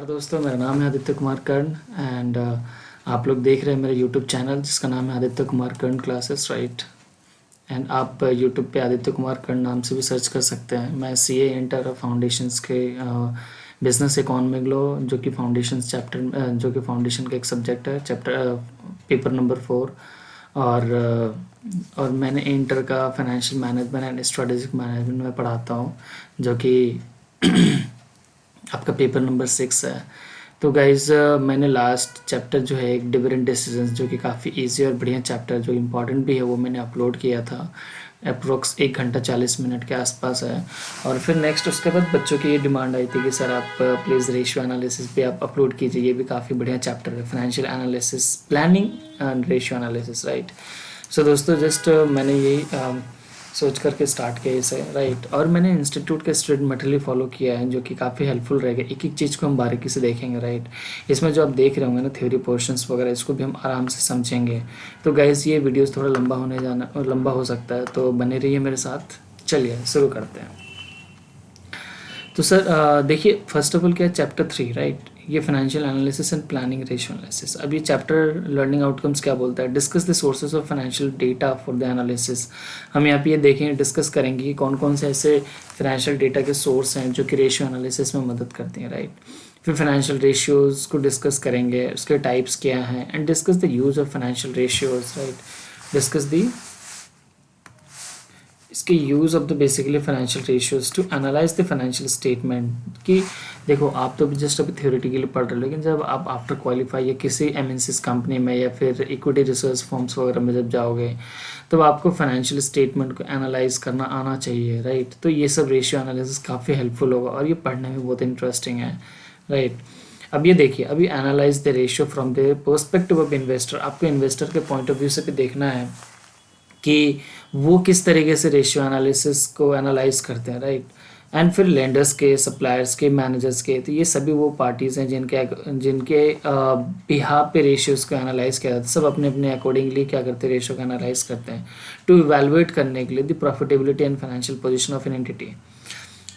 दोस्तों, मेरा नाम है आदित्य कुमार कर्ण एंड आप लोग देख रहे हैं मेरे यूट्यूब चैनल जिसका नाम है आदित्य कुमार कर्ण क्लासेस, राइट। एंड आप यूट्यूब पे आदित्य कुमार कर्ण नाम से भी सर्च कर सकते हैं। मैं सीए इंटर फाउंडेशंस के बिजनेस इकोनॉमिक लॉ जो कि फाउंडेशंस चैप्टर जो कि फाउंडेशन का एक सब्जेक्ट है, चैप्टर पेपर नंबर 4। और मैंने इंटर का financial management and strategic management में पढ़ाता हूँ, जो कि आपका पेपर नंबर 6 है। तो गाइज़ मैंने लास्ट चैप्टर जो है एक डिविडेंड डिसीजंस, जो कि काफ़ी इजी और बढ़िया चैप्टर जो इम्पॉर्टेंट भी है, वो मैंने अपलोड किया था। अप्रोक्स 1 घंटा 40 मिनट के आसपास है। और फिर नेक्स्ट उसके बाद बच्चों की ये डिमांड आई थी कि सर आप प्लीज़ रेशियो एनालिसिस भी आप अपलोड कीजिए। ये भी काफ़ी बढ़िया चैप्टर है, financial analysis, planning and ratio analysis, right. So दोस्तों, जस्ट मैंने यही सोच करके स्टार्ट किया इसे, राइट। और मैंने इंस्टीट्यूट का स्टूडेंट मटेरियल फॉलो किया है, जो कि काफ़ी हेल्पफुल रहेगा। एक एक चीज़ को हम बारीकी से देखेंगे, राइट। इसमें जो आप देख रहे होंगे ना थ्योरी पोर्शंस वगैरह, इसको भी हम आराम से समझेंगे। तो गाइस, ये वीडियोस थोड़ा लंबा हो सकता है, तो बने रहिए मेरे साथ। चलिए शुरू करते हैं। तो सर देखिए, फर्स्ट ऑफ ऑल क्या है, चैप्टर 3, राइट। ये financial analysis and planning ratio analysis. अब ये चैप्टर लर्निंग आउटकम्स क्या बोलता है, discuss the sources of financial data for the analysis. हम यहाँ पे ये देखेंगे, डिस्कस करेंगे कि कौन कौन से ऐसे फाइनेंशियल डेटा के सोर्स हैं जो कि रेशियो एनालिसिस में मदद करते हैं, राइट। फिर फाइनेंशियल रेशियोज को डिस्कस करेंगे, उसके टाइप्स क्या हैं, and discuss the use of financial ratios, right. Discuss the इसके use of the basically financial ratios to analyse the financial statement. कि देखो, आप तो जस्ट अभी थ्योरेटिकली पढ़ रहे हो, लेकिन जब आप आफ्टर क्वालिफाई या किसी एमएनसीज कंपनी में या फिर इक्विटी रिसर्च फर्म्स वगैरह में जब जाओगे, तो आपको फाइनेंशियल स्टेटमेंट को एनालाइज करना आना चाहिए, राइट। तो ये सब रेशियो एनालिसिस काफ़ी हेल्पफुल होगा और ये पढ़ने में बहुत इंटरेस्टिंग है, राइट। अब ये देखिए, अभी analyse the ratio from the perspective of investor. आपको इन्वेस्टर के पॉइंट ऑफ व्यू से भी देखना है कि वो किस तरीके से रेशियो एनालिसिस को एनालाइज करते हैं, राइट। एंड फिर लेंडर्स के, सप्लायर्स के, मैनेजर्स के, तो ये सभी वो पार्टीज़ हैं जिनके बिहाफ पे रेशियोज को एनालाइज किया जाता है। सब अपने अपने अकॉर्डिंगली क्या करते हैं, रेशियो को एनालाइज करते हैं टू इवेलुएट करने के लिए the profitability and financial position of an entity.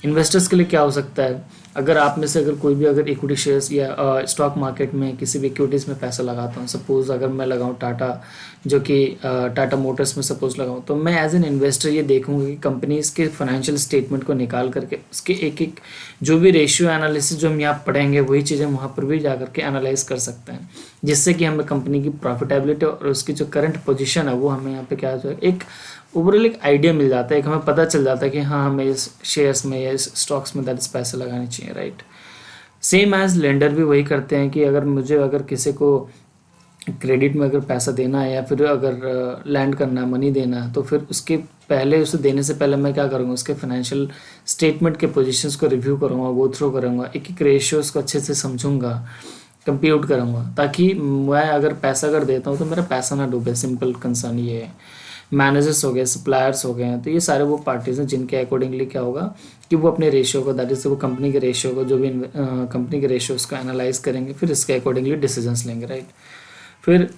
Investors के लिए क्या हो सकता है, अगर आप में से अगर कोई भी अगर इक्विटी शेयर्स या स्टॉक मार्केट में किसी भी इक्विटीज़ में पैसा लगाता हूँ, सपोज़ अगर मैं लगाऊँ टाटा, जो कि टाटा मोटर्स में सपोज लगाऊँ, तो मैं एज एन इन्वेस्टर ये देखूँगा कि कंपनीज़ के फाइनेंशियल स्टेटमेंट को निकाल करके उसके एक एक जो भी रेशियो एनालिसिस जो हम यहाँ पढ़ेंगे, वही चीज़ें वहाँ पर भी जा करके एनालाइज कर सकते हैं, जिससे कि हमें कंपनी की प्रॉफिटेबिलिटी और उसकी जो करंट पोजीशन है वो हमें यहाँ पे क्या जो है एक ओवरऑल एक आइडिया मिल जाता है, एक हमें पता चल जाता है कि हाँ, हमें इस शेयर्स में या इस स्टॉक्स में दैट इस पैसे लगाने चाहिए, राइट। सेम एज लेंडर भी वही करते हैं कि अगर किसी को क्रेडिट में अगर पैसा देना है या फिर अगर लैंड करना है, मनी देना है, तो फिर उसके पहले, उसे देने से पहले मैं क्या करूँगा, उसके फाइनेंशियल स्टेटमेंट के पोजीशंस को रिव्यू करूँगा, गो थ्रू करूँगा, एक एक रेशियोज़ को अच्छे से समझूंगा, कंप्यूट करूँगा, ताकि मैं अगर पैसा देता हूँ तो मेरा पैसा ना डूबे। सिंपल कंसर्न ये है। मैनेजर्स हो गए, सप्लायर्स हो गए हैं, तो ये सारे वो पार्टीज़ हैं जिनके अकॉर्डिंगली क्या होगा कि वो अपने रेशियो को, दैट इज़ वो कंपनी के रेशियो को, जो भी कंपनी के रेशियोज़ को एनालाइज करेंगे, फिर इसके अकॉर्डिंगली डिसीजंस लेंगे, राइट। फिर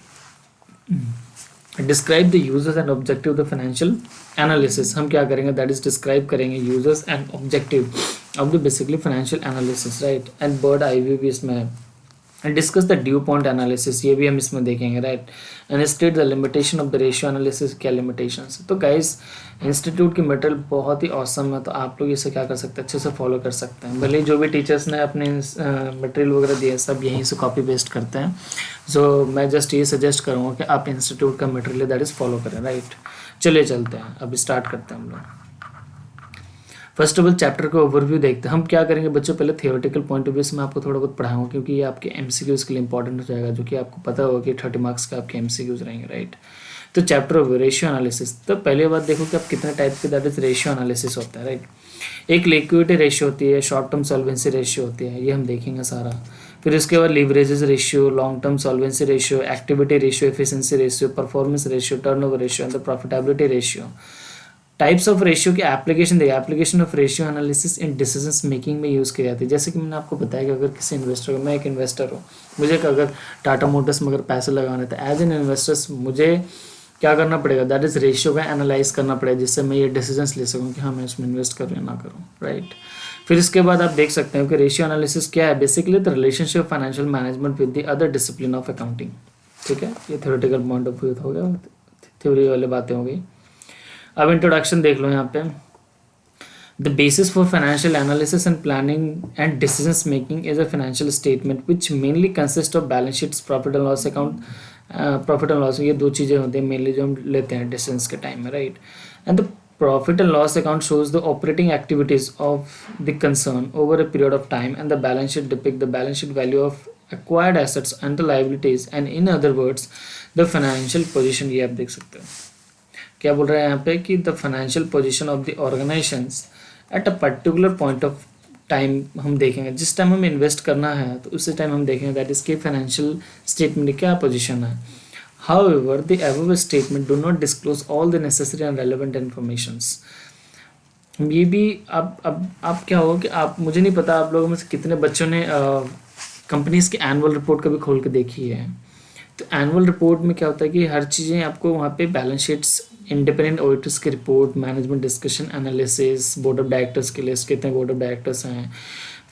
describe the users and objective the financial analysis. हम क्या करेंगे, दैट इज डिस्क्राइब करेंगे users and objective of the basically financial analysis, right. And bird eye view भी इसमें है। And discuss the due point analysis, ये भी हम इसमें देखेंगे, right. And state the limitation of the ratio analysis, क्या लिमिटेशंस। तो गाइस, इंस्टीट्यूट की मटेरियल बहुत ही ऑसम है, तो आप लोग इसे क्या कर सकते हैं, अच्छे से फॉलो कर सकते हैं। भले जो भी टीचर्स ने अपने मटेरियल वगैरह दिए, सब यहीं से कॉपी पेस्ट करते हैं। सो मैं जस्ट ये सजेस्ट करूँगा कि आप इंस्टीट्यूट का मटेरियल दैट इज़ फॉलो करें, राइट। चलिए चलते हैं, अब स्टार्ट करते हैं हम लोग। फर्स्ट ऑफ ऑल चैप्टर का ओवरव्यू देखते हैं। हम क्या करेंगे बच्चों, पहले थियोरेटिकल पॉइंट ऑफ व्यू से मैं आपको थोड़ा बहुत पढ़ाऊंगा, क्योंकि ये आपके एमसीक्यूज़ के लिए इंपॉर्टेंट हो जाएगा, जो कि आपको पता होगा कि 30 मार्क्स का आपके एमसीक्यूज़ रहेंगे, राइट। तो चैप्टर ऑफ रेशियो एनालिसिस, तो पहले बात देखो कि आप कितने टाइप के दैट इज रेशियो एनालिसिस होता है, राइट। एक लिक्विडिटी रेशियो होती है, शॉर्ट टर्म सॉल्वेंसी रेशियो होती है, ये हम देखेंगे सारा। फिर उसके बाद leverages ratio, long term solvency ratio, activity ratio, efficiency ratio, performance ratio, turnover ratio and the profitability ratio. Types of ratio की एप्लीकेशन देखिए, application of ratio analysis in decision making में यूज़ की जाती है। जैसे कि मैंने आपको बताया कि अगर किसी इन्वेस्टर को, मैं एक इन्वेस्टर हूँ, मुझे अगर टाटा मोटर्स में अगर पैसे लगाने थे, एज एन इन्वेस्टर्स मुझे क्या करना पड़ेगा, दैट इज़ रेशियो का एनालाइज करना पड़ेगा, जिससे मैं ये डिसीजंस ले सकूँ कि हाँ मैं इसमें इन्वेस्ट करूँ या ना करूँ, राइट। फिर इसके बाद आप देख सकते हो कि रेशियो एनालिसिस क्या है, basically the relationship financial management with the other discipline of accounting, ठीक है। ये थ्योरेटिकल पॉइंट ऑफ व्यू हो गया, थ्योरी वाली बातें हो गई। अब इंट्रोडक्शन देख लो यहाँ पे। The basis for financial analysis and planning and decisions making is a financial statement which mainly consists of balance sheets, profit and loss account, profit and loss, ये दो चीज़ें होती हैं मेनली जो हम लेते हैं डिसीजंस के टाइम में, right. And the profit and loss account shows the operating activities of the concern over a period of time and the balance sheet depict the balance sheet value of acquired assets and the liabilities and in other words the financial position। ये आप देख सकते हो क्या बोल रहा है यहाँ पे कि the financial position of the organisations at a particular point of time हम देखेंगे, जिस टाइम हमें इन्वेस्ट करना है तो उसी टाइम हम देखेंगे दैट इसके फाइनेंशियल स्टेटमेंट की क्या पोजीशन है। However the above statement do not disclose all the necessary and relevant informations. ये भी अब क्या होगा कि आप, मुझे नहीं पता आप लोगों में से कितने बच्चों ने कंपनीज की एनुअल रिपोर्ट कभी खोल के देखी है। तो एनुअल रिपोर्ट में क्या होता है कि हर चीज़ें आपको वहाँ पे बैलेंस शीट्स, इंडिपेंडेंट ऑडिटर्स की report, management discussion analysis, board of directors की लिस्ट, कितने बोर्ड ऑफ डायरेक्टर्स हैं,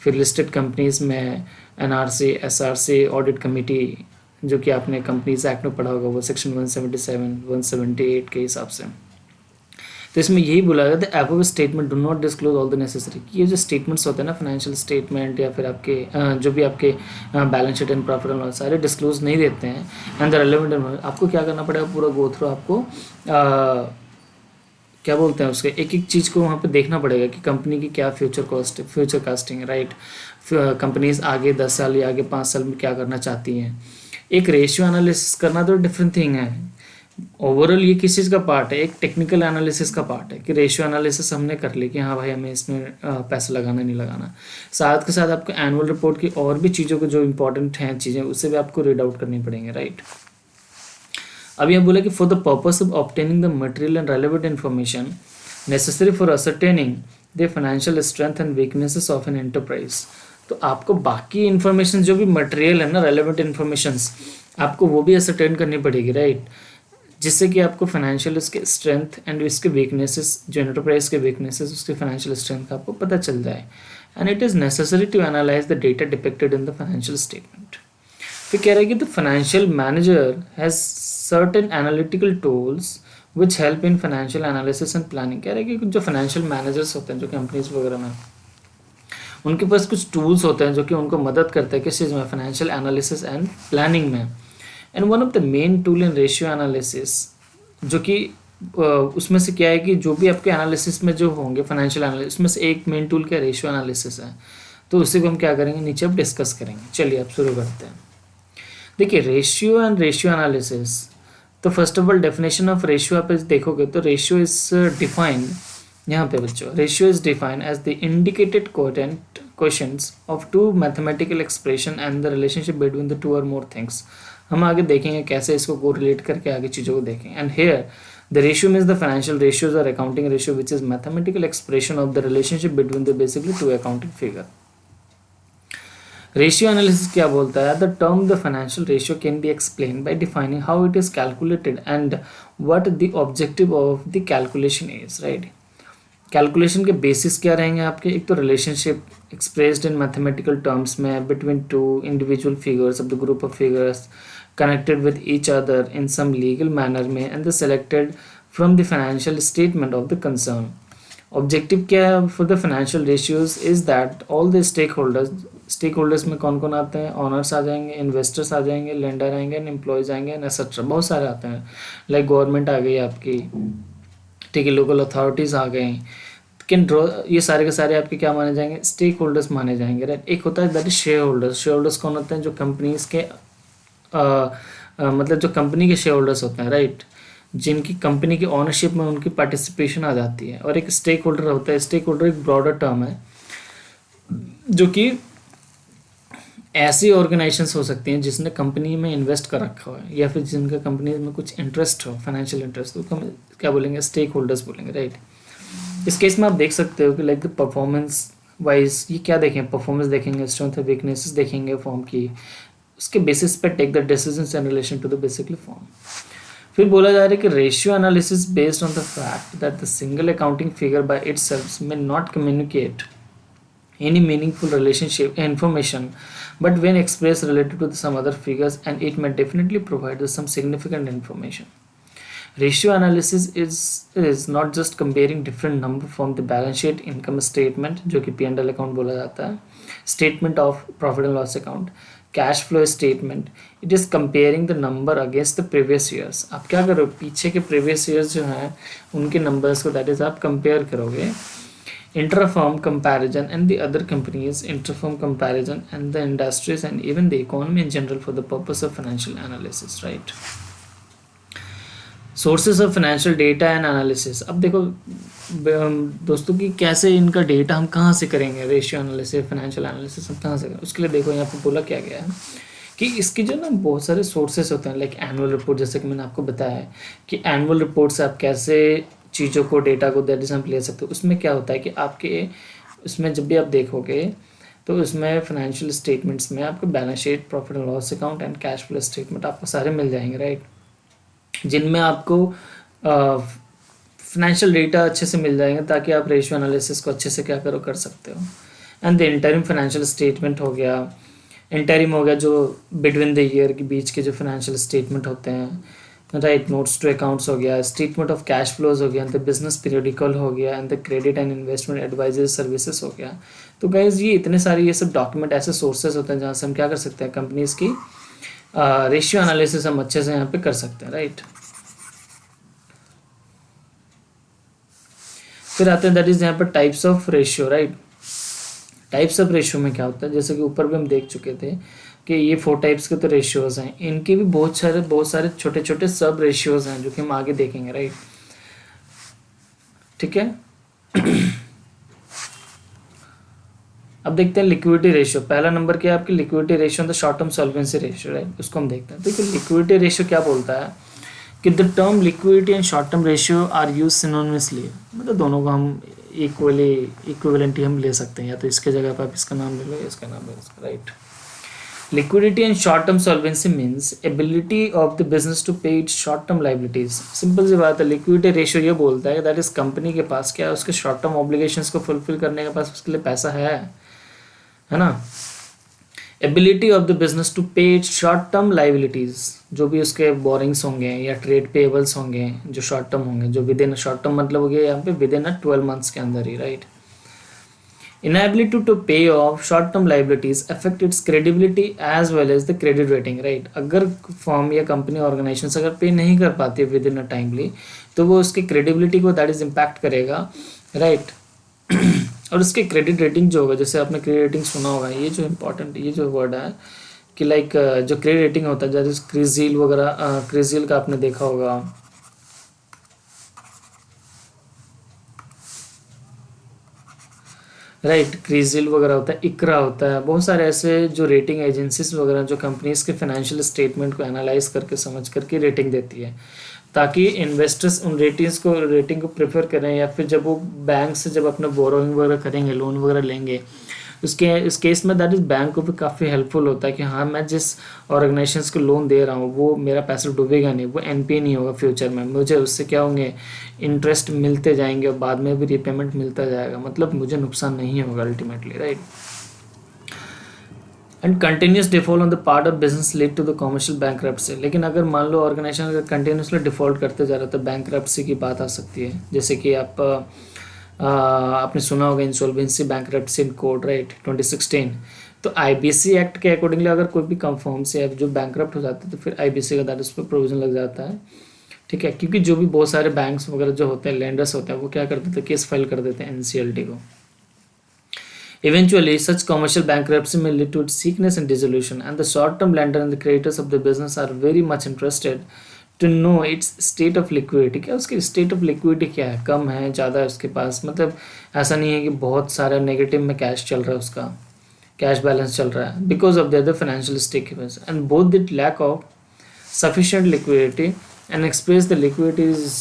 फिर लिस्टेड कंपनीज में एनआरसी, एसआरसी, ऑडिट कमेटी, जो कि आपने कंपनीज एक्ट में पढ़ा होगा, वो सेक्शन 177, 178 के हिसाब से। तो इसमें यही बोला गया the above statement do not disclose all the necessary. ये जो स्टेटमेंट्स होते हैं ना, फाइनेंशियल स्टेटमेंट या फिर आपके जो भी आपके balance sheet and profit and loss सारे डिस्क्लोज नहीं देते हैं। एंड द रेलेवेंट आपको क्या करना पड़ेगा, पूरा गो थ्रू आपको क्या बोलते हैं उसके एक एक चीज़ को वहाँ पे देखना पड़ेगा कि कंपनी की क्या फ्यूचर कास्टिंग है, राइट। कंपनीज आगे 10 साल या आगे 5 साल में क्या करना चाहती हैं। एक रेशियो एनालिसिस करना तो डिफरेंट थिंग है। ओवरऑल ये किस चीज़ का पार्ट है, एक टेक्निकल एनालिसिस का पार्ट है कि रेशियो एनालिसिस हमने कर ली कि हाँ भाई हमें इसमें पैसा लगाना नहीं लगाना। साथ के साथ आपको एनुअल रिपोर्ट की और भी चीज़ों को जो इंपॉर्टेंट हैं चीज़ें, उससे भी आपको रीड आउट करनी पड़ेंगे, राइट। अब यह बोला कि for the purpose of obtaining the material and relevant information necessary for ascertaining the financial strength and weaknesses of an enterprise. तो आपको बाकी इन्फॉर्मेशन जो भी मटेरियल है ना, रेलेवेंट इन्फॉर्मेशंस, आपको वो भी असरटेन करनी पड़ेगी, राइट। जिससे कि आपको फाइनेंशियल इसके स्ट्रेंथ एंड इसके वीकनेसेस, जो एंटरप्राइज के वीकनेसेस, उसके फाइनेंशियल स्ट्रेंथ का आपको पता चल जाए। And it is necessary to analyse the data depicted in the financial statement. फिर कह रहा है कि the financial manager has certain analytical tools which help in financial analysis and planning. कह रहा है कि जो फाइनेंशियल मैनेजर्स होते हैं जो कंपनीज वगैरह में, उनके पास कुछ टूल्स होते हैं जो कि उनको मदद करते हैं किस चीज़ में, फाइनेंशियल एनालिसिस एंड प्लानिंग में। And one of the main tool in ratio analysis, जो कि उसमें से क्या है कि जो भी आपके एनालिसिस में जो होंगे फाइनेंशियल एनालिसिस, उसमें से एक मेन टूल क्या रेशियो एनालिसिस है। तो उसी को हम क्या करेंगे, नीचे अब डिस्कस करेंगे। चलिए अब शुरू करते हैं। देखिए रेशियो एंड रेशियो एनालिसिस, तो first of all definition of ratio आप देखोगे तो रेशियो इज डिफाइंड, यहाँ पे बच्चों, ratio is defined as the indicated questions of two mathematical expression and the relationship between the two और मोर थिंग्स। हम आगे देखेंगे कैसे इसको कोरिलेट करके आगे चीज़ों को देखेंगे। And here the ratio means the financial ratios और accounting ratio which is mathematical expression of the relationship between the basically two accounting figure. Ratio analysis क्या बोलता है, the term the financial ratio can be explain by defining how it is calculated and what the objective of the calculation is, right. Calculation के basis क्या रहेंगे आपके, एक तो relationship expressed in mathematical terms में between two individual figures of the group of figures connected with each other in some legal manner में and the selected from the financial statement of the concern. Objective क्या है for the financial ratios is that all the stakeholders में कौन कौन आते हैं, owners आ जाएंगे, investors आ जाएंगे, lender आएंगे, employees आएंगे, etc. बहुत सारे आते हैं, like government आ गई आपकी, ठीक है, local authorities आ गए, कैन ड्रॉ, ये सारे के सारे आपके क्या माने जाएंगे, स्टेक होल्डर्स माने जाएंगे, राइट। एक होता है that is share holders. Share holders कौन होते हैं, जो कंपनीज के मतलब जो कंपनी के शेयर होल्डर्स होते हैं, राइट, जिनकी कंपनी की ओनरशिप में उनकी पार्टिसिपेशन आ जाती है। और एक स्टेक होल्डर होता है, स्टेक होल्डर एक ब्रॉडर टर्म है जो कि ऐसी ऑर्गेनाइजेशंस हो सकती हैं जिसने कंपनी में इन्वेस्ट कर रखा है या फिर जिनका कंपनी में कुछ इंटरेस्ट हो, फाइनेंशियल इंटरेस्ट, तो हम क्या बोलेंगे, स्टेक होल्डर्स बोलेंगे, राइट। इस केस में आप देख सकते हो कि लाइक द परफॉर्मेंस वाइज ये क्या देखें, परफॉर्मेंस देखेंगे, स्ट्रेंथ और वीकनेसेस देखेंगे फॉर्म की, उसके बेसिस पे take the decisions in relation to the basically form. फिर बोला जा रहा है कि ratio analysis based on the fact that the single accounting figure by itself may not communicate any meaningful relationship information, but when expressed related to some other figures, and it may definitely provide some significant information. Ratio analysis is not just comparing different number from the balance sheet, income statement जो कि P&L account बोला जाता है, statement of profit and loss account, cash flow statement. It is comparing the number against the previous years. आप क्या करो, पीछे के previous years जो हैं उनके numbers को that is आप compare करोगे. Interfirm comparison and the other companies, interfirm comparison and the industries and even the economy in general for the purpose of financial analysis, right? Sources of financial data and analysis. अब देखो दोस्तों कि कैसे इनका data हम कहाँ से करेंगे, रेशियो एनालिसिस, फाइनेंशियल एनालिसिस हम कहाँ से करेंगे. उसके लिए देखो यहाँ पे बोला क्या गया है कि इसकी जो ना बहुत सारे सोर्सेस होते हैं, लाइक एनुअल रिपोर्ट, जैसे कि मैंने आपको बताया है कि एनुअल रिपोर्ट से आप कैसे चीज़ों को, डेटा को दैट इज हम ले सकते हो. उसमें क्या होता है कि आपके उसमें जब भी आप देखोगे तो उसमें फाइनेंशियल स्टेटमेंट्स में आपको balance sheet, profit and loss account and cash flow statement आपको सारे मिल जाएंगे, राइट, जिनमें आपको फाइनेंशियल डेटा अच्छे से मिल जाएंगे ताकि आप रेशियो एनालिसिस को अच्छे से क्या करो कर सकते हो. And the interim financial statement हो गया, इंटरिम हो गया जो बिटवीन द ईयर के बीच के जो फाइनेंशियल स्टेटमेंट होते हैं, राइट, नोट्स टू अकाउंट्स हो गया, स्टेटमेंट ऑफ कैश फ्लोज हो गया, द बिजनेस पीरियडिकल हो गया, and the credit and investment advisory services हो गया. तो गाइज ये इतने सारे ये सब डॉक्यूमेंट ऐसे सोर्सेज होते हैं जहाँ से हम क्या कर सकते हैं, कंपनीज की रेशियो एनालिसिस हम अच्छे से यहाँ पे कर सकते हैं, राइट. फिर आते हैं दैट इज यहाँ पर types of ratio, right. Types of ratio में क्या होता है, जैसे कि ऊपर भी हम देख चुके थे कि ये 4 टाइप्स के तो रेशियोज हैं, इनके भी बहुत सारे छोटे छोटे सब रेशियोज हैं जो कि हम आगे देखेंगे, राइट. ठीक है. अब देखते हैं लिक्विडिटी रेशियो. पहला नंबर क्या है आपकी, liquidity ratio the short term solvency ratio, right. उसको हम देखते हैं. देखिए लिक्विडिटी रेशियो क्या बोलता है कि the term liquidity and short term ratio are use synonymously, मतलब दोनों को हम इक्विवेलेंटली हम ले सकते हैं, या तो इसके जगह पर आप इसका नाम ले लो, इसका नाम ले लो, right. Liquidity and short term solvency means ability of the business to pay its short term liabilities. Simple सी बात है, लिक्विडिटी रेशियो ये बोलता है दैट इज कंपनी के पास क्या है, उसके शॉर्ट टर्म ऑब्लिगेशंस को फुलफिल करने के पास उसके लिए पैसा है ना. Ability of the business to pay its short term liabilities, जो भी उसके बोरिंग्स होंगे या ट्रेड पेबल्स होंगे जो शॉर्ट टर्म होंगे, जो विद इन शॉर्ट टर्म मतलब हो गया यहाँ पे विद इन 12 मंथ्स के अंदर ही, right. Inability to pay off short-term liabilities affect its credibility as well as the credit rating, right. अगर फॉर्म या कंपनी ऑर्गेनाइजेशन अगर पे नहीं कर पाती है विद इन अ टाइमली, तो वो उसकी क्रेडिबिलिटी को दैट इज इम्पैक्ट करेगा, राइट. और उसके क्रेडिट रेटिंग जो होगा, जैसे आपने क्रेडिट रेटिंग सुना होगा, ये जो इम्पोर्टेंट ये जो वर्ड है कि लाइक जो क्रेडिट रेटिंग होता है जैसे क्रिजिल वगैरह, क्रिजिल का आपने देखा होगा, राइट. क्रिजिल वगैरह होता है, इकरा होता है, बहुत सारे ऐसे जो रेटिंग एजेंसीज वगैरह जो कंपनीज के फाइनेंशियल स्टेटमेंट को एनालाइज करके समझ करके रेटिंग देती है, ताकि इन्वेस्टर्स उन रेटिंग को प्रेफर करें, या फिर जब वो बैंक से जब अपना बोरोइंग वगैरह करेंगे, लोन वगैरह लेंगे, इस केस में दैट इज बैंक को भी काफ़ी हेल्पफुल होता है कि हाँ मैं जिस ऑर्गेनाइजेशन को लोन दे रहा हूँ वो मेरा पैसा डूबेगा नहीं, वो एनपीए नहीं होगा फ्यूचर में, मुझे उससे क्या होंगे, इंटरेस्ट मिलते जाएंगे और बाद में भी रीपेमेंट मिलता जाएगा, मतलब मुझे नुकसान नहीं होगा ultimately, right. And continuous default on the part of business lead to the commercial bankruptcy. लेकिन अगर मान लो ऑर्गेनाइजेशन अगर कंटिन्यूसली डिफॉल्ट करते जा रहा है तो बैंकरप्सी की बात आ सकती है. जैसे कि आपने सुना होगा इंसॉल्वेंसी बैंकरप्सी कोड, राइट, 2016. तो आईबीसी एक्ट के अकॉर्डिंगली अगर कोई भी फर्म से जो बैंकरप्ट हो जाता है तो फिर आईबीसी का दैट उस पर प्रोविजन लग जाता है, ठीक है. क्योंकि जो भी बहुत सारे बैंक्स वगैरह जो होते हैं, लेंडर्स होते हैं, वो क्या करते थे, केस फाइल कर देते हैं एनसीएलटी को. Eventually, such commercial bankruptcy may lead to its sickness and dissolution, and the short-term lender and the creditors of the business are very much interested to know its state of liquidity. क्या उसकी state of liquidity क्या है, कम है, ज़्यादा है उसके पास, मतलब ऐसा नहीं है कि बहुत सारा नेगेटिव में कैश चल रहा है, उसका कैश बैलेंस चल रहा है, because of the other financial stakeholders, and both the lack of sufficient liquidity and express the liquidity is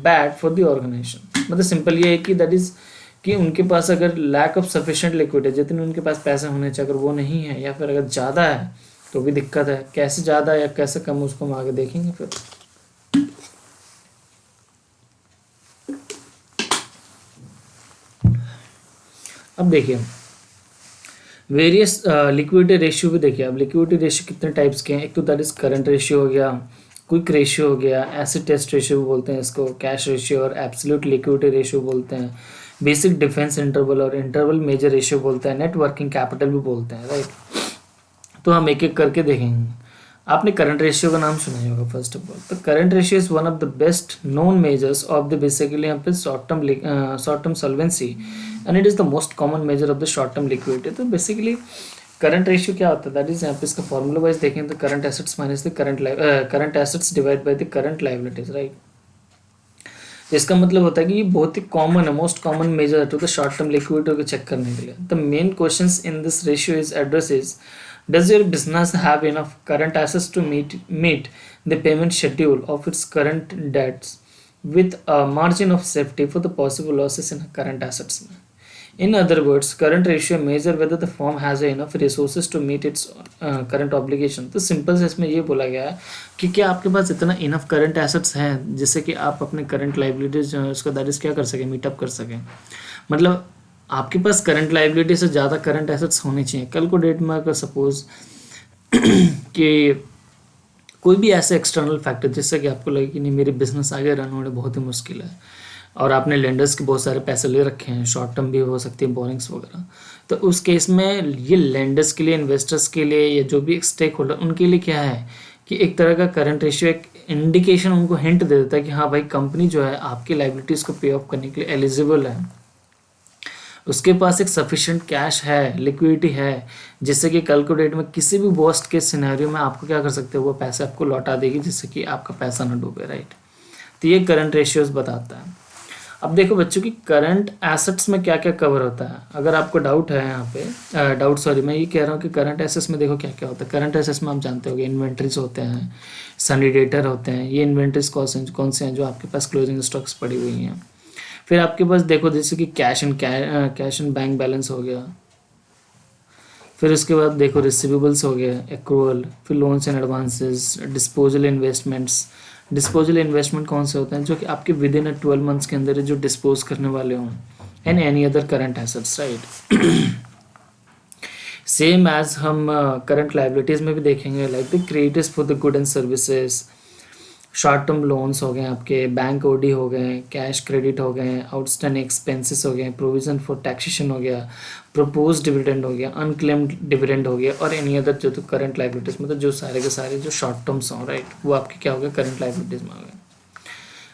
bad for the organization. मतलब सिंपल ये है कि that is कि उनके पास अगर लैक ऑफ सफिशिएंट लिक्विडिटी, जितने उनके पास पैसे होने चाहिए अगर वो नहीं है, या फिर अगर ज़्यादा है तो भी दिक्कत है. कैसे ज़्यादा या कैसे कम उसको हम आगे देखेंगे फिर. अब देखिए वेरियस लिक्विडिटी रेशियो भी देखिए। अब लिक्विडिटी रेशियो कितने टाइप्स के हैं, एक तो दैट इज करंट रेशियो हो गया, क्विक रेशियो हो गया, एसिड टेस्ट रेशियो भी बोलते हैं इसको, कैश रेशियो और एब्सोल्यूट लिक्विडिटी रेशियो बोलते हैं, बेसिक डिफेंस इंटरवल और इंटरवल मेजर रेशियो बोलते हैं, नेट वर्किंग कैपिटल भी बोलते हैं, राइट। तो हम एक एक करके देखेंगे। आपने करंट रेशियो का नाम सुना ही होगा फर्स्ट ऑफ ऑल। तो current ratio is one of the best known measures of the basically यहाँ पे short term solvency and it is the most common major of the short term liquidity. तो basically current ratio क्या होता है, that is यहाँ पे इसका formula wise देखें तो current assets minus the current assets divide by the current liabilities, right. इसका मतलब होता है कि ये बहुत ही कॉमन है, मोस्ट कॉमन मेजर है to the short term liquidity को चेक करने के लिए। The main questions in this ratio is address is does your business have enough current assets to meet the payment schedule of its current debts with a margin of safety for the possible losses in current assets? In other words, current ratio measure whether the firm has enough resources to meet its current obligation. तो simple से इसमें ये बोला गया है कि क्या आपके पास इतना इनफ करंट एसेट्स हैं जिससे कि आप अपने करंट लाइबिलिटीज उसका दैट इज क्या कर सकें, मीटअप कर सकें। मतलब आपके पास करंट लाइबिलिटी से ज़्यादा करंट एसेट्स होने चाहिए। कल को डेट में अगर सपोज कि कोई भी ऐसे एक्सटर्नल फैक्टर जिससे कि आपको लगे कि नहीं मेरे बिजनेस आगे रन होने बहुत ही मुश्किल है और आपने लेंडर्स के बहुत सारे पैसे ले रखे हैं, शॉर्ट टर्म भी हो सकती है बोरिंग्स वगैरह, तो उस केस में ये लेंडर्स के लिए, इन्वेस्टर्स के लिए या जो भी स्टेक होल्डर उनके लिए क्या है कि एक तरह का करंट रेशियो एक इंडिकेशन उनको हिंट दे देता है कि हाँ भाई कंपनी जो है आपकी लाइबिलिटीज़ को पे ऑफ करने के लिए एलिजिबल है, उसके पास एक सफिशिएंट कैश है, लिक्विडिटी है, जिससे कि कल को डेट में किसी भी वर्स्ट के सिनेरियो में आपको क्या कर सकते हो, वो पैसे आपको लौटा देगी जिससे कि आपका पैसा ना डूबे, राइट। तो ये करंट रेशियोज बताता है। अब देखो बच्चों की करंट एसेट्स में क्या क्या कवर होता है, अगर आपको डाउट है यहाँ पे मैं ये कह रहा हूँ कि करंट एसेट्स में देखो क्या क्या होता है। करंट एसेट्स में आप जानते होगे इन्वेंट्रीज होते हैं, सनी डेटर होते हैं। ये इन्वेंट्रीज कौन से हैं जो आपके पास क्लोजिंग स्टॉक्स पड़ी हुई हैं। फिर आपके पास देखो जैसे कि कैश एंड बैंक बैलेंस हो गया। फिर उसके बाद देखो रिसीवेबल्स हो गया, एक्रूअल, फिर loans and advances, disposal investments. Disposal investment कौन से होते हैं, जो कि आपके विद इन 12 मंथ्स के अंदर जो डिस्पोज करने वाले हों, and any other current assets, right. Same as हम करंट लाइबिलिटीज में भी देखेंगे, like the creditors for the good and services, short term loans हो गए आपके, बैंक ओडी हो गए, कैश क्रेडिट हो गए, आउटस्टैंडिंग एक्सपेंसेस हो गए, प्रोविजन फॉर टैक्सेशन हो गया, प्रपोज डिविडेंड हो गया, अनक्लेम्ड डिविडेंड हो गया, और एनी अदर जो तो करंट लाइबिलिटीज मतलब जो सारे के सारे जो शॉर्ट टर्म्स हों, राइट, वो आपके क्या हो गए, करंट लाइबिलिटीज में हो गए।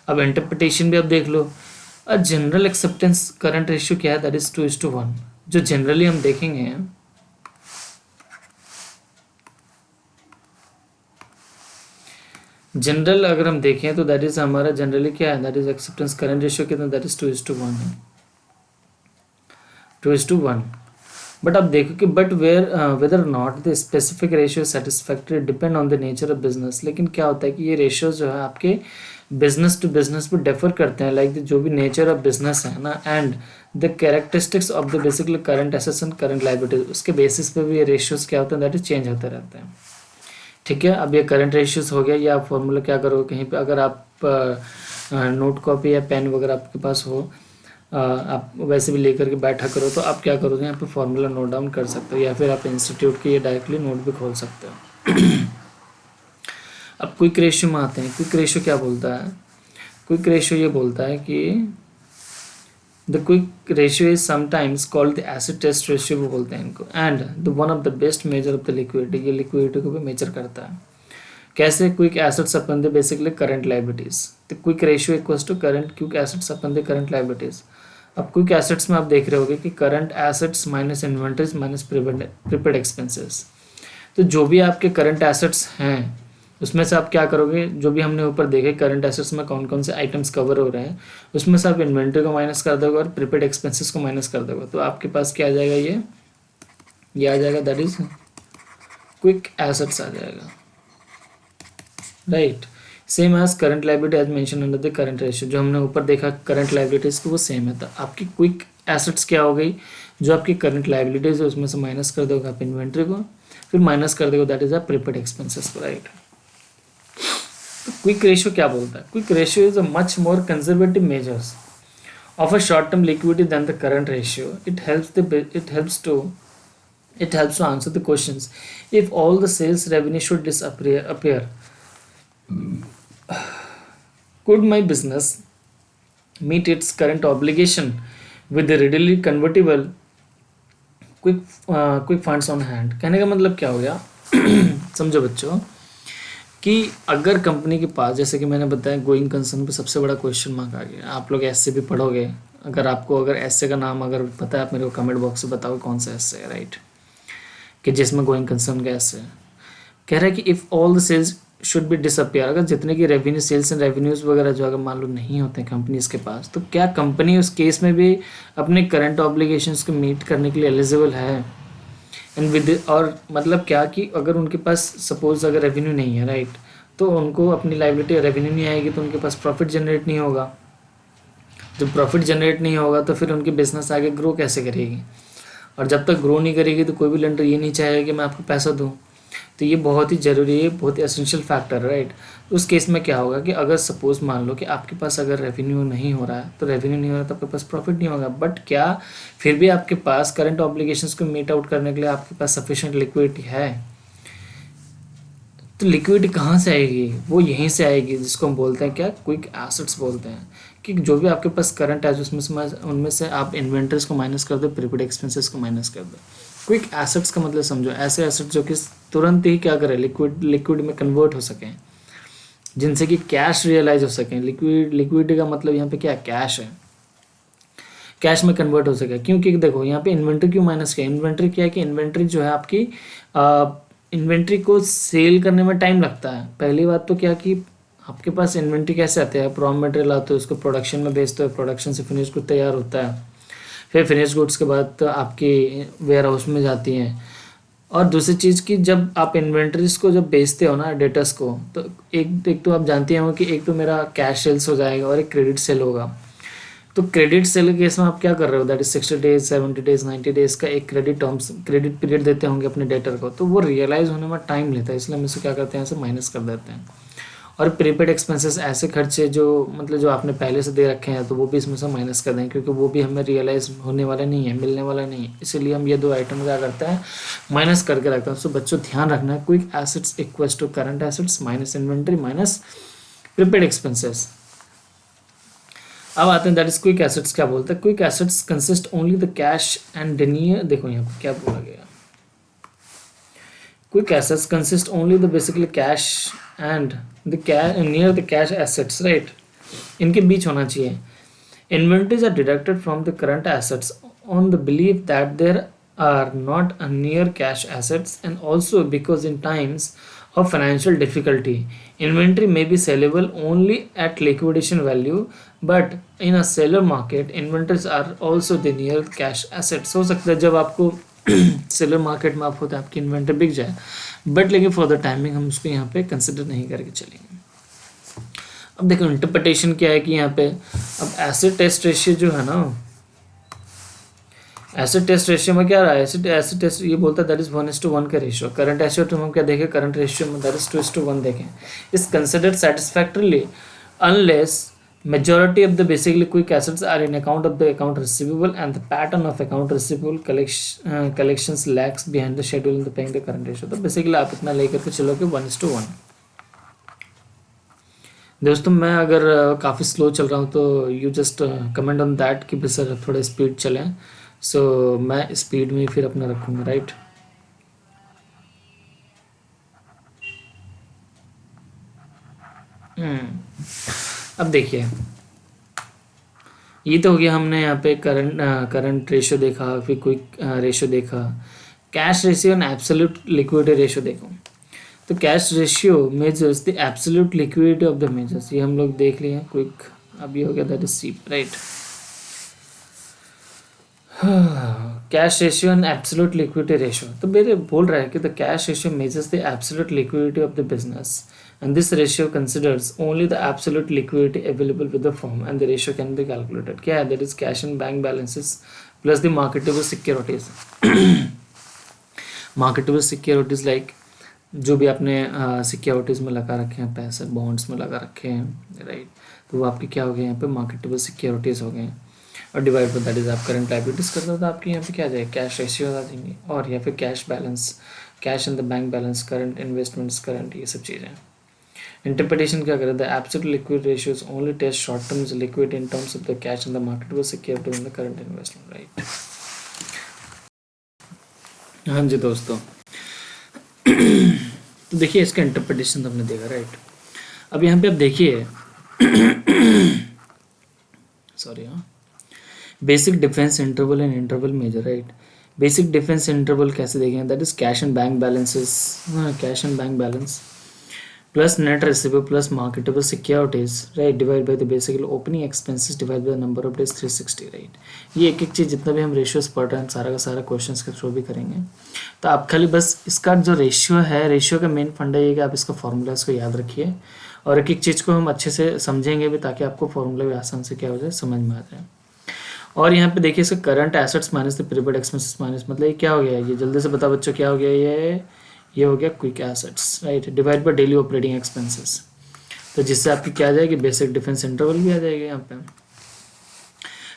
अब इंटरप्रिटेशन भी अब देख लो। जनरल एक्सेप्टेंस करंट रेशियो क्या है, दैट इज 2:1। जो जनरली हम देखेंगे जनरल अगर हम देखें तो दैट इज हमारा जनरली क्या है, that is acceptance current ratio कितना, दैट इज 2:1 है, 2:1। बट अब देखो कि but whether not the specific ratio satisfactory depend on the nature of business. लेकिन क्या होता है कि ये रेशियो जो है आपके बिजनेस टू बिजनेस पर डिफर करते हैं, लाइक जो भी नेचर ऑफ बिजनेस है ना, and the characteristics of the basically current assets and current liabilities, उसके बेसिस पे भी ये रेशियोज क्या होते हैं, दैट इज चेंज होते रहते हैं। ठीक है, अब ये करंट रेशियोज हो गया। या आप फॉर्मूला क्या करोगे कहीं पे, अगर आप नोट कॉपी या पेन वगैरह आपके पास हो, आप वैसे भी लेकर के बैठा करो, तो आप क्या करोगे यहाँ पे फॉर्मूला नोट डाउन कर सकते हो, या फिर आप इंस्टीट्यूट की ये डायरेक्टली नोट भी खोल सकते हो। अब क्विक रेशियो में आते हैं। क्विक रेशियो क्या बोलता है, क्विक रेशियो ये बोलता है कि the quick ratio is sometimes called the acid test ratio भी बोलते हैं इनको, and the one of the best measure of the liquidity. ये लिक्विडिटी को भी मेजर करता है। कैसे, quick assets upon the basically current liabilities. The quick ratio equals to current quick assets upon the current liabilities. अब quick assets में आप देख रहे होगे कि current assets minus inventories minus prepaid expenses. तो जो भी आपके करंट एसेट्स हैं उसमें से आप क्या करोगे, जो भी हमने ऊपर देखे करंट एसेट्स में कौन कौन से आइटम्स कवर हो रहे हैं, उसमें से आप इन्वेंट्री को माइनस कर दोगे और प्रीपेड एक्सपेंसेस को माइनस कर दोगे, तो आपके पास क्या आ जाएगा, ये आ जाएगा, दैट इज क्विक एसेट्स आ जाएगा, right. Same as current liability as mention under the current ratio. जो हमने ऊपर देखा करंट लायबिलिटीज को, वो सेम है। तो आपकी क्विक एसेट्स क्या हो गई, जो आपकी करंट लायबिलिटीज है उसमें से माइनस कर दोगे आप इन्वेंट्री को, फिर माइनस कर दोगे that is a prepaid expenses को, राइट। क्विक रेशियो क्या बोलता है, quick ratio is a much more conservative measures of a short term liquidity than the current ratio. It helps to answer the questions. If all the sales revenue should disappear, could my business meet its current obligation with the readily convertible quick funds on hand? कहने का मतलब क्या हो गया समझो बच्चों कि अगर कंपनी के पास, जैसे कि मैंने बताया गोइंग कंसर्न पे सबसे बड़ा क्वेश्चन मार्क आ गया। आप लोग ऐसे भी पढ़ोगे, अगर ऐसे का नाम अगर पता है आप मेरे को कमेंट बॉक्स में बताओ कौन सा ऐसे है, राइट, कि जिसमें गोइंग कंसर्न का ऐसे कह रहा है कि if all the sales should be disappear, अगर जितने की रेवेन्यू सेल्स एंड रेवेन्यूज़ वगैरह जो अगर मान लो नहीं होते हैं कंपनीज के पास, तो क्या कंपनी उस केस में भी अपने करंट ऑब्लिगेशंस को मीट करने के लिए एलिजिबल है? एंड विद और मतलब क्या कि अगर उनके पास सपोज अगर रेवेन्यू नहीं है, राइट, तो उनको अपनी लाइबिलिटी रेवेन्यू नहीं आएगी तो उनके पास प्रॉफिट जनरेट नहीं होगा। जब प्रॉफिट जनरेट नहीं होगा तो फिर उनकी बिजनेस आगे ग्रो कैसे करेगी? और जब तक ग्रो नहीं करेगी तो कोई भी लेंडर ये नहीं चाहेगा कि मैं आपको पैसा दूँ। तो ये बहुत ही ज़रूरी है, बहुत ही एसेंशियल फैक्टर है, राइट। उस केस में क्या होगा कि अगर सपोज मान लो कि आपके पास अगर रेवेन्यू नहीं हो रहा है, तो रेवेन्यू नहीं हो रहा तो आपके पास प्रॉफिट नहीं होगा, बट क्या फिर भी आपके पास करंट ऑब्लिगेशंस को मीट आउट करने के लिए आपके पास सफिशिएंट लिक्विडिटी है? तो लिक्विडिटी कहाँ से आएगी? वो यहीं से आएगी जिसको हम बोलते हैं क्या, क्विक एसेट्स बोलते हैं। कि जो भी आपके पास करंट है उनमें से आप इन्वेंटरीज को माइनस कर दो, प्रीपेड एक्सपेंसेस को माइनस कर दो। क्विक एसेट्स का मतलब समझो ऐसे एसेट्स जो कि तुरंत ही क्या करें, लिक्विड में कन्वर्ट हो सकें, जिनसे कि कैश रियलाइज हो सकें। लिक्विडिटी का मतलब यहाँ पे क्या है, कैश है, कैश में कन्वर्ट हो सके। क्योंकि देखो यहाँ पे इन्वेंट्री क्यों माइनस किया, इन्वेंट्री क्या है कि इन्वेंट्री जो है आपकी इन्वेंट्री को सेल करने में टाइम लगता है। पहली बात तो क्या कि आपके पास इन्वेंट्री कैसे आते हैं, रॉ मटेरियल आते हो, उसको प्रोडक्शन में बेचते हो, प्रोडक्शन से फिनिश गुड तैयार होता है, फिर फिनिश गुड्स के बाद तो आपकी वेयर हाउस में जाती हैं। और दूसरी चीज़ कि जब आप इन्वेंट्रीज को जब बेचते हो ना डेटर्स को, तो एक तो आप जानते हो कि एक तो मेरा कैश सेल्स हो जाएगा और एक क्रेडिट सेल होगा। तो क्रेडिट सेल के केस में आप क्या कर रहे हो, that is 60 days 70 days 90 days का एक क्रेडिट पीरियड देते होंगे अपने डेटर को, तो वो रियलाइज होने में टाइम लेता है, इसलिए हम इसे क्या करते हैं, ऐसे माइनस कर देते हैं। और प्रीपेड एक्सपेंसेस ऐसे खर्चे जो मतलब जो आपने पहले से दे रखे हैं, तो वो भी इसमें से माइनस कर देंगे, क्योंकि वो भी हमें रियलाइज होने वाला नहीं है, मिलने वाला नहीं है, इसीलिए हम ये दो आइटम क्या करते हैं, माइनस करके रखते हैं। सो बच्चों ध्यान रखना है, quick assets equals to current assets minus inventory minus prepaid expenses. अब आते हैं दैट इज क्विक एसेट्स क्या बोलते हैं, quick assets consist only the cash and डिनियर। देखो यहाँ पर क्या बोला गया, quick assets consist only the basically cash and the near the cash assets, right, इनके बीच होना चाहिए। Inventories are deducted from the current assets on the belief that there are not a near cash assets, and also because in times of financial difficulty inventory may be sellable only at liquidation value, but in a seller market inventories are also the near cash assets। हो सकता है जब आपको seller market में आप होते हैं आपकी इन्वेंटरी बिक जाए, बट लेकिन फॉर द टाइमिंग हम उसको यहाँ पे कंसिडर नहीं करके चलेंगे। अब देखो इंटरप्रिटेशन क्या है कि यहाँ पे अब एसिड टेस्ट रेशियो जो है ना, एसिड टेस्ट रेशियो में क्या रहा है, एसिड टेस्ट ये बोलता है दैट इज 1:1 का रेशियो। करंट रेशियो तो हम क्या देखें, करंट रेशियो में दैट इज 2:1 देखें। Is considered satisfactorily unless majority of the basically quick assets are in account of the account receivable, and the pattern of account receivable collections lags behind the schedule in the paying the current ratio। तो basically आप इतना लेकर के चलो कि 1:1। दोस्तों मैं अगर काफ़ी स्लो चल रहा हूँ तो you just comment on that कि भी सर थोड़ा स्पीड चलें, सो मैं स्पीड में फिर अपना रखूँगा, राइट। अब देखिए ये तो हो गया, हमने यहाँ पे करंट रेशियो देखा, फिर क्विक रेशियो देखा, cash ratio and absolute liquidity ratio देखो। तो cash ratio measures the absolute liquidity of the measures, ये हम लोग देख लिए हैं। क्विक अभी हो गया that is C, right. Cash ratio and absolute liquidity ratio, तो मेरे बोल रहा है कि the cash ratio measures the absolute liquidity of the business, and this ratio considers only the absolute liquidity available with the firm, and the ratio can be calculated क्या है, that is cash and bank balances plus the marketable securities। marketable securities like जो भी आपने securities में लगा रखे हैं, पैसे बॉन्ड्स में लगा रखे हैं, राइट, तो वो आपके क्या हो गए यहाँ पे मार्केटेबल सिक्योरिटीज़ हो गए। और डिवाइड बाय दैट इज आप करंट लायबिलिटीज कर दो तो आपकी यहाँ पे क्या आ जाएगा, कैश रेशियो आ देंगे, और या फिर cash balance, cash in the bank balance, current investments, current, ये सब चीज़ें। इंटरप्रिटेशन क्या करे, the absolute liquid ratios only test short term is liquid in terms of the cash in the marketable security in the current investment, right. हाँ जी दोस्तों, तो देखिए इसका इंटरप्रिटेशन तो हमने देखा, राइट। अब यहाँ पे आप देखिए सॉरी, हाँ, basic defence interval and interval measure, right. Basic defence interval कैसे देखेंगे, that is cash and bank balances, cash and bank balance plus net receivable plus marketable securities, right, divide by the basically opening expenses divide by the number of days 360, right. ये एक एक चीज़ जितना भी हम ratios पढ़ रहे हैं सारा का सारा क्वेश्चंस के थ्रू भी करेंगे। तो आप खाली बस इसका जो रेशियो है, रेशियो का मेन फंडा ये कि आप इसका फॉर्मूला इसको याद रखिए, और एक एक चीज़ को हम अच्छे से समझेंगे भी ताकि आपको फॉर्मूला भी आसान से क्या हो जाए, समझ में आ जाए। और यहाँ पे देखिए इसका current assets minus the prepaid expenses minus, मतलब ये क्या हो गया, ये जल्दी से बताओ बच्चों क्या हो गया, ये हो गया quick assets, right, divide by daily operating expenses. तो जिससे आपकी क्या आ जाएगी, बेसिक डिफेंस इंटरवल भी आ जाएगा यहाँ पे।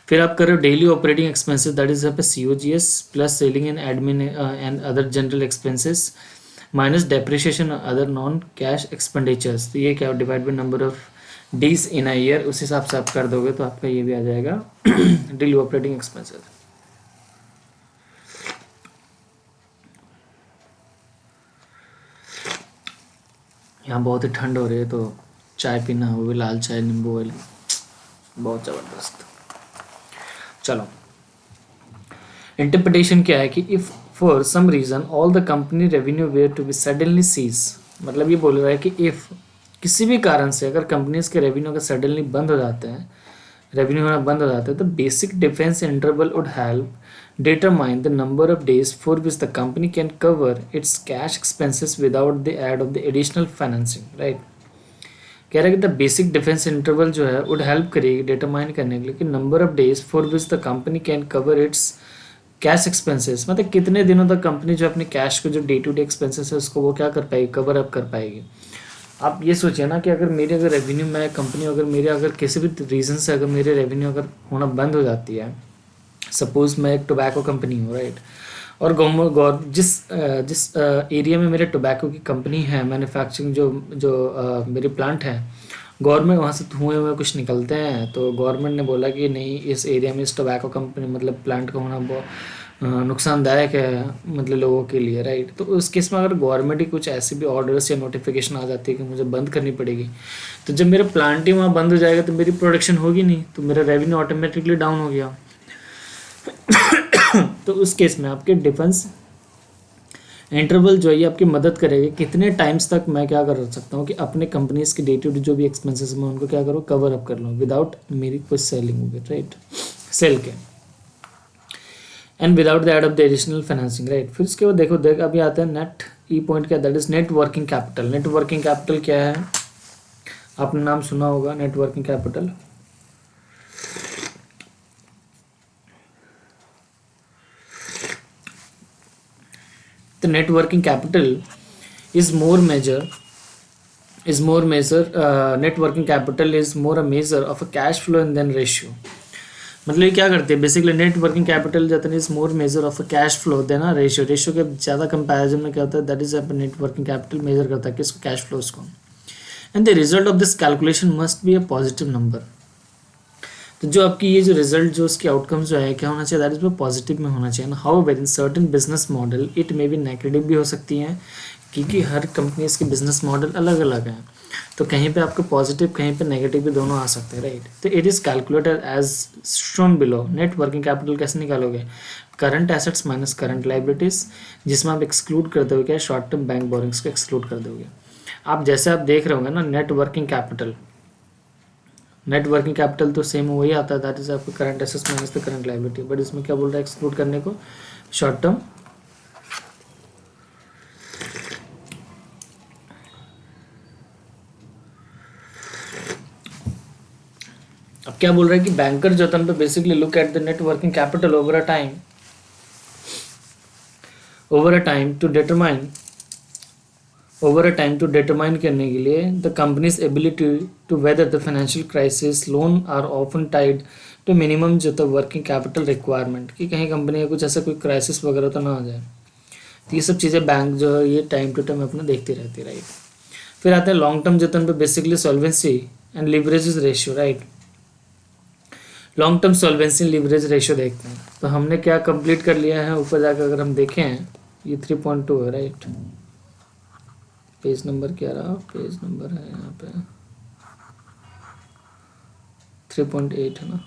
फिर आप कर रहे हो daily operating expenses, that is यहाँ पे COGS plus selling and admin and other general expenses minus depreciation other non cash expenditures. तो ये क्या, divide by number of days in a year, उस हिसाब से आप कर दोगे तो आपका ये भी आ जाएगा डेली ऑपरेटिंग एक्सपेंसेस। यहाँ बहुत ही ठंड हो रही है तो चाय पीना, वो भी लाल चाय नींबू वाली, बहुत ज़बरदस्त। चलो, इंटरप्रिटेशन क्या है कि if for some reason all the company revenue were to be suddenly cease, मतलब ये बोल रहा है कि इफ़ किसी भी कारण से अगर कंपनीज के रेवेन्यू का सडनली बंद हो जाते हैं, रेवेन्यू होना बंद हो जाता है, तो basic defence interval would help determine the number of days for which the company can cover its cash expenses without the aid of the additional financing, right। कह रहा है कि द बेसिक डिफेंस इंटरवल जो है would help करेगी determine करने के लिए कि number of days for which the company can cover it's cash expenses, मतलब कितने दिनों तक कंपनी जो अपने कैश को जो डे टू डे एक्सपेंसेस है उसको वो क्या कर पाएगी, कवर अप कर पाएगी। आप ये सोचिए ना कि अगर रेवेन्यू में कंपनी अगर किसी भी रीज़न से अगर मेरे रेवेन्यू अगर होना बंद हो जाती है, सपोज मैं एक टोबैको कंपनी हूँ, राइट, और जिस एरिया में मेरे टोबैको की कंपनी है, मैन्युफैक्चरिंग जो मेरे प्लांट है, गवर्नमेंट वहाँ से धुएँ हुए कुछ निकलते हैं, तो गवर्नमेंट ने बोला कि नहीं, इस एरिया में इस टोबैको कंपनी मतलब प्लांट का होना बहुत नुकसानदायक है, मतलब लोगों के लिए, राइट। तो उस केस में अगर गवर्नमेंट ही कुछ ऐसे भी ऑर्डर्स या नोटिफिकेशन आ जाती है कि मुझे बंद करनी पड़ेगी, तो जब मेरा प्लांट ही वहाँ बंद हो जाएगा तो मेरी प्रोडक्शन होगी नहीं, तो मेरा रेवेन्यू ऑटोमेटिकली डाउन हो गया। तो उस केस में आपके डिफेंस इंटरवल जो है ये आपकी मदद करेगी, कितने टाइम्स तक मैं क्या कर सकता हूँ कि अपने कंपनीज के डे टू डे जो भी एक्सपेंसेस मैं उनको क्या करूँ, कवर अप कर लूँ विदाउट मेरी कोई सेलिंग होगी, राइट, सेल के, and without the aid of the additional financing, right. फिर उसके बाद देखो अभी आता है नेट ई पॉइंट क्या, that is net working capital. Net working capital क्या है, आपने नाम सुना होगा net working capital. The net working capital is more measure net working capital is more a measure of a cash flow and then ratio। मतलब ये क्या करते हैं बेसिकली, नेट वर्किंग कैपिटल जो है is more measure of a cash flow than a ratio. Ratio के ज़्यादा comparison में क्या होता है, that is net working capital measure करता है किसको, कैश फ्लोज को, and the result of this calculation must be a positive number. तो जो आपकी ये जो रिजल्ट जो उसकी आउटकम्स जो है क्या होना चाहिए, दैट इज वो पॉजिटिव में होना चाहिए ना। How where in certain business model it may be negative भी हो सकती हैं, क्योंकि हर कंपनीज के बिजनेस मॉडल अलग अलग हैं, तो कहीं पे आपको पॉजिटिव कहीं पे नेगेटिव भी दोनों आ सकते हैं, राइट। तो it is calculated as shown below. Net working capital कैसे निकालोगे, current assets minus current liabilities, जिसमें आप एक्सक्लूड कर दोगे क्या, शॉर्ट टर्म बैंक बोरिंग्स को एक्सक्लूड कर दोगे। आप जैसे आप देख रहे होंगे ना नेट वर्किंग कैपिटल तो सेम वही आता है, दैट इज आपको current assets minus the current liability, but इसमें क्या बोल रहा है एक्सक्लूड करने को, शॉर्ट टर्म। अब क्या बोल रहा है कि बैंकर जो था basically look at the net working capital over a time to determine करने के लिए the company's ability to weather the financial crisis. Loan are often tied तो मिनिमम जो था वर्किंग कैपिटल रिक्वायरमेंट, कि कहीं कंपनी का कुछ ऐसा कोई क्राइसिस वगैरह तो ना हो जाए। तो ये सब चीज़ें बैंक जो है ये टाइम टू टाइम अपना देखती रहती है, राइट। फिर आते हैं लॉन्ग टर्म जतन पे, basically solvency and leverage ratio, right. Long term solvency leverage ratio देखते हैं। तो हमने क्या कंप्लीट कर लिया है, ऊपर जाकर अगर हम देखें ये 3.2 है, राइट। पेज नंबर क्या रहा, पेज नंबर है यहाँ पे 3.8 है ना।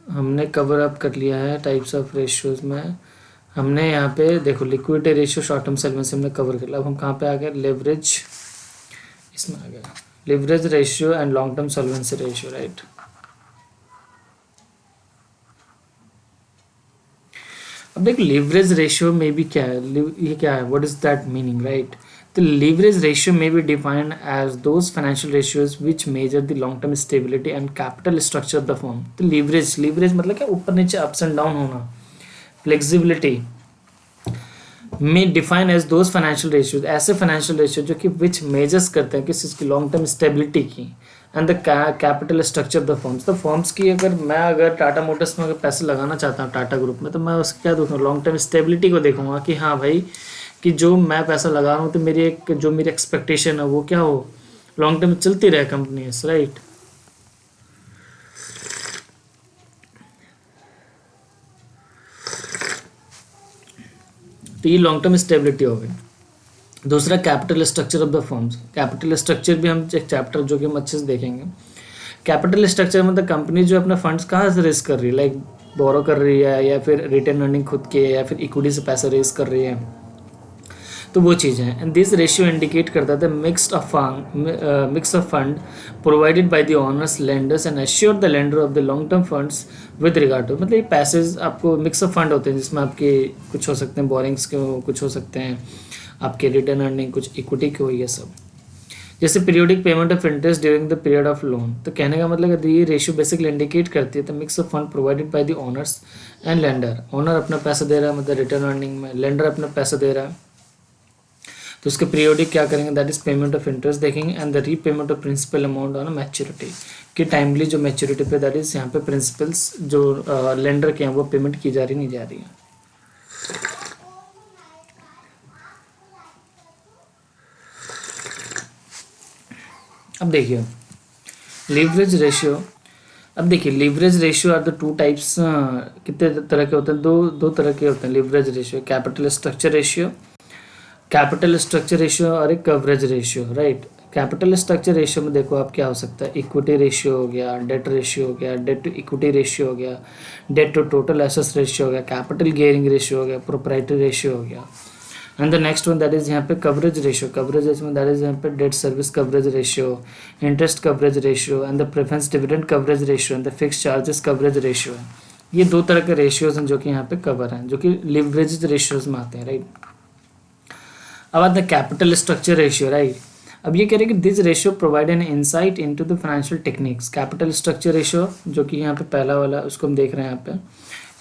हमने कवर अप कर लिया है टाइप्स ऑफ रेशियोज में। हमने यहाँ पे देखो liquidity ratio, short term solvency हमने कवर कर लिया। अब हम कहाँ पे आ गए, लेवरेज, इसमें आ गए leverage ratio and long term solvency ratio, right. अब देखो लीवरेज रेशियो में भी क्या है, ये क्या है, what is that meaning, right. The leverage ratio may be defined as those financial ratios which measure the long-term stability and capital structure of the firm. तो leverage मतलब क्या, ऊपर नीचे ups and down होना, flexibility may define as those financial ratios, ऐसे financial ratio जो कि which measures करते हैं किस चीज़ की, long term stability की and the capital structure of the firms. तो firms की अगर टाटा मोटर्स में अगर पैसे लगाना चाहता हूँ टाटा ग्रुप में, तो मैं उसका क्या देखूँगा, लॉन्ग टर्म स्टेबिलिटी को देखूंगा कि हाँ भाई कि जो मैं पैसा लगा रहा हूँ तो मेरी जो मेरी एक्सपेक्टेशन है वो क्या हो, लॉन्ग टर्म चलती रहे कंपनी, राइट। तो ये लॉन्ग टर्म स्टेबिलिटी हो गई। दूसरा capital structure of the firms. Capital structure भी हम एक चैप्टर जो कि हम अच्छे से देखेंगे। कैपिटल स्ट्रक्चर मतलब कंपनी जो अपने फंड्स कहाँ से रेज कर रही है, लाइक बोरो कर रही है या फिर रिटर्न अर्निंग खुद के, या फिर इक्विटी से पैसा रेज कर रही है, तो वो चीज़ है। एंड दिस रेशियो इंडिकेट करता था mix of fund provided by the owners, lenders and assure the lender of the long term funds with regard to, मतलब ये पैसेज आपको मिक्स ऑफ फंड होते हैं जिसमें आपके कुछ हो सकते हैं बोरिंग्स के, कुछ हो सकते हैं आपके रिटर्न अर्निंग, कुछ इक्विटी के हो, ये सब। जैसे periodic payment of interest during the period of loan. तो कहने का मतलब ये रेशियो बेसिकली इंडिकेट करती है the mix of fund provided by the owners and lender. Owner अपना पैसा दे रहा है मतलब रिटर्न अर्निंग में, लेंडर अपना पैसा दे रहा है, तो उसके पीरियोडिक क्या करेंगे, that is payment of interest देखेंगे and the repayment of principal amount on maturity, कि टाइमली जो मैच्योरिटी पे दैट इज यहाँ पे प्रिंसिपल्स जो लेंडर के हैं वो पेमेंट की जा रही नहीं जा रही है। अब देखिए लीवरेज रेशियो। अब देखिए leverage ratio are the two types, कितने तरह के होते हैं, दो तरह के होते हैं leverage ratio. Capital structure ratio और एक coverage ratio, right. Capital structure ratio में देखो आप क्या हो सकता है, इक्विटी रेशियो हो गया, डेट रेशियो हो गया, डेट टू इक्विटी रेशियो हो गया, debt to total assets ratio हो गया, कैपिटल गियरिंग रेशियो हो गया, प्रोप्राइटरी रेशियो हो गया। And the next one that is यहाँ पे कवरेज रेशियो में दैट इज यहाँ पे date service coverage ratio, interest coverage ratio and the preference dividend coverage ratio and the fix charges coverage ratio है। ये दो तरह के रेशियोज हैं जो कि यहाँ पे कवर हैं, जो कि लिवरेज रेशियोज में आते हैं, राइट। अब आता है कैपिटल स्ट्रक्चर रेशियो, राइट। अब ये कह रहे हैं कि this ratio provide an insight into the financial techniques. Capital structure ratio जो कि यहाँ पे पहला वाला उसको हम देख रहे हैं यहाँ पे,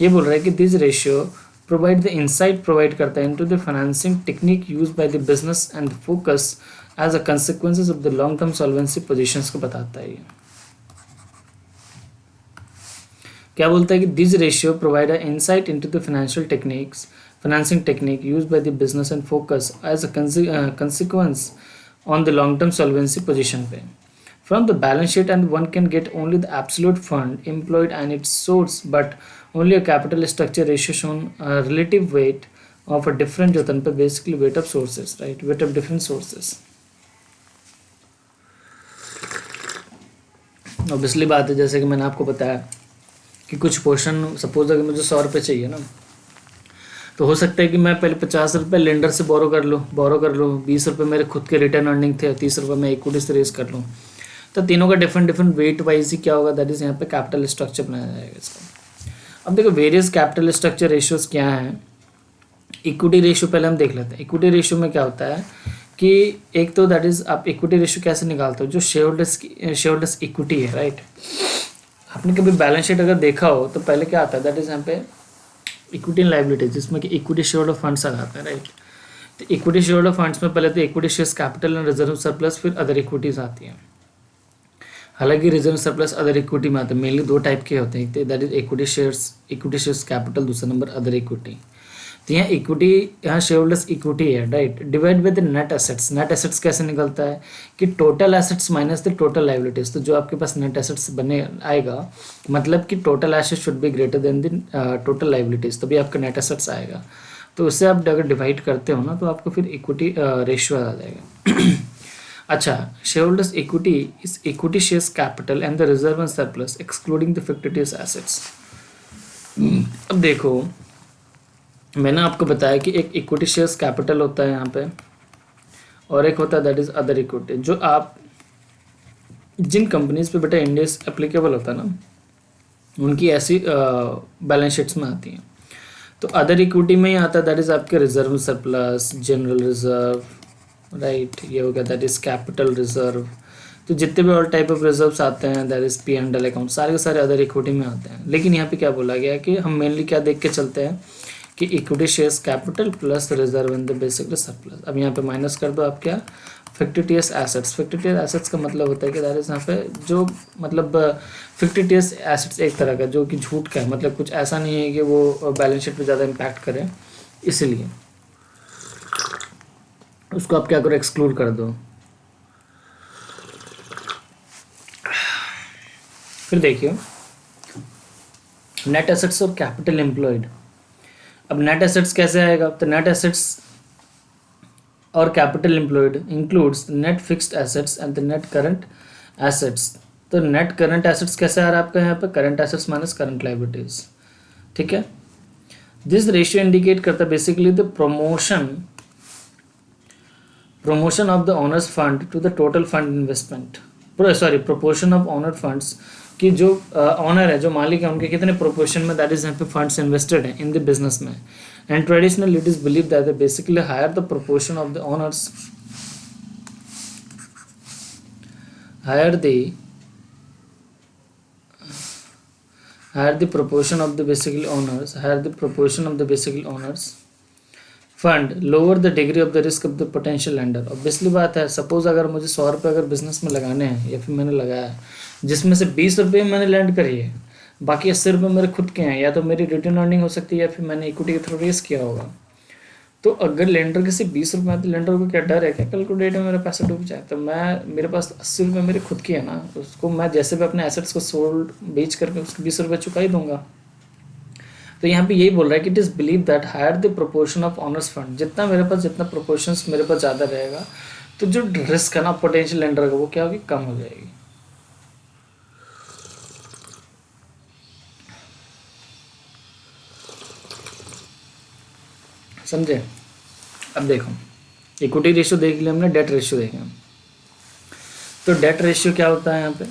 ये बोल रहा है कि this ratio provide the insight provide करता है into the financing technique use by the business and focus as a consequences of the long term solvency positions को बताता है। ये क्या बोलता है कि this ratio provide a insight into the financing technique used by the business and focus as a consequence on the long-term solvency position पे from the balance sheet, and one can get only the absolute fund employed and its source, but only a capital structure ratio shown a relative weight of a different जो तन पे basically weight of sources, right, weight of different sources। Obviously बात है जैसे कि मैंने आपको बताया कि कुछ पोर्शन सपोज अगर मुझे 100 रुपये चाहिए ना, तो हो सकता है कि मैं पहले 50 रुपये लेंडर से बोरो कर लूँ, 20 रुपये मेरे खुद के रिटर्न अर्निंग थे, 30 रुपये मैं इक्विटी से रेज कर लूँ। तो तीनों का डिफरेंट वेट वाइज ही क्या होगा, दैट इज यहाँ पे कैपिटल स्ट्रक्चर बनाया जाएगा इसका। अब देखो वेरियस कैपिटल स्ट्रक्चर रेशियोज क्या हैं। इक्विटी रेशियो पहले हम देख लेते हैं। इक्विटी रेशियो में क्या होता है कि एक तो दैट इज आप इक्विटी रेशियो कैसे निकालते हो, जो शेयरहोल्डर्स इक्विटी है, राइट। आपने कभी बैलेंस शीट अगर देखा हो तो पहले क्या आता है, दैट इज यहाँ पे इक्विटी एंड लाइबिलिटी, जिसमें कि इक्विटी शेयर ऑफ फंड्स आ जाते हैं, राइट। तो इक्विटी शेयर ऑफ फंड्स में पहले तो equity shares capital and reserve surplus, फिर अदर इक्विटीज आती हैं। हालांकि रिजर्व सरप्लस अदर इक्विटी में आते हैं, मेनली दो टाइप के होते हैं, that is equity shares capital, दूसरा नंबर अदर इक्विटी। तो यहाँ इक्विटी, यहाँ शेयर होल्डर्स इक्विटी है, right. Divide by the net assets. Net assets कैसे निकलता है कि total assets minus the total liabilities. तो जो आपके पास नेट एसेट्स बने आएगा, मतलब कि total assets should be greater than the total liabilities, तभी आपका नेट एसेट्स आएगा। तो उससे आप अगर डिवाइड करते हो ना, तो आपको फिर इक्विटी रेशियो आ जाएगा। अच्छा, share holders equity is equity shares capital and the reserve and surplus excluding the fictitious assets. अब देखो, मैंने आपको बताया कि एक इक्विटी शेयर्स कैपिटल होता है यहाँ पे, और एक होता है दैट इज अदर इक्विटी। जो आप जिन कंपनीज पे बेटा इंडेस एप्लीकेबल होता है ना, उनकी ऐसी बैलेंस शीट्स में आती हैं। तो अदर इक्विटी में ही आता है दैट इज आपके reserve surplus, general reserve, right, ये हो गया दैट इज कैपिटल रिजर्व। तो जितने भी और टाइप ऑफ रिजर्व्स आते हैं दैट इज P&L अकाउंट, सारे के सारे अदर इक्विटी में आते हैं। लेकिन यहाँ पे क्या बोला गया है कि हम मेनली क्या देख के चलते हैं कि equity shares capital plus reserve in the basically surplus. अब यहाँ पे माइनस कर दो आप क्या, फिक्टिटियस एसेट्स। फिक्टिटियस एसेट्स का मतलब होता है कि दैट इज यहाँ पे जो मतलब फिक्टिटियस एसेट्स एक तरह का जो कि झूठ का है, मतलब कुछ ऐसा नहीं है कि वो बैलेंस शीट पे ज़्यादा इम्पैक्ट करे, इसलिए उसको आप क्या करो, एक्सक्लूड कर दो। फिर देखिए नेट एसेट्स और कैपिटल एम्प्लॉयड। अब नेट एसेट्स कैसे आएगा, तो नेट एसेट्स और capital employed includes net fixed assets and the net current assets. तो नेट करंट एसेट्स कैसे आ रहा है आपका यहाँ पे, current assets minus current liabilities, ठीक है। दिस रेशियो इंडिकेट करता है basically the promotion of the owners fund to the total fund investment, sorry proportion of owner funds, कि जो ऑनर है, जो मालिक है, उनके कितने प्रोपोर्शन में दैट इज यहाँ पे फंड्स इन्वेस्टेड हैं इन द बिजनेस में। And traditionally it is believe that basically higher the proportion of the owners, higher the proportion of the basically owners fund lower the degree of the risk of the potential lender. Obviously बात है, suppose अगर मुझे 100 रुपये अगर business में लगाने हैं, या फिर मैंने लगाया जिसमें से 20 रुपये मैंने लैंड करी है, बाकी 80 रुपये मेरे खुद के हैं, या तो मेरी रिटर्न अर्निंग हो सकती है या फिर मैंने इक्विटी के थ्रू रेस किया होगा। तो अगर लेंडर के सिर्फ 20 रुपये, तो लेंडर को क्या डर है क्या कल को डेट में मेरा पैसा डूब जाए। तो मेरे पास 80 रुपये मेरे खुद की है ना, उसको मैं जैसे भी अपने एसेट्स को सोल्ड बेच करके उसको 20 रुपये चुका ही दूंगा। तो यहाँ पे यही बोल रहा है कि it is believe that higher the proportion of owners fund, जितना मेरे पास, जितना प्रोपोर्शंस मेरे पास ज़्यादा रहेगा, तो जो रिस्क है ना पोटेंशियल लेंडर का, वो क्या होगी, कम हो जाएगी। समझे। अब देखो इक्विटी रेशियो देख लिया हमने, डेट रेशियो देखें। तो डेट रेशियो क्या होता है यहाँ पे,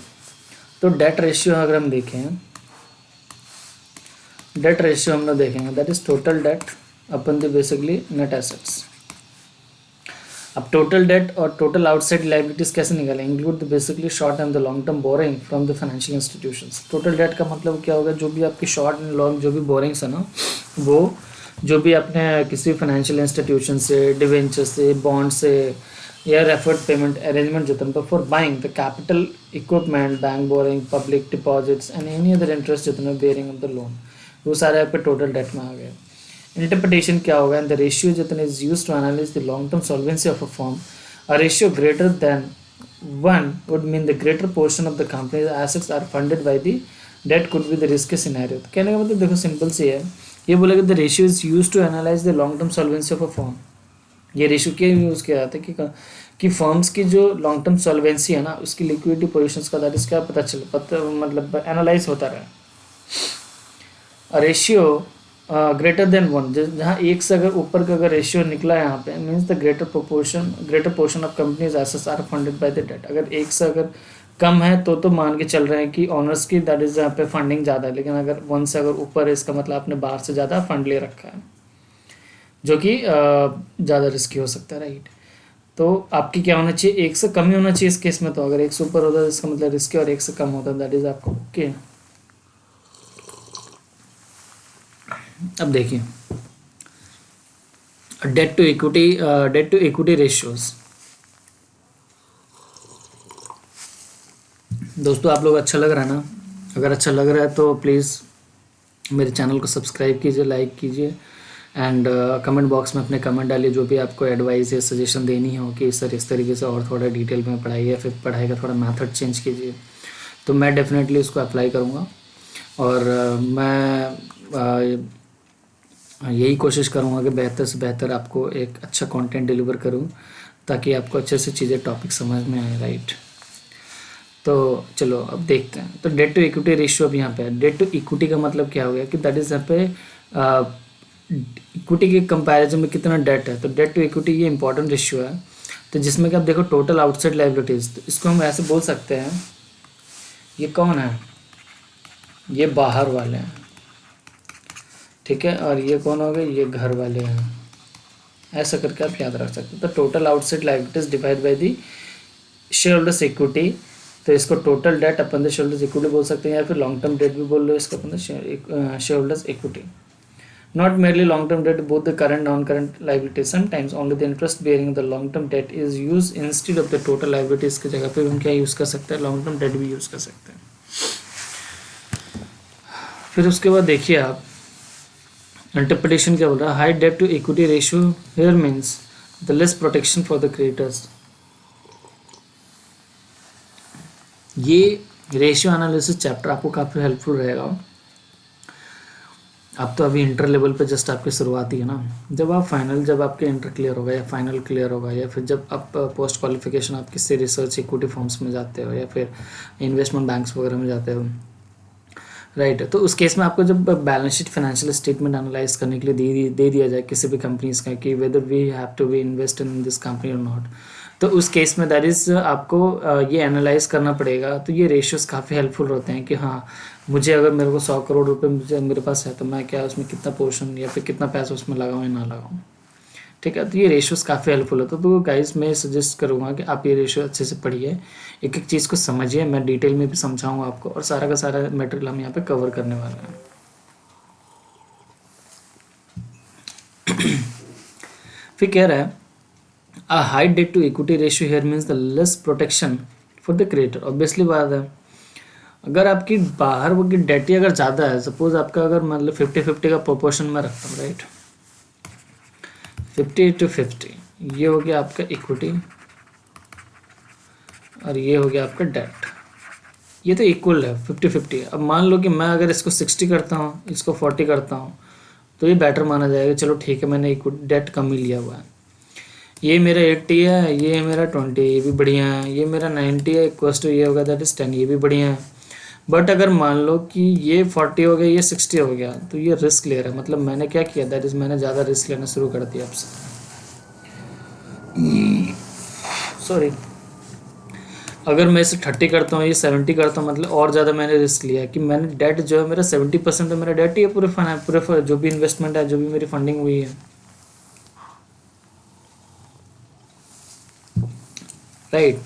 तो डेट रेशियो अगर हम देखें, डेट रेशियो हम लोग देखेंगे that is total date upon the basically net assets. अब टोटल डेट और टोटल आउटसाइड लाइबिलिटीज कैसे निकालें, include the basically short and the long term borrowing from the financial institutions. Total date का मतलब क्या होगा, जो भी आपकी शॉर्ट एंड लॉन्ग जो भी बोरिंग्स है ना, वो जो भी अपने किसी फाइनेंशियल इंस्टीट्यूशन से, डिवेंचर से, बॉन्ड से, या रेफर्ड पेमेंट अरेंजमेंट जितने पर for buying the capital equipment, bank boring, public deposits and any other interest जितने बेयरिंग ऑफ द लोन, वो सारे आप पे टोटल डेट में आ गए। इंटरप्रिटेशन क्या होगा, एंड द रेशियो जितने is use to analyse the long term solvency of a firm, a ratio greater than 1 would mean the greater portion of the company's assets are funded by the debt could be the risky scenario। तो कहने का मतलब देखो simple सी है, ये बोला कि the ratio is use to analyse the long term solvency of a firm. ये रेशियो क्या यूज़ किया जाता है कि फर्म्स की जो लॉन्ग टर्म सॉल्वेंसी है ना, उसकी लिक्विडिटी पोजीशंस का दैट इज क्या पता मतलब एनालाइज होता रहा। रेशियो ग्रेटर देन 1, जहाँ एक से अगर ऊपर का अगर रेशियो निकला है यहाँ पे, means the greater portion of company's assets are funded by the debt. अगर एक से अगर कम है तो मान के चल रहे हैं कि ऑनर्स की दैट इज यहाँ पे फंडिंग ज़्यादा है, लेकिन अगर 1 से अगर ऊपर है, इसका मतलब आपने बाहर से ज़्यादा फंड ले रखा है, जो कि ज़्यादा रिस्की हो सकता है, राइट। तो आपकी क्या होना चाहिए, एक से कम ही होना चाहिए इस केस में। तो अगर एक से ऊपर होता है इसका मतलब रिस्की, और एक से कम होता है दैट इज आपको ओके। अब देखिए डेट टू इक्विटी रेशियोज। दोस्तों आप लोग अच्छा लग रहा है ना? अगर अच्छा लग रहा है तो प्लीज़ मेरे चैनल को सब्सक्राइब कीजिए, लाइक कीजिए एंड कमेंट बॉक्स में अपने कमेंट डालिए जो भी आपको एडवाइस या सजेशन देनी हो कि सर इस तरीके से और थोड़ा डिटेल में पढ़ाइए या फिर पढ़ाई का थोड़ा मेथड चेंज कीजिए, तो मैं डेफिनेटली उसको अप्लाई करूँगा। और मैं यही कोशिश करूँगा कि बेहतर से बेहतर आपको एक अच्छा कंटेंट डिलीवर करूँ ताकि आपको अच्छे से चीज़ें टॉपिक समझ में आए, राइट। तो चलो अब देखते हैं। तो डेट टू इक्विटी रेशियो अब यहाँ पे है। डेट टू इक्विटी का मतलब क्या हो गया कि दैट इज़ यहाँ पे इक्विटी के कंपैरिजन में कितना डेट है। तो डेट टू इक्विटी ये इंपॉर्टेंट रेशियो है। तो जिसमें कि आप देखो टोटल आउटसाइड लायबिलिटीज़, तो इसको हम ऐसे बोल सकते हैं, ये कौन है, ये बाहर वाले हैं, ठीक है, और ये कौन हो गए, ये घर वाले हैं। ऐसा करके आप याद रख सकते हैं। तो total outside liabilities divide by the share holders equity, तो इसको total date upon the share holders equity बोल सकते हैं या फिर लॉन्ग टर्म डेट भी बोल लो इसको upon the share holders equity. Not merely long term debt, both the current non current liabilities, sometimes only the interest bearing the long term debt is use instead of the total liabilities की जगह पे हम क्या use कर सकते हैं, long term debt भी use कर सकते हैं। फिर उसके बाद देखिए आप इंटरप्रिटेशन क्या बोल रहा है, high debt to equity ratio here means the less protection for the creators. ये रेशियो एनालिसिस चैप्टर आपको काफ़ी हेल्पफुल रहेगा। आप तो अभी इंटर लेवल पे जस्ट आपकी शुरुआत ही है ना। जब आपके इंटर क्लियर होगा या फाइनल क्लियर होगा या फिर जब आप पोस्ट क्वालिफिकेशन आप किसी रिसर्च इक्विटी फर्म्स में जाते हो या फिर इन्वेस्टमेंट बैंक्स वगैरह में जाते हो, राइट, तो उस केस में आपको जब balance sheet financial statement analyse करने के लिए दे दिया जाए किसी भी कंपनीज का कि whether we have to be invest in this company और नॉट, तो उस केस में दैट इज़ आपको ये एनालाइज करना पड़ेगा। तो ये रेशियोज काफ़ी हेल्पफुल होते हैं कि हाँ, मुझे अगर मेरे को 100 करोड़ रुपए मुझे मेरे पास है तो मैं क्या उसमें कितना पोर्शन या फिर कितना पैसा उसमें लगाऊँ या ना लगाऊँ, ठीक है। तो ये रेशियोज काफ़ी हेल्पफुल होता है। तो गाइस मैं सजेस्ट करूँगा कि आप ये रेशियो अच्छे से पढ़िए, एक एक चीज़ को समझिए। मैं डिटेल में भी समझाऊँगा आपको और सारा का सारा मटेरियल हम यहाँ पे कवर करने वाले हैं। फिर कह रहा है a high debt to equity ratio here means the less protection for the creator. Obviously बात है, अगर आपकी बाहर वो की डेट ही अगर ज़्यादा है, सपोज आपका अगर मतलब 50-50 का प्रोपोर्शन में रखता हूँ, राइट, 50-50, ये हो गया आपका इक्विटी और ये हो गया आपका डेट, ये तो इक्वल है 50-50। अब मान लो कि मैं अगर इसको 60 करता हूँ, इसको 40 करता हूँ, तो ये बेटर माना जाएगा, चलो ठीक है मैंने डेट कम ही लिया हुआ है। ये मेरा 80 है, ये मेरा 20 है, ये भी बढ़िया है। ये मेरा 90 है, इक्वल्स टू ये होगा दैट इज 10, ये भी बढ़िया है। बट अगर मान लो कि ये 40 हो गया, ये 60 हो गया, तो ये रिस्क ले रहा है। मतलब मैंने क्या किया, दैट इज मैंने ज़्यादा रिस्क लेना शुरू कर दिया आपसे, सॉरी। अगर मैं इसे 30 करता हूँ, ये 70 करता हूँ, मतलब और ज़्यादा मैंने रिस्क लिया है कि मैंने डेट जो है मेरा 70% तो मेरा डेट ही है, पूरे जो भी इन्वेस्टमेंट है, जो भी मेरी फंडिंग हुई है, राइट।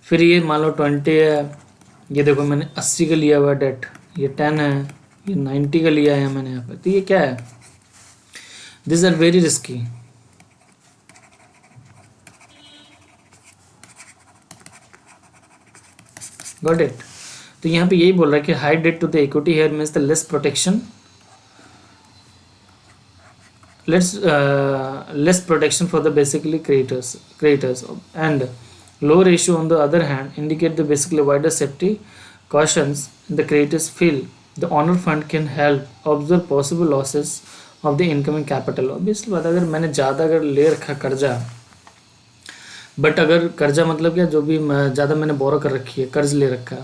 फिर ये मान लो 20 है, ये देखो मैंने 80 का लिया हुआ डेट, ये 10 है, ये 90 का लिया है मैंने यहाँ पे, तो ये क्या है, this are very risky. Got it. तो यहाँ पे यही बोल रहा है कि high debt to the equity here means the less protection, less protection for the basically creators and low ratio on the other hand indicate the basically wider safety cautions the creators feel the honor fund can help observe possible losses of the incoming capital। obviously बात, अगर मैंने ज़्यादा अगर ले रखा कर्जा, but अगर कर्जा मतलब क्या, जो भी ज़्यादा मैंने बोरो कर रखी है, कर्ज ले रखा,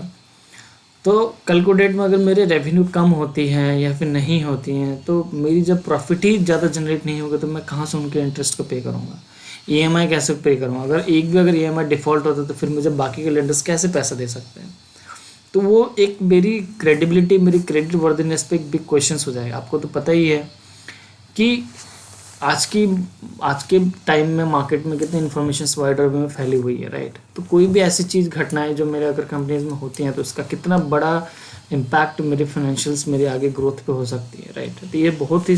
तो कल को डेट में अगर मेरे रेवेन्यू कम होती हैं या फिर नहीं होती हैं, तो मेरी जब प्रॉफिट ही ज़्यादा जनरेट नहीं होगा, तो मैं कहाँ से उनके इंटरेस्ट को पे करूँगा, ईएमआई कैसे पे करूँगा। अगर एक भी अगर ईएमआई डिफ़ॉल्ट होता तो फिर मुझे बाकी के लेंडर्स कैसे पैसा दे सकते हैं। तो वो एक मेरी क्रेडिबिलिटी, मेरी क्रेडिट वर्दीनेस पे एक बिग क्वेश्चन हो जाएगा। आपको तो पता ही है कि आज के टाइम में मार्केट में कितनी इन्फॉर्मेशन वाइडर में फैली हुई है, राइट। तो कोई भी ऐसी चीज़ घटनाएं जो मेरे अगर कंपनीज में होती हैं, तो उसका कितना बड़ा इम्पैक्ट मेरे फाइनेंशियल्स, मेरे आगे ग्रोथ पे हो सकती है, राइट। तो ये बहुत ही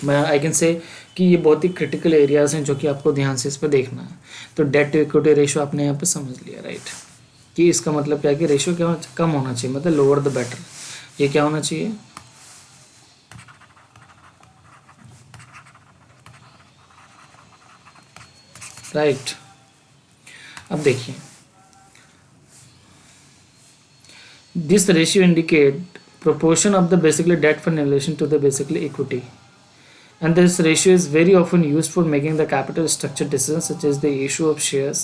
मैं आई कैन से कि ये बहुत ही क्रिटिकल एरियाज़ हैं जो कि आपको ध्यान से इस पर देखना है। तो डेट टू इक्विटी रेशियो आपने यहाँ पे समझ लिया, राइट। कि इसका मतलब क्या है कि रेशियो क्या कम होना चाहिए, मतलब लोअर द बेटर। ये क्या होना चाहिए, राइट। अब देखिए, this ratio indicate proportion of the basically debt fund in relation to the basically equity, and this ratio is very often used for making the capital structure decisions such as the issue of shares,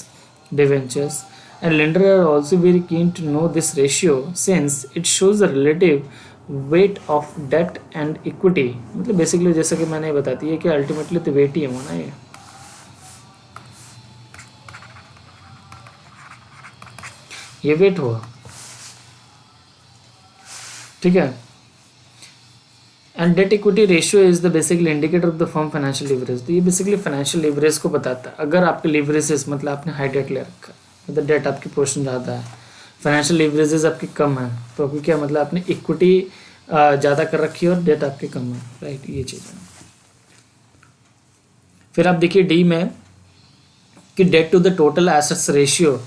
debentures, and lenders are also very keen to know this ratio since it shows the relative weight of debt and equity। मतलब basically जैसा कि मैंने बताती है कि ultimately तो wait ही है ना, ये वेट हुआ, ठीक है। And date equity ratio is the basically indicator of the firm financial leverage. तो ये बेसिकली फाइनेंशियल लीवरेज को बताता है। अगर आपके लीवरेजेस मतलब आपने हाई डेट ले रखा है, मतलब डेट आपकी पोर्शन ज़्यादा है, फाइनेंशियल लीवरेजेस आपकी कम है, तो आपकी क्या मतलब आपने इक्विटी ज़्यादा कर रखी है और डेट आपकी कम है, राइट, ये चीज़ है। फिर आप देखिए डी में कि debt to the total assets ratio,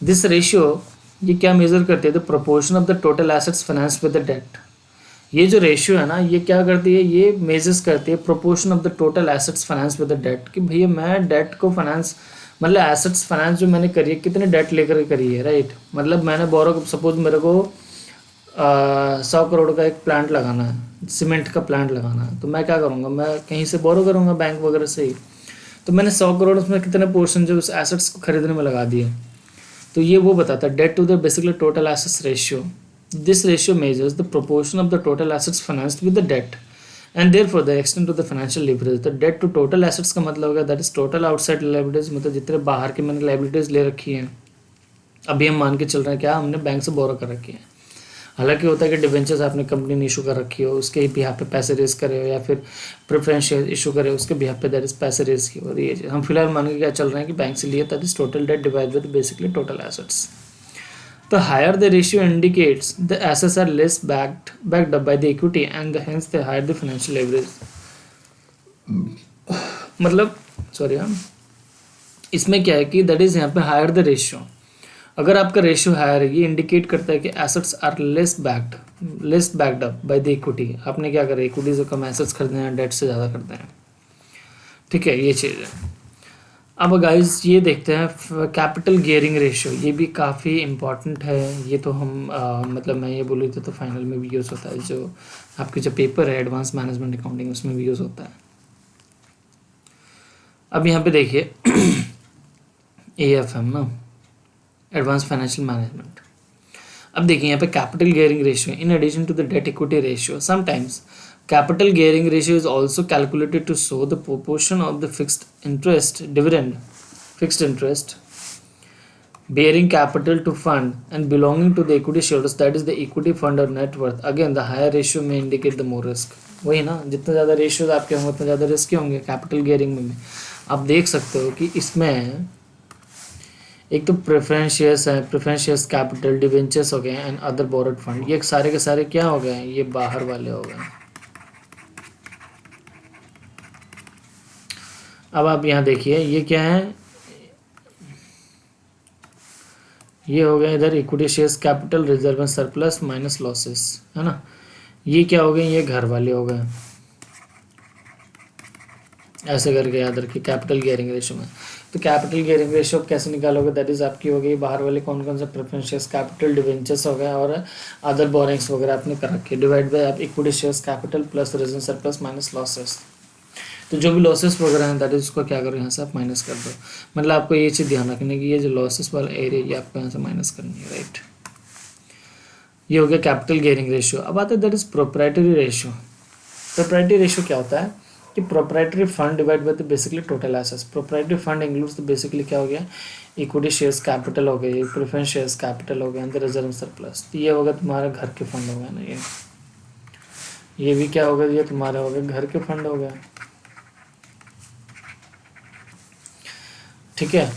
this ratio ये क्या मेजर करती है, the proportion of the total assets finance with the debt. ये जो रेशियो है ना, ये क्या करती है, ये मेजर्स करती है proportion of the total assets finance with the debt, कि भैया मैं डेट को फाइनेंस मतलब एसेट्स फाइनेंस जो मैंने करी है कितने डेट लेकर करी है, राइट। मतलब मैंने बोरो, सपोज मेरे को 100 करोड़ का एक प्लांट लगाना है, सीमेंट का प्लांट लगाना है, तो मैं क्या करूँगा, मैं कहीं से बोरो करूँगा बैंक वगैरह से ही। तो मैंने 100 करोड़ उसमें कितने पोर्शन जो उस एसेट्स को खरीदने में लगा दिए। तो ये वो बताता है debt to the basically total assets ratio. This ratio measures the proportion of the total assets financed with the debt and therefore the extent of the financial leverage। तो debt to total assets का मतलब होगा that is total outside liabilities, मतलब जितने बाहर की मैंने liabilities ले रखी हैं, अभी हम मान के चल रहे हैं क्या हमने बैंक से बोरो कर रखी है। हालांकि होता है कि डिवेंचर्स आपने कंपनी ने इशू कर रखी हो, उसके बिहाफ पे पैसे रेज करे हो, या फिर प्रेफरेंस शेयर इशू करे उसके बिहाफ पे दैट इज पैसे रेज की हो। ये हम फिलहाल मान के क्या चल रहे हैं कि बैंक से लिए that is total date divide with basically total assets. The higher the ratio indicates the assets are less backed up by the equity and hence the higher the financial leverage। मतलब sorry हाँ, इसमें क्या है कि that is यहाँ पे higher the ratio. अगर आपका रेशियो हायर है, ये इंडिकेट करता है कि assets are less backed up by the equity. आपने क्या करा, इक्विटी से कम एसेट्स खरीदे हैं, डेट से ज़्यादा करते हैं, ठीक है, ये चीज़ है। अब गाइस ये देखते हैं कैपिटल गियरिंग रेशियो, ये भी काफ़ी इम्पॉर्टेंट है। ये तो हम मतलब मैं ये बोल रही थी तो फाइनल में भी यूज़ होता है, जो आपके जो पेपर है एडवांस मैनेजमेंट अकाउंटिंग उसमें भी यूज़ होता है। अब यहाँ पे देखिए AFM ना, एडवांस फाइनेंशियल मैनेजमेंट। अब देखिए यहाँ पे capital gearing ratio in addition to the debt equity ratio sometimes capital gearing ratio is also calculated to show the proportion of the fixed interest bearing capital to fund and belonging to the equity shareholders, that is the equity fund or net worth। again the higher ratio may indicate the more risk। वही ना, जितना ज़्यादा ratios आपके होंगे उतना ज़्यादा risk होंगे। Capital gearing में आप देख सकते हो कि इसमें एक तो प्रेफरेंस शेयर्स है, प्रेफरेंस शेयर्स कैपिटल, डिवेंचर्स हो गए एंड अदर बोरोड फंड, ये सारे के सारे क्या हो गए, ये बाहर वाले हो गए। अब आप यहाँ देखिए ये क्या है, ये हो गया इधर equity shares capital reserve and surplus minus losses, है ना। ये क्या हो गए, ये घर वाले हो गए, ऐसे करके याद रखिए कैपिटल गियरिंग रेशियो में। तो कैपिटल गियरिंग रेशियो कैसे निकालोगे, दैट इज आपकी हो गई बाहर वाले कौन कौन से प्रेफरेंस शेयर्स कैपिटल, डिवेंचर्स हो गए और अदर बोरिंग्स वगैरह आपने कर रखे, डिवाइड बाय आप equity shares capital plus reserve surplus minus losses. तो जो भी लॉसेस वगैरह हैं दैट इज उसको क्या करो यहाँ से आप माइनस कर दो। मतलब आपको ये चीज़ ध्यान रखने की, ये जो लॉसेस वाला एरिया ये आपको यहाँ से माइनस करनी है, राइट। ये हो गया कैपिटल गियरिंग रेशियो। अब आता है that is proprietary ratio. Proprietary ratio क्या होता है कि proprietary fund divide by the basically total assets. Proprietary fund includes the basically क्या हो गया, इक्विटी शेयर्स कैपिटल हो गए, प्रेफरेंस शेयर्स कैपिटल हो गए एंड द रिजर्व सरप्लस। तो ये होगा तुम्हारा घर के फंड हो गया ना, ये भी क्या होगा, ये तुम्हारा हो गया घर के फंड हो गया, ठीक है।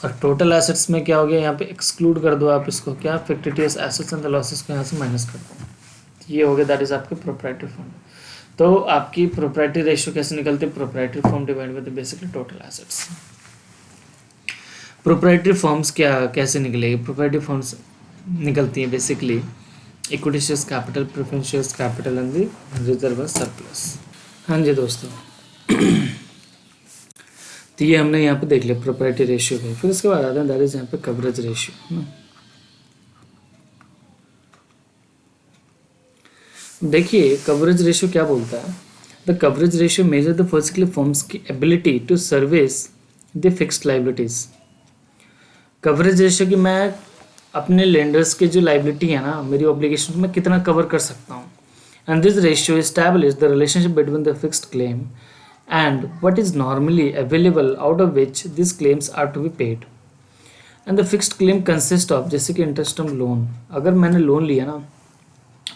और टोटल एसेट्स में क्या हो गया, यहाँ पे एक्सक्लूड कर दो आप इसको, क्या fictitious assets and the losses को यहाँ से माइनस कर दो। ये हो गया दैट इज आपके प्रोप्राइटरी फंड। तो आपकी प्रोप्राइटरी रेशियो कैसे निकलती है, proprietary fund divide by the basically total assets. Proprietary forms क्या कैसे निकलेगी? प्रोप्राइटरी फॉर्म्स निकलती हैं basically equity shares capital, preference shares capital and the reserve surplus. हाँ जी दोस्तों, तो ये हमने यहाँ पे देख लिया प्रोप्राइटरी रेशियो पे। फिर उसके बाद आते हैं दैट इज यहाँ पे कवरेज रेशियो। देखिए कवरेज रेशियो क्या बोलता है, the coverage ratio measure the physically firms की ability to service the fixed liabilities. Coverage ratio की मैं अपने लेंडर्स के जो लाइबिलिटी है ना, मेरी ऑब्लिगेशन में कितना कवर कर सकता हूँ। And this ratio establish the relationship between the fixed claim and what is normally available out of which this claims are to be paid. And the fixed claim consist of, जैसे कि interest on loan, अगर मैंने loan लिया ना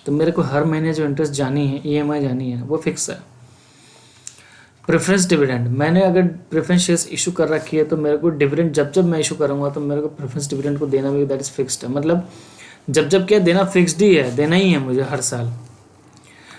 तो मेरे को हर महीने जो इंटरेस्ट जानी है, ईएमआई जानी है, वो फिक्स है। प्रेफरेंस डिविडेंड, मैंने अगर प्रेफरेंस शेयर्स इशू कर रखी है तो मेरे को डिविडेंड जब जब मैं इशू करूँगा तो मेरे को प्रेफरेंस डिविडेंड को देना भी दैट इज फिक्स्ड है। मतलब जब जब क्या देना फिक्स्ड ही है, देना ही है मुझे हर साल।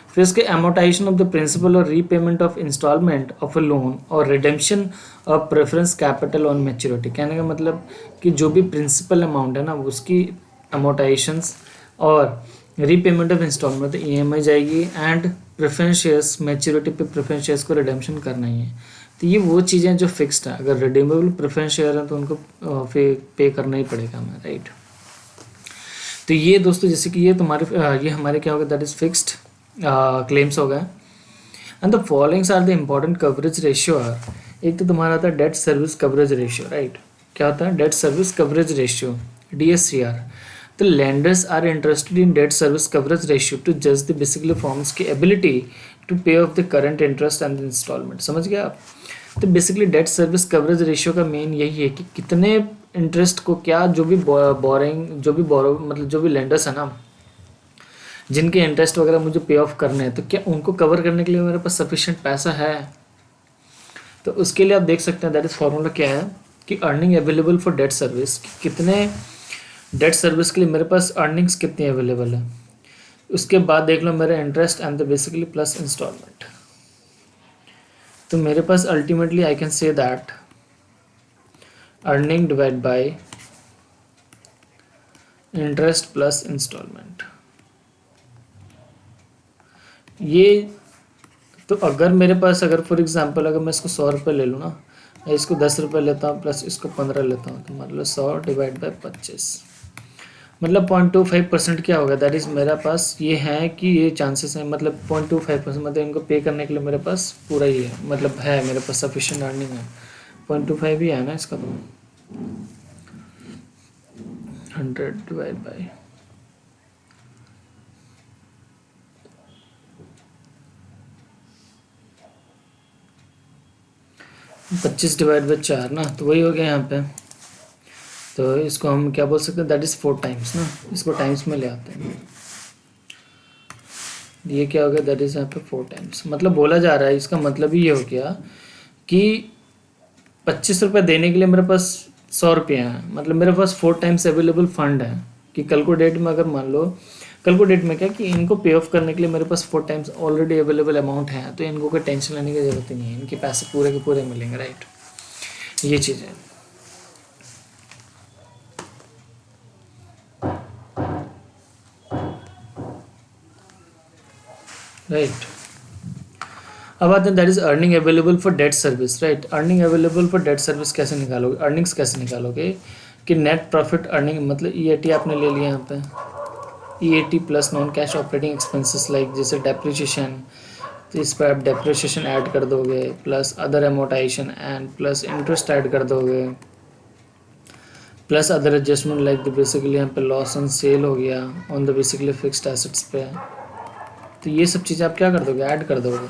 फिर इसके अमोर्टाइजेशन ऑफ द प्रिंसिपल और repayment of instalment of a loan और redemption of preference capital on maturity. कहने का मतलब कि जो भी प्रिंसिपल अमाउंट है ना उसकी अमोर्टाइजेशंस और रीपेमेंट ऑफ इंस्टॉलमेंट ईएमआई जाएगी एंड प्रेफरेंस शेयर्स मैच्योरिटी पे प्रेफरेंस शेयर्स को रिडेम्पशन करना ही है। तो ये वो चीज़ें जो फिक्स्ड हैं, अगर रिडीमेबल प्रेफरेंस शेयर हैं तो उनको पे करना ही पड़ेगा हमें, राइट। तो ये दोस्तों जैसे कि ये तुम्हारे ये हमारे क्या होगा दैट इज फिक्स्ड क्लेम्स हो गए। And the followings are the important coverage ratio are, एक तो तुम्हारा आता है debt service coverage ratio, right. क्या होता है debt service coverage ratio, DSCR। The lenders are interested in debt service coverage ratio to judge the basically firms की ability to pay off the current interest and the installment। समझ गया आप? तो basically date service coverage ratio का main यही है कि कितने इंटरेस्ट को क्या जो भी बोरिंग मतलब जो भी लेंडर्स है ना जिनके इंटरेस्ट वगैरह मुझे पे ऑफ करने हैं, तो क्या उनको कवर करने के लिए मेरे पास सफिशिएंट पैसा है। तो उसके लिए आप देख सकते हैं दैट इज फॉर्मूला क्या है कि earning available for debt service, कितने डेट सर्विस के लिए मेरे पास अर्निंग्स कितनी अवेलेबल है। उसके बाद देख लो मेरा interest and the basically plus instalment. तो मेरे पास ultimately I can say that earning divide by interest plus instalment. ये तो अगर मेरे पास अगर फॉर एग्जांपल अगर मैं इसको 100 रुपये ले लूँ ना, इसको 10 रुपये लेता हूँ प्लस इसको 15 लेता हूँ, तो मतलब 100 डिवाइड बाय 25 मतलब 0.25% क्या होगा दैट इज़ मेरा पास ये है कि ये चांसेस हैं, मतलब 0.25% मतलब इनको पे करने के लिए मेरे पास पूरा ही है, मतलब है मेरे पास सफिशिएंट अर्निंग है। 0.25 ही है ना इसका, तो 100 डिवाइड बाई 25 डिवाइड बाई 4 ना, तो वही हो गया यहाँ पे। तो इसको हम क्या बोल सकते हैं दैट इज़ 4 टाइम्स ना, इसको टाइम्स में ले आते हैं। ये क्या हो गया दैट इज़ यहाँ पे 4 टाइम्स, मतलब बोला जा रहा है इसका मतलब ही ये हो गया कि 25 रुपये देने के लिए मेरे पास 100 रुपये हैं, मतलब मेरे पास 4 टाइम्स अवेलेबल फंड है कि कल को डेट में अगर मान लो कल को डेट में क्या कि इनको पे ऑफ करने के लिए मेरे पास 4 टाइम्स ऑलरेडी अवेलेबल अमाउंट है, तो इनको कोई टेंशन लेने की ज़रूरत ही नहीं है, इनके पैसे पूरे के पूरे मिलेंगे, राइट। ये चीज़ है। राइट, अब आते हैं that is earning available for debt service, right. Earning available for debt service कैसे निकालोगे, अर्निंग्स कैसे निकालोगे कि नेट प्रॉफिट अर्निंग मतलब EAT आपने ले लिया यहाँ पे, EAT plus non cash operating expenses like जैसे डेप्रिसिएशन, तो इस पर आप डेप्रिसिएशन ऐड कर दोगे plus other amortisation and plus interest add कर दोगे plus other adjustment like the basically यहाँ पे लॉस ऑन सेल हो गया on the basically fixed assets पे। तो ये सब चीज़ें आप क्या कर दोगे ऐड कर दोगे।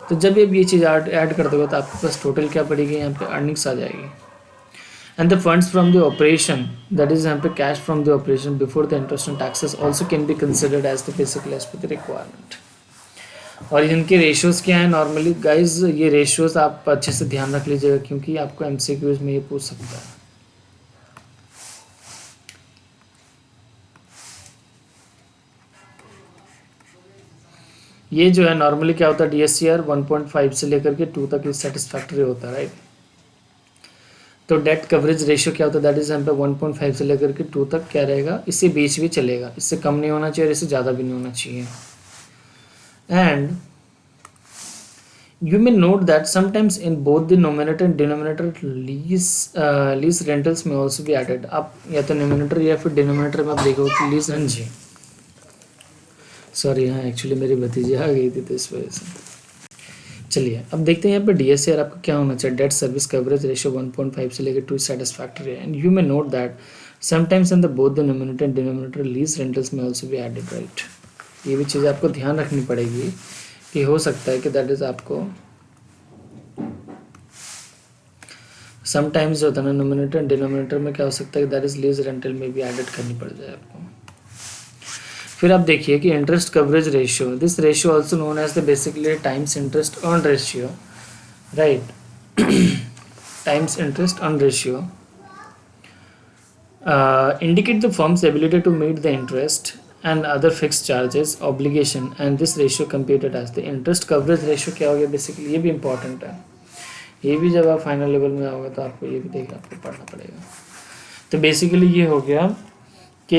तो जब ये चीज़ ऐड कर दोगे तो आपके पास टोटल क्या पड़ेगी यहाँ पे अर्निंग्स आ जाएगी। And the funds from the operation that is यहाँ पे cash from the operation before the interest and taxes also can be considered as the basically as per the requirement. और इनके रेशियोज़ क्या है नॉर्मली गाइज, ये ratios आप अच्छे से ध्यान रख लीजिएगा क्योंकि आपको MCQs में ये पूछ सकता है। ये जो है नॉर्मली क्या होता है DSCR 1.5 से लेकर के 2 तक सेटिस्फैक्ट्री होता है, राइट। तो डेट कवरेज रेशियो क्या होता है, दैट इज यहाँ पे 1.5 से लेकर के 2 तक क्या रहेगा, इससे बीच भी चलेगा, इससे कम नहीं होना चाहिए और इससे ज़्यादा भी नहीं होना चाहिए. And you may note that sometimes in both the numerator and denominator lease rentals may also be added. आप या तो न्यूमिनेटर या फिर डिनोमिनेटर में आप देखोगे कि लीज रेंट जी, सॉरी हाँ एक्चुअली मेरी भतीजी आ गई थी तो इस वजह से. चलिए अब देखते हैं यहाँ पे DSCR आपका क्या होना चाहिए. डेट सर्विस कवरेज रेशियो 1.5 से लेकर 2 सेटिस्फैक्टरी है. And you may note that sometimes in the both the numerator and denominator lease rentals में ऑल्सो बी एडेड, राइट. ये भी चीज़ आपको ध्यान रखनी पड़ेगी कि हो सकता है कि दैट इज आपको समटाइम्स जो होता है ना नोमिनेटर एंड डिनोमिनेटर में क्या हो सकता है कि दैट इज लीज रेंटल में भी एडेड करनी पड़ जाए आपको. फिर आप देखिए कि interest coverage ratio, this ratio also known as the basically times interest earn ratio, right. Times interest earn ratio indicate the firm's ability to meet the interest and other fixed charges obligation and this ratio computed as the interest coverage ratio. क्या हो गया basically, ये भी important है, ये भी जब आप फाइनल लेवल में आओगे तो आपको ये भी देखना आपको पढ़ना पड़ेगा. तो बेसिकली ये हो गया कि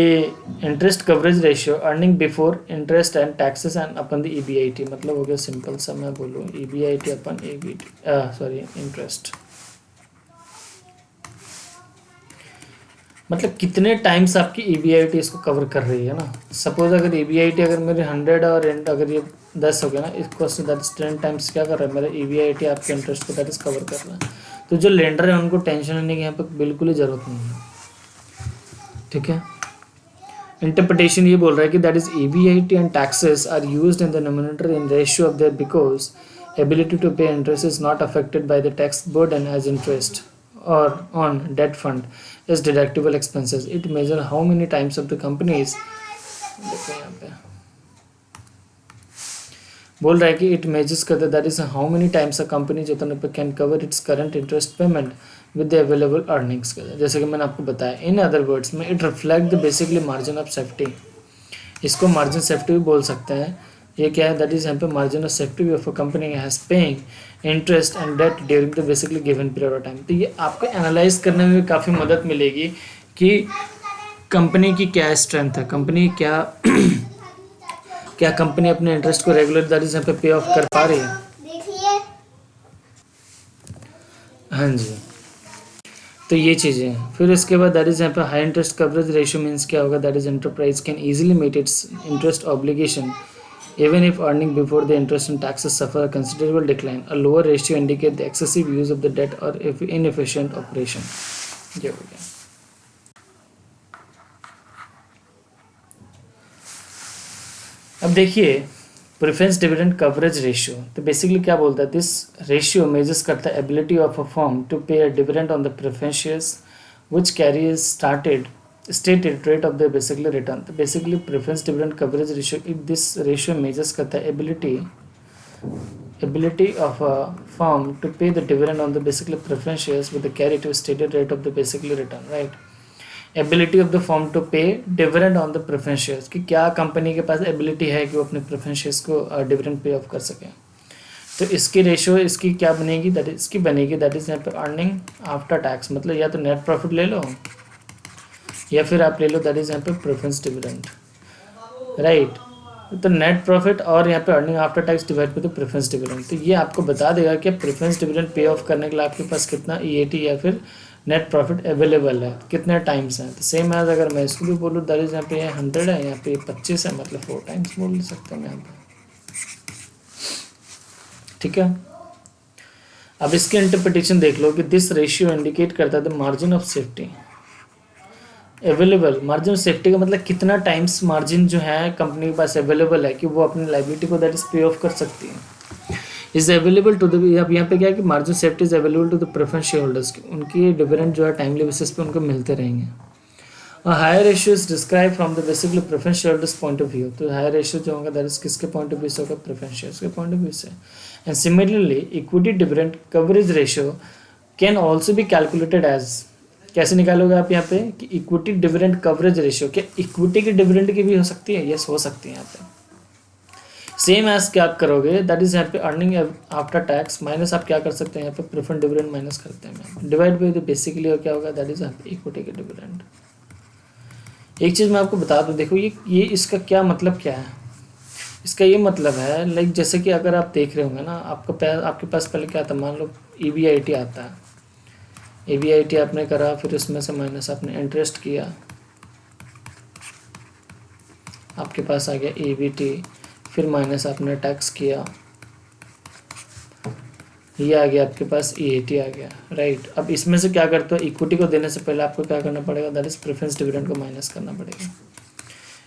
interest coverage ratio earning before interest and taxes and upon the EBIT, मतलब हो गया सिंपल सा मैं बोलूँ EBIT अपन सॉरी इंटरेस्ट, मतलब कितने टाइम्स आपकी EBIT इसको कवर कर रही है ना. सपोज अगर EBIT अगर मेरे 100 और अगर ये 10 हो गया ना, इसको दैट इज 10 टाइम्स क्या कर रहा है मेरा EBIT आपके इंटरेस्ट को दैट इज कवर कर रहा है. तो जो लेंडर है उनको टेंशन लेने की यहाँ पर बिल्कुल ही ज़रूरत नहीं है, ठीक है. इंटरप्रिटेशन ये बोल रहा है कि that is EBIT and taxes are used in the nominator in ratio of their because ability to pay interest is not affected by the tax burden as interest or on debt fund is deductible expenses. It measure how many times of the companies, देखो यहाँ पे बोल रहा है कि it measures करता है that is how many times a company जो can cover its current interest payment with the available earnings. जैसे कि मैंने आपको बताया, in other words में it reflect the basically margin of safety. इसको मार्जिन सेफ्टी भी बोल सकते हैं. ये क्या है, दैट इज यहाँ पे margin of safety of a company has paying interest and debt during the basically given period of time. तो ये आपको एनालाइज करने में भी काफ़ी मदद मिलेगी कि कंपनी की क्या स्ट्रेंथ है, कंपनी क्या क्या कंपनी अपने इंटरेस्ट को रेगुलर दैट इज यहाँ पे पे ऑफ कर पा रही है. हाँ जी, तो ये चीज़ें हैं. फिर इसके बाद दैट इज यहाँ पे high interest coverage ratio means क्या होगा, that is enterprise can easily meet its interest obligation even if earning before the interest and taxes suffer a considerable decline. A lower ratio indicate the excessive use of the debt or inefficient operation. ये हो गया. अब देखिए preference dividend coverage ratio. तो basically क्या बोलता है, this ratio measures करता है ability of a firm to pay a dividend on the preference shares which carry stated rate of the basically return. तो basically preference dividend coverage ratio, if this ratio measures करता है ability of a firm to pay the dividend on the basically preference shares with the carry to stated rate of the basically return, right. ability of the firm to pay dividend on the preference shares, कि क्या company के पास ability है कि वो अपने preference shares को dividend pay of कर सके. तो इसकी रेशियो इसकी क्या बनेगी, दैट इसकी बनेगी दैट इज यहाँ पे अर्निंग आफ्टर टैक्स, मतलब या तो नेट प्रॉफिट ले लो या फिर आप ले लो दैट इज यहाँ पे प्रेफरेंस डिविडेंड, राइट. तो नेट प्रॉफिट और यहाँ पे अर्निंग आफ्टर टैक्स डिवाइड पे तो प्रेफरेंस डिविडेंड. तो ये आपको बता देगा कि प्रेफरेंस डिविडेंड पे ऑफ करने के लिए आपके पास कितना EAT या फिर नेट प्रॉफिट अवेलेबल है, कितने टाइम्स हैं. तो सेम एज अगर मैं इसको भी बोलूँ दैट इज यहाँ पे 100 है, यहाँ पे 25 है, मतलब 4 टाइम्स बोल सकते हैं यहाँ पे, ठीक है. अब इसके इंटरप्रिटेशन देख लो कि दिस रेशियो इंडिकेट करता है the margin of safety available. Margin of safety का मतलब कितना टाइम्स मार्जिन जो है कंपनी के पास अवेलेबल है कि वो अपनी लाइबिलिटी को दैट इज पे ऑफ कर सकती है. इज अवेलेबल टू द, अब यहाँ पे क्या है कि margin safety is available to the preference shareholders, उनकी डिविडेंड जो है टाइमली बेसिस पे उनको मिलते रहेंगे. और higher ratio is describe from the basically preference shareholders point of view. तो हायर रेशियो जो होगा दैट इज किसके पॉइंट ऑफ व्यू से होगा, प्रेफरेंस शेयर्स के पॉइंट ऑफ व्यू से. And similarly equity dividend coverage ratio can also be calculated as, कैसे निकालोगे आप यहाँ पे कि इक्विटी डिविडेंड कवरेज रेशियो, क्या इक्विटी की डिविडेंड की भी हो सकती है, यस हो सकती है यहाँ पे. सेम एज क्या करोगे, दैट इज यहाँ पे अर्निंग आफ्टर टैक्स माइनस आप क्या कर सकते हैं यहाँ पे प्रेफरेंस डिविडेंड माइनस करते हैं डिवाइड बाई द बेसिकली, और क्या होगा दैट इज यहाँ पे इक्विटी के डिविडेंड। एक चीज़ मैं आपको बता दूँ, देखो ये इसका क्या मतलब क्या है, इसका ये मतलब है लाइक जैसे कि अगर आप देख रहे होंगे ना, आपके पास पहले क्या आता है, मान लो EBIT आता है, EBIT आपने करा, फिर उसमें से माइनस आपने इंटरेस्ट किया, आपके पास आ गया EBT, फिर माइनस आपने टैक्स किया, ये आ गया आपके पास EAT आ गया, राइट। अब इसमें से क्या करते हो, इक्विटी को देने से पहले आपको क्या करना पड़ेगा, दैट इज प्रेफरेंस डिविडेंड को माइनस करना पड़ेगा।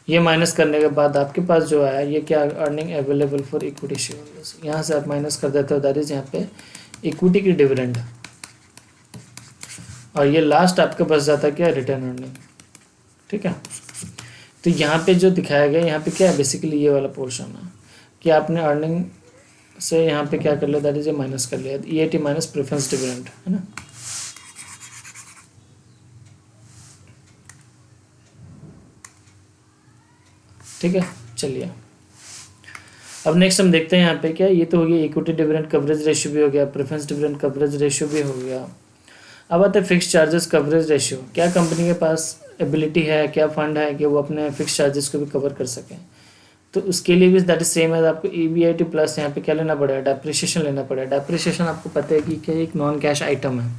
ये माइनस करने के बाद आपके पास जो आया ये क्या, earning available for equity share holders, यहाँ से आप माइनस कर देते हो, दैट इज यहाँ पे इक्विटी की डिविडेंड, और ये लास्ट आपके पास जाता है क्या, रिटर्न अर्निंग, ठीक है। तो यहाँ पे जो दिखाया गया यहाँ पे क्या है, बेसिकली ये वाला पोर्शन है कि आपने अर्निंग से यहाँ पे क्या कर लिया, दैट इज ये माइनस कर लिया, EAT माइनस प्रेफरेंस डिविडेंड, है ना। ठीक है, चलिए अब नेक्स्ट हम देखते हैं यहाँ पे क्या, ये तो हो गया इक्विटी डिविडेंड कवरेज रेशियो भी हो गया, प्रेफरेंस डिविडेंड कवरेज रेशियो भी हो गया। अब आते हैं फिक्स चार्जेस कवरेज रेशियो, क्या कंपनी के पास एबिलिटी है, क्या फंड है कि वो अपने फिक्स चार्जेस को भी कवर कर सकें। तो उसके लिए भी दैट इज सेम है, आपको EBIT प्लस यहाँ पे क्या लेना पड़ेगा, डेप्रिसिएशन लेना पड़ेगा। डेप्रिसिएशन आपको पता है कि क्या एक नॉन कैश आइटम है,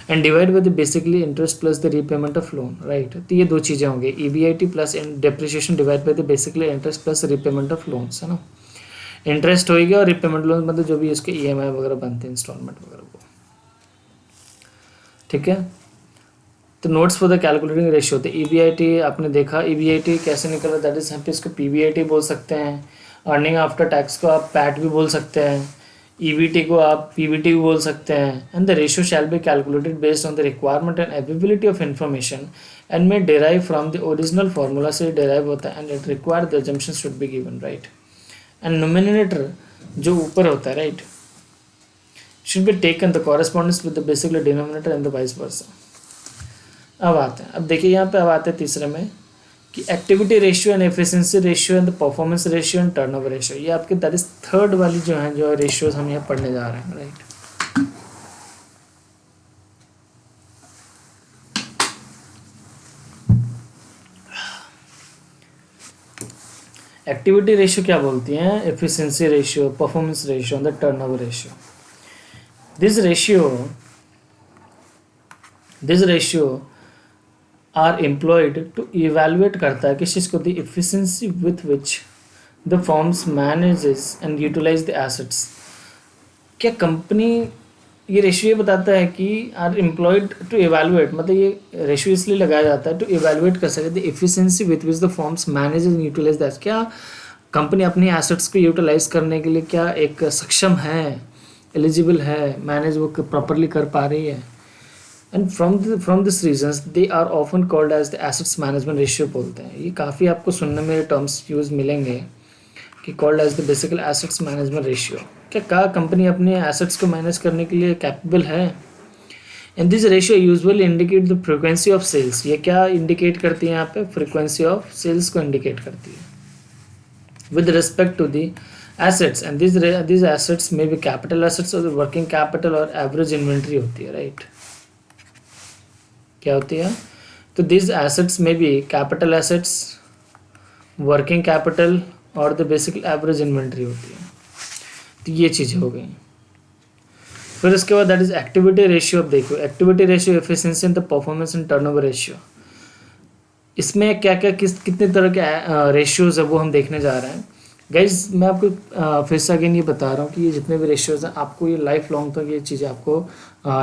and divide with basically interest plus the repayment of loan, right. तो ये दो चीज़ें होंगी, EBIT plus depreciation divide by the basically interest plus repayment of loans, है ना। इंटरेस्ट होएगा और रीपेमेंट लोन मतलब जो भी इसके EMI वगैरह बनते हैं, इंस्टॉलमेंट वगैरह को, ठीक है। तो notes for the calculating ratio, तो EBIT आपने देखा, EBIT कैसे निकला, दैट इज यहाँ पे इसको PBIT बोल सकते हैं, अर्निंग आफ्टर टैक्स को आप पैट भी बोल सकते हैं, EBT को आप PBT भी बोल सकते हैं, and the ratio shall be calculated based on the requirement and availability of information and may derive from the original formula से डेराइव होता है, and it require the assumption should be given, right. And nominator जो ऊपर होता है, right, should be taken the correspondence with the basically denominator and the vice versa. अब आते हैं, अब देखिए यहाँ पे अब आते हैं तीसरे में कि activity ratio and efficiency ratio and the performance ratio and turnover ratio, ये आपके दैट इज थर्ड वाली जो है, जो रेशियोज हम यहाँ पढ़ने जा रहे हैं, राइट। एक्टिविटी रेशियो क्या बोलती हैं, efficiency ratio, performance ratio and the turnover ratio. This ratio are employed to evaluate करता है किस चीज़ को, the efficiency with which the firms manages and utilise the assets. क्या कंपनी, ये रेशियो ये बताता है कि आर एम्प्लॉयड टू इवेलुएट, मतलब ये रेशियो इसलिए लगाया जाता है टू इवेलुएट कर सके the efficiency with which the firms manages and utilise the assets, क्या कंपनी अपनी एसेट्स को यूटिलाइज करने के लिए क्या एक सक्षम है, एलिजिबल है, मैनेज वो प्रॉपरली कर पा रही है। And from this reasons they are often called as the assets management ratio बोलते हैं। ये काफ़ी आपको सुनने में टर्म्स यूज मिलेंगे कि called as the basically assets management ratio. क्या कंपनी अपने एसेट्स को मैनेज करने के लिए कैपेबल है। And this ratio usually indicate the frequency of sales, ये क्या इंडिकेट करती है यहाँ पे, फ्रिक्वेंसी ऑफ सेल्स को इंडिकेट करती है with respect to the assets. And this assets में भी कैपिटल एसेट्स और वर्किंग कैपिटल और एवरेज इन्वेंट्री होती है, राइट। क्या होती है, तो दिस एसेट्स में भी कैपिटल एसेट्स, वर्किंग कैपिटल और द बेसिक एवरेज इन्वेंट्री होती है। तो ये चीज़ें हो गई। फिर उसके बाद दैट इज एक्टिविटी रेशियो। अब देखो activity ratio, efficiency and the performance and turnover ratio, इसमें क्या क्या कितने तरह के रेशियोज है वो हम देखने जा रहे हैं। गाइज मैं आपको फिर से अगेन ये बता रहा हूँ कि ये जितने भी रेशियोज हैं आपको ये लाइफ लॉन्ग तक ये चीज़ें आपको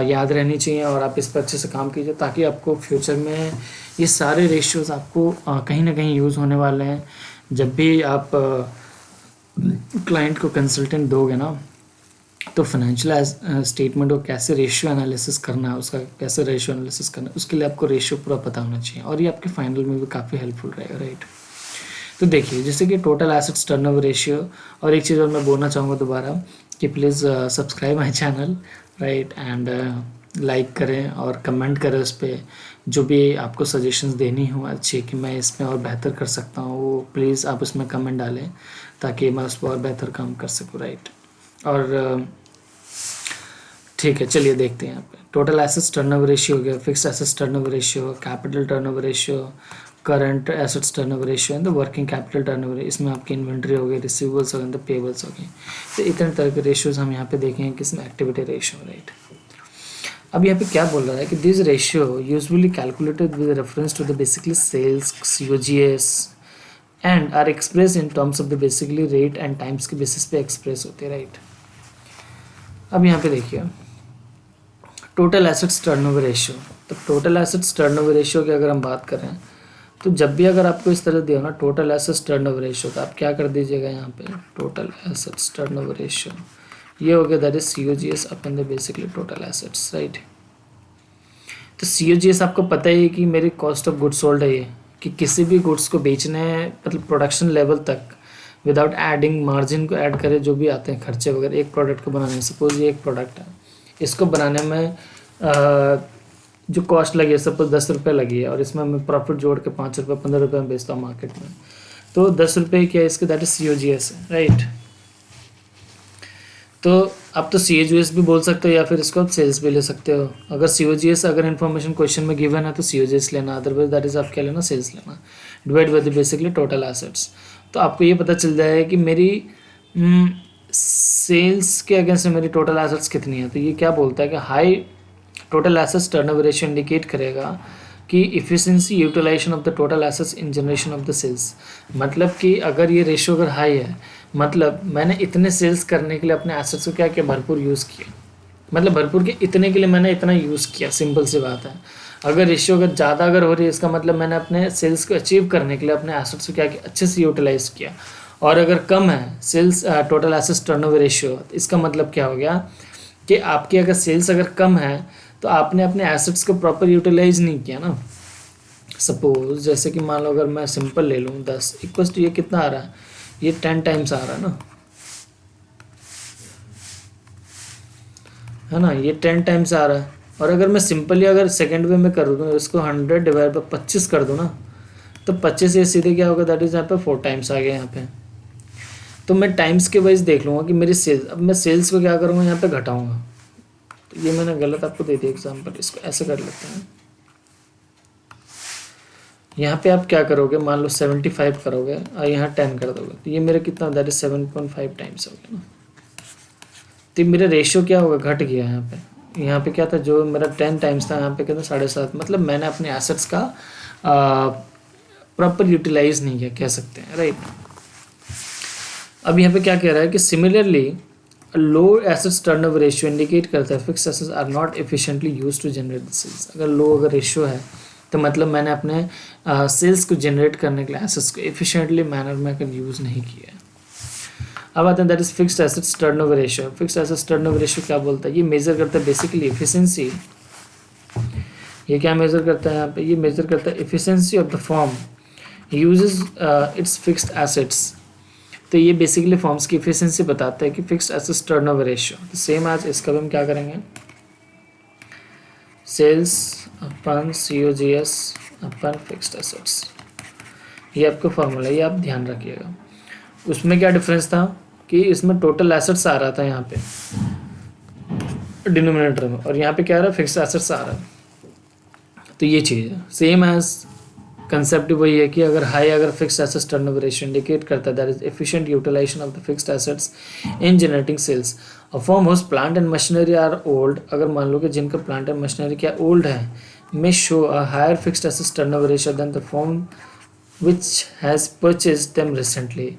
याद रहनी चाहिए और आप इस पर अच्छे से काम कीजिए ताकि आपको फ्यूचर में ये सारे रेशियोज आपको कहीं ना कहीं यूज़ होने वाले हैं। जब भी आप क्लाइंट को कंसल्टेंट दोगे ना तो फाइनेंशियल स्टेटमेंट को कैसे रेशियो एनालिसिस करना है, उसका कैसे रेशियो एनालिसिस करना है, उसके लिए आपको रेशियो पूरा पता होना चाहिए और ये आपके फाइनल में भी काफ़ी हेल्पफुल रहेगा, राइट। तो देखिए जैसे कि टोटल एसेट्स टर्नओवर रेशियो, और एक चीज़ और मैं बोलना चाहूँगा दोबारा कि please subscribe my channel, right, and like करें और कमेंट करें उस पर जो भी आपको सजेशंस देनी हो अच्छी कि मैं इसमें और बेहतर कर सकता हूँ वो प्लीज़ आप उसमें कमेंट डालें ताकि मैं उस पर और बेहतर काम कर सकूँ, राइट। और ठीक है, चलिए देखते हैं यहाँ पे टोटल एसेट्स टर्नओवर रेशियो हो गया, fixed assets turnover ratio, capital turnover ratio, current assets turnover ratio and the working capital turnover. इसमें आपकी इन्वेंट्री हो गई, रिसीवेबल्स हो गए, द पेबल्स हो गए। तो इतने तरह के रेशियोज हम यहाँ पे देखेंगे किसमें, एक्टिविटी रेशियो, राइट। अब यहाँ पे क्या बोल रहा है कि this ratio usually calculated with reference to the basically sales, COGS and are express in terms of the basically rate and times के बेसिस पे एक्सप्रेस होते हैं, राइट। अब यहाँ पे देखिए टोटल एसेट्स टर्नओवर रेशियो। तो टोटल एसेट्स टर्नओवर रेशियो की अगर हम बात करें तो जब भी अगर आपको इस तरह दिया हो ना टोटल एसेट्स टर्नओवर रेशियो, तो आप क्या कर दीजिएगा यहाँ पे टोटल एसेट्स टर्नओवर रेशियो, ये हो गया that is COGS upon the basically total assets, right. तो COGS आपको पता ही है कि मेरी कॉस्ट ऑफ गुड्स सोल्ड है, ये कि किसी भी गुड्स को बेचने मतलब प्रोडक्शन लेवल तक विदाउट एडिंग मार्जिन को ऐड करे जो भी आते हैं खर्चे वगैरह एक प्रोडक्ट को बनाने में। सपोज ये एक प्रोडक्ट है, इसको बनाने में जो कॉस्ट लगी है सपोज 10 रुपये लगी है और इसमें मैं प्रॉफिट जोड़ के 5 रुपये 15 रुपये में बेचता हूँ मार्केट में, तो 10 रुपये क्या है इसके, दैट इज COGS है, राइट। तो आप तो COGS भी बोल सकते हो या फिर इसको आप सेल्स भी ले सकते हो। अगर COGS अगर इन्फॉर्मेशन क्वेश्चन में गिवन है तो COGS लेना, अदरवाइज दैट इज आप क्या लेना, सेल्स लेना, divide by the basically total assets. तो आपको ये पता चल जाएगा कि मेरी सेल्स के अगेंस्ट मेरी टोटल एसेट्स कितनी है। तो ये क्या बोलता है कि high total assets turnover ratio indicate करेगा कि efficiency utilization of the total assets in generation of the sales. मतलब कि अगर ये रेशियो अगर हाई है, मतलब मैंने इतने सेल्स करने के लिए अपने एसेट्स को क्या किया, भरपूर यूज़ किया, मतलब भरपूर के इतने के लिए मैंने इतना यूज़ किया, सिंपल सी बात है। अगर रेशियो अगर ज़्यादा अगर हो रही है, इसका मतलब मैंने अपने सेल्स को अचीव करने के लिए अपने एसेट्स को क्या किया, अच्छे से यूटिलाइज किया। और अगर कम है sales total assets turnover ratio, इसका मतलब क्या हो गया कि आपकी अगर सेल्स अगर कम है तो आपने अपने एसेट्स को प्रॉपर यूटिलाइज नहीं किया ना। सपोज जैसे कि मान लो अगर मैं सिंपल ले लूँ 10 इक्वल्स टू ये कितना आ रहा है, ये 10 टाइम्स आ रहा है ना, है ना, ये 10 टाइम्स आ रहा है। और अगर मैं सिंपली अगर सेकेंड वे में कर दूँ इसको 100 डिवाइड बाई 25 कर दूँ ना, तो 25 ये सीधे क्या होगा, दैट इज यहाँ पे 4 टाइम्स आ गया यहाँ पे। तो मैं टाइम्स के वाइज देख लूँगा कि मेरी सेल्स, अब मैं सेल्स को क्या करूँगा, यहाँ पे घटाऊँगा। तो ये मैंने गलत आपको दे दिया एग्जाम्पल, इसको ऐसे कर लेते हैं। यहाँ पे आप क्या करोगे, मान लो 75 करोगे और यहाँ 10 कर दोगे, तो ये मेरा कितना, दैट इज 7.5 टाइम्स हो गया ना। तो मेरा रेशियो क्या होगा, घट गया यहाँ पे। यहाँ पे क्या था, जो मेरा 10 टाइम्स था यहाँ पे कितना 7.5, मतलब मैंने अपने एसेट्स का प्रॉपर यूटिलाइज नहीं किया, कह सकते हैं, राइट। अब यहाँ पे क्या कह रहा है कि similarly low assets turnover ratio indicate करता है fixed assets are not efficiently used to generate sales. अगर लो अगर रेशियो है तो मतलब मैंने अपने सेल्स को जनरेट करने के लिए एसेट्स को एफिशिएंटली मैनर में अगर यूज़ नहीं किया है। अब आते हैं that is fixed assets turnover ratio. Fixed assets turnover ratio क्या बोलता है, ये मेजर करता है बेसिकली एफिशिएंसी। ये क्या मेजर करता है यहाँ पे, ये मेजर करता है efficiency of the firm uses it's fixed assets. तो ये बेसिकली फॉर्म्स की एफिशिएंसी बताता है कि फिक्स्ड एसेट्स टर्नओवर रेशियो। तो सेम आज इसका भी हम क्या करेंगे, सेल्स अपन COGS अपन फिक्स्ड एसेट्स, ये आपका फॉर्मूला, ये आप ध्यान रखिएगा। उसमें क्या डिफरेंस था कि इसमें टोटल एसेट्स आ रहा था यहाँ पे डिनोमिनेटर में, और यहाँ पे क्या आ रहा है, फिक्स्ड एसेट्स आ रहा है। तो ये चीज़ है सेम एज कंसेप्ट वही है कि अगर हाई अगर fixed assets turnover ratio indicate करता है that is efficient utilisation of the fixed assets in generating sales. A firm whose plant and machinery are old, अगर मान लो कि जिनका प्लांट एंड मशीनरी क्या ओल्ड है, may show a higher fixed assets turnover ratio than the firm which has purchased them recently.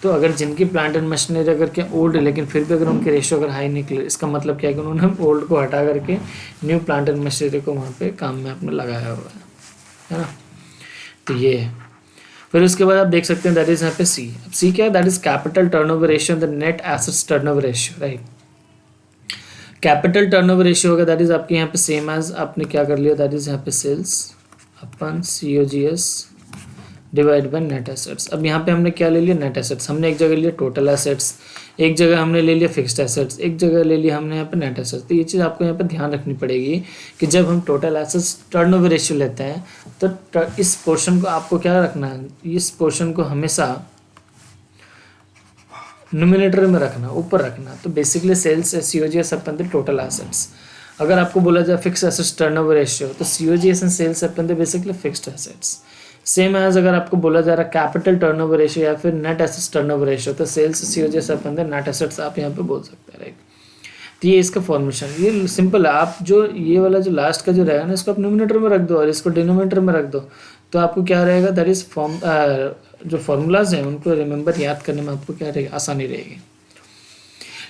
तो अगर जिनकी प्लांट एंड मशीनरी अगर क्या ओल्ड है लेकिन फिर भी अगर उनके रेशियो अगर हाई निकले, इसका मतलब क्या है कि उन्होंने ओल्ड को हटा करके न्यू प्लांट एंड मशीनरी को वहाँ पे काम में आपने लगाया हुआ है ना। तो ये है। फिर उसके बाद आप देख सकते हैं दैट इज यहाँ पे C। अब C क्या है, that is capital turnover ratio the net assets turnover ratio, right. Capital turnover ratio होगा दैट इज आपके यहाँ पे सेम एज आपने क्या कर लिया, दैट इज यहाँ पे sales upon COGS divide by net assets. अब यहाँ पे हमने क्या ले लिया, नेट एसेट्स। हमने एक जगह लिया टोटल एसेट्स, एक जगह हमने ले लिया फिक्स्ड एसेट्स, एक जगह ले लिया हमने यहाँ पे नेट एसेट्स। तो ये चीज़ आपको यहाँ पे ध्यान रखनी पड़ेगी कि जब हम टोटल एसेट्स टर्नओवर रेशियो लेते हैं तो इस पोर्शन को आपको क्या रखना है, इस पोर्शन को हमेशा न्यूमिनेटर में रखना, ऊपर रखना। तो basically sales COGS upon the total assets. अगर आपको बोला जाए फिक्स एसेट्स टर्नओवर रेशियो, तो COGS and sales upon the basically fixed assets. Same as अगर आपको बोला जा रहा है कैपिटल टर्नओवर रेशियो या फिर नेट एसेट्स टर्नओवर रेशियो, तो sales COGS upon the net assets आप यहाँ पे बोल सकते हैं, राइट। तो ये इसका फॉर्मेशन, ये सिंपल है। आप जो ये वाला जो लास्ट का जो रहेगा ना, इसको आप न्यूमिनेटर में रख दो और इसको डिनोमिनेटर में रख दो, तो आपको क्या रहेगा, दैट इज फॉर्म, जो फॉर्मूलाज हैं उनको रिमेंबर याद करने में आपको क्या रहेगा, आसानी रहेगी।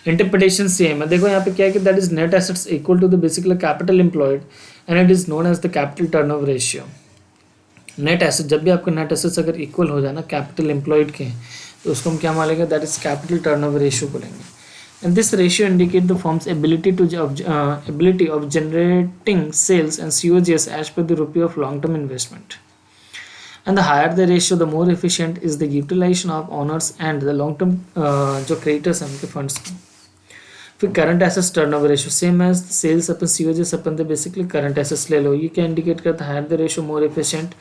इंटरप्रिटेशन सेम है। देखो यहाँ पे क्या है कि that is net assets equal to the basically capital employed and it is known as the capital turnover ratio. Net asset, जब भी आपके नेट एसेट्स अगर इक्वल हो जाए ना कैपिटल एम्प्लॉयड के, तो उसको हम क्या मानेंगे, that is capital turnover ratio बोलेंगे। And this ratio indicate the firm's ability of generating sales and COGS as per the rupee of long-term investment. And the higher the ratio, the more efficient is the utilization of owners and the long-term जो creditors हैं उनके funds को। फिर current assets turnover ratio, same as sales upon COGS upon तो basically current assets ले लो। ये क्या indicate करता है, higher the ratio more efficient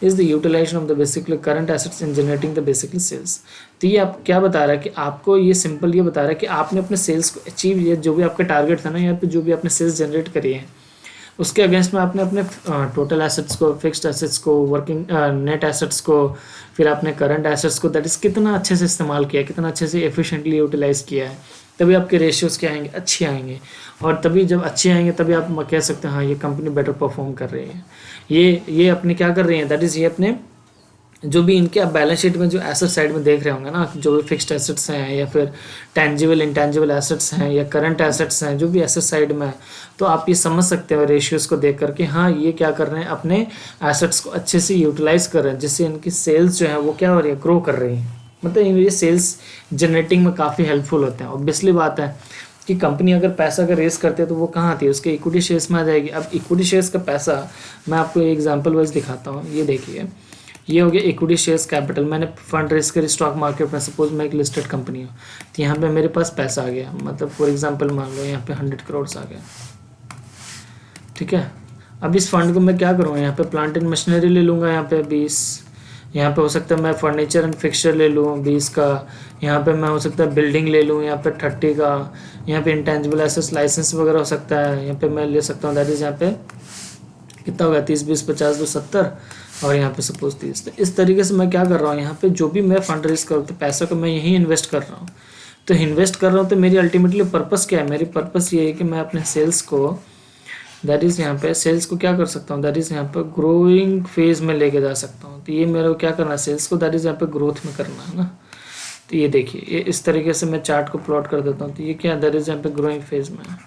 is the utilization of the basically current assets in generating the basically sales. तो ये आप क्या बता रहा है कि आपको ये सिंपल ये बता रहा है कि आपने अपने सेल्स को अचीव किया, जो भी आपका टारगेट था ना यहाँ पे, जो भी आपने सेल्स जनरेट करी है उसके अगेंस्ट में आपने अपने टोटल एसेट्स को, फिक्स्ड एसेट्स को, वर्किंग नेट एसेट्स को, फिर आपने करंट एसेट्स को दैट इज़ कितना अच्छे से इस्तेमाल किया, कितना अच्छे से एफिशिएंटली यूटिलाइज किया है, तभी आपके रेशियोज़ क्या आएंगे, अच्छे आएंगे। और तभी जब अच्छे आएंगे तभी आप कह सकते हैं हाँ ये कंपनी बेटर परफॉर्म कर रही है, ये अपने क्या कर रही है, दैट इज़ ये अपने जो भी इनके आप बैलेंस शीट में जो एसेट साइड में देख रहे होंगे ना, जो भी फिक्स्ड एसेट्स हैं या फिर टेंजिबल इंटेंजिबल एसेट्स हैं या करंट एसेट्स हैं, जो भी एसेट साइड में है, तो आप ये समझ सकते हो रेशियोज़ को देख करके हाँ ये क्या कर रहे हैं, अपने एसेट्स को अच्छे से यूटिलाइज कर रहे हैं, जिससे इनकी सेल्स जो है वो क्या हो रही है, ग्रो कर रही है। मतलब ये सेल्स जनरेटिंग में काफ़ी हेल्पफुल होते हैं। ऑब्वियसली बात है कि कंपनी अगर पैसा अगर रेस करते हैं तो वो कहाँ आती है, उसके इक्विटी शेयर्स में आ जाएगी। अब इक्विटी शेयर्स का पैसा मैं आपको एग्जांपल वाइज दिखाता हूँ। ये देखिए, ये हो गया इक्विटी शेयर्स कैपिटल। मैंने फंड रेस करी स्टॉक मार्केट में, सपोज मैं एक लिस्टेड कंपनी हूँ, तो यहाँ पे मेरे पास पैसा आ गया, मतलब फॉर एग्जांपल मान लो यहाँ पे 100 करोड़ आ गया, ठीक है। अब इस फंड को मैं क्या करूँगा, यहाँ पे प्लांट एंड मशीनरी ले लूँगा, यहाँ पे 20, यहाँ पे हो सकता है मैं फर्नीचर एंड फिक्सचर ले लूँ 20 का, यहाँ पे मैं हो सकता है बिल्डिंग ले लूँ यहाँ पे 30 का, यहाँ पे इंटेंजिबल एसेट्स लाइसेंस वगैरह हो सकता है, यहाँ पे मैं ले सकता हूँ, दैट इज़ यहाँ पे कितना होगा 30 20 50 तो 70, और यहाँ पे सपोज 30। तो इस तरीके से मैं क्या कर रहा हूँ, यहाँ पे जो भी मैं फंड रेज करूँ तो पैसा को मैं यहीं इन्वेस्ट कर रहा हूँ। तो इन्वेस्ट कर रहा हूँ तो मेरी अल्टीमेटली पर्पस क्या है, मेरी पर्पस ये है कि मैं अपने सेल्स को, दैट इज़ यहाँ पे सेल्स को क्या कर सकता हूँ, दैट इज़ यहाँ पे ग्रोइंग फेज में लेके जा सकता हूँ। तो ये मेरे को क्या करना है, सेल्स को दैट इज़ यहाँ पे ग्रोथ में करना है ना। तो ये देखिए, ये इस तरीके से मैं चार्ट को प्लॉट कर देता हूँ। तो ये क्या है, दैट इज़ यहाँ पे ग्रोइंग फेज में है।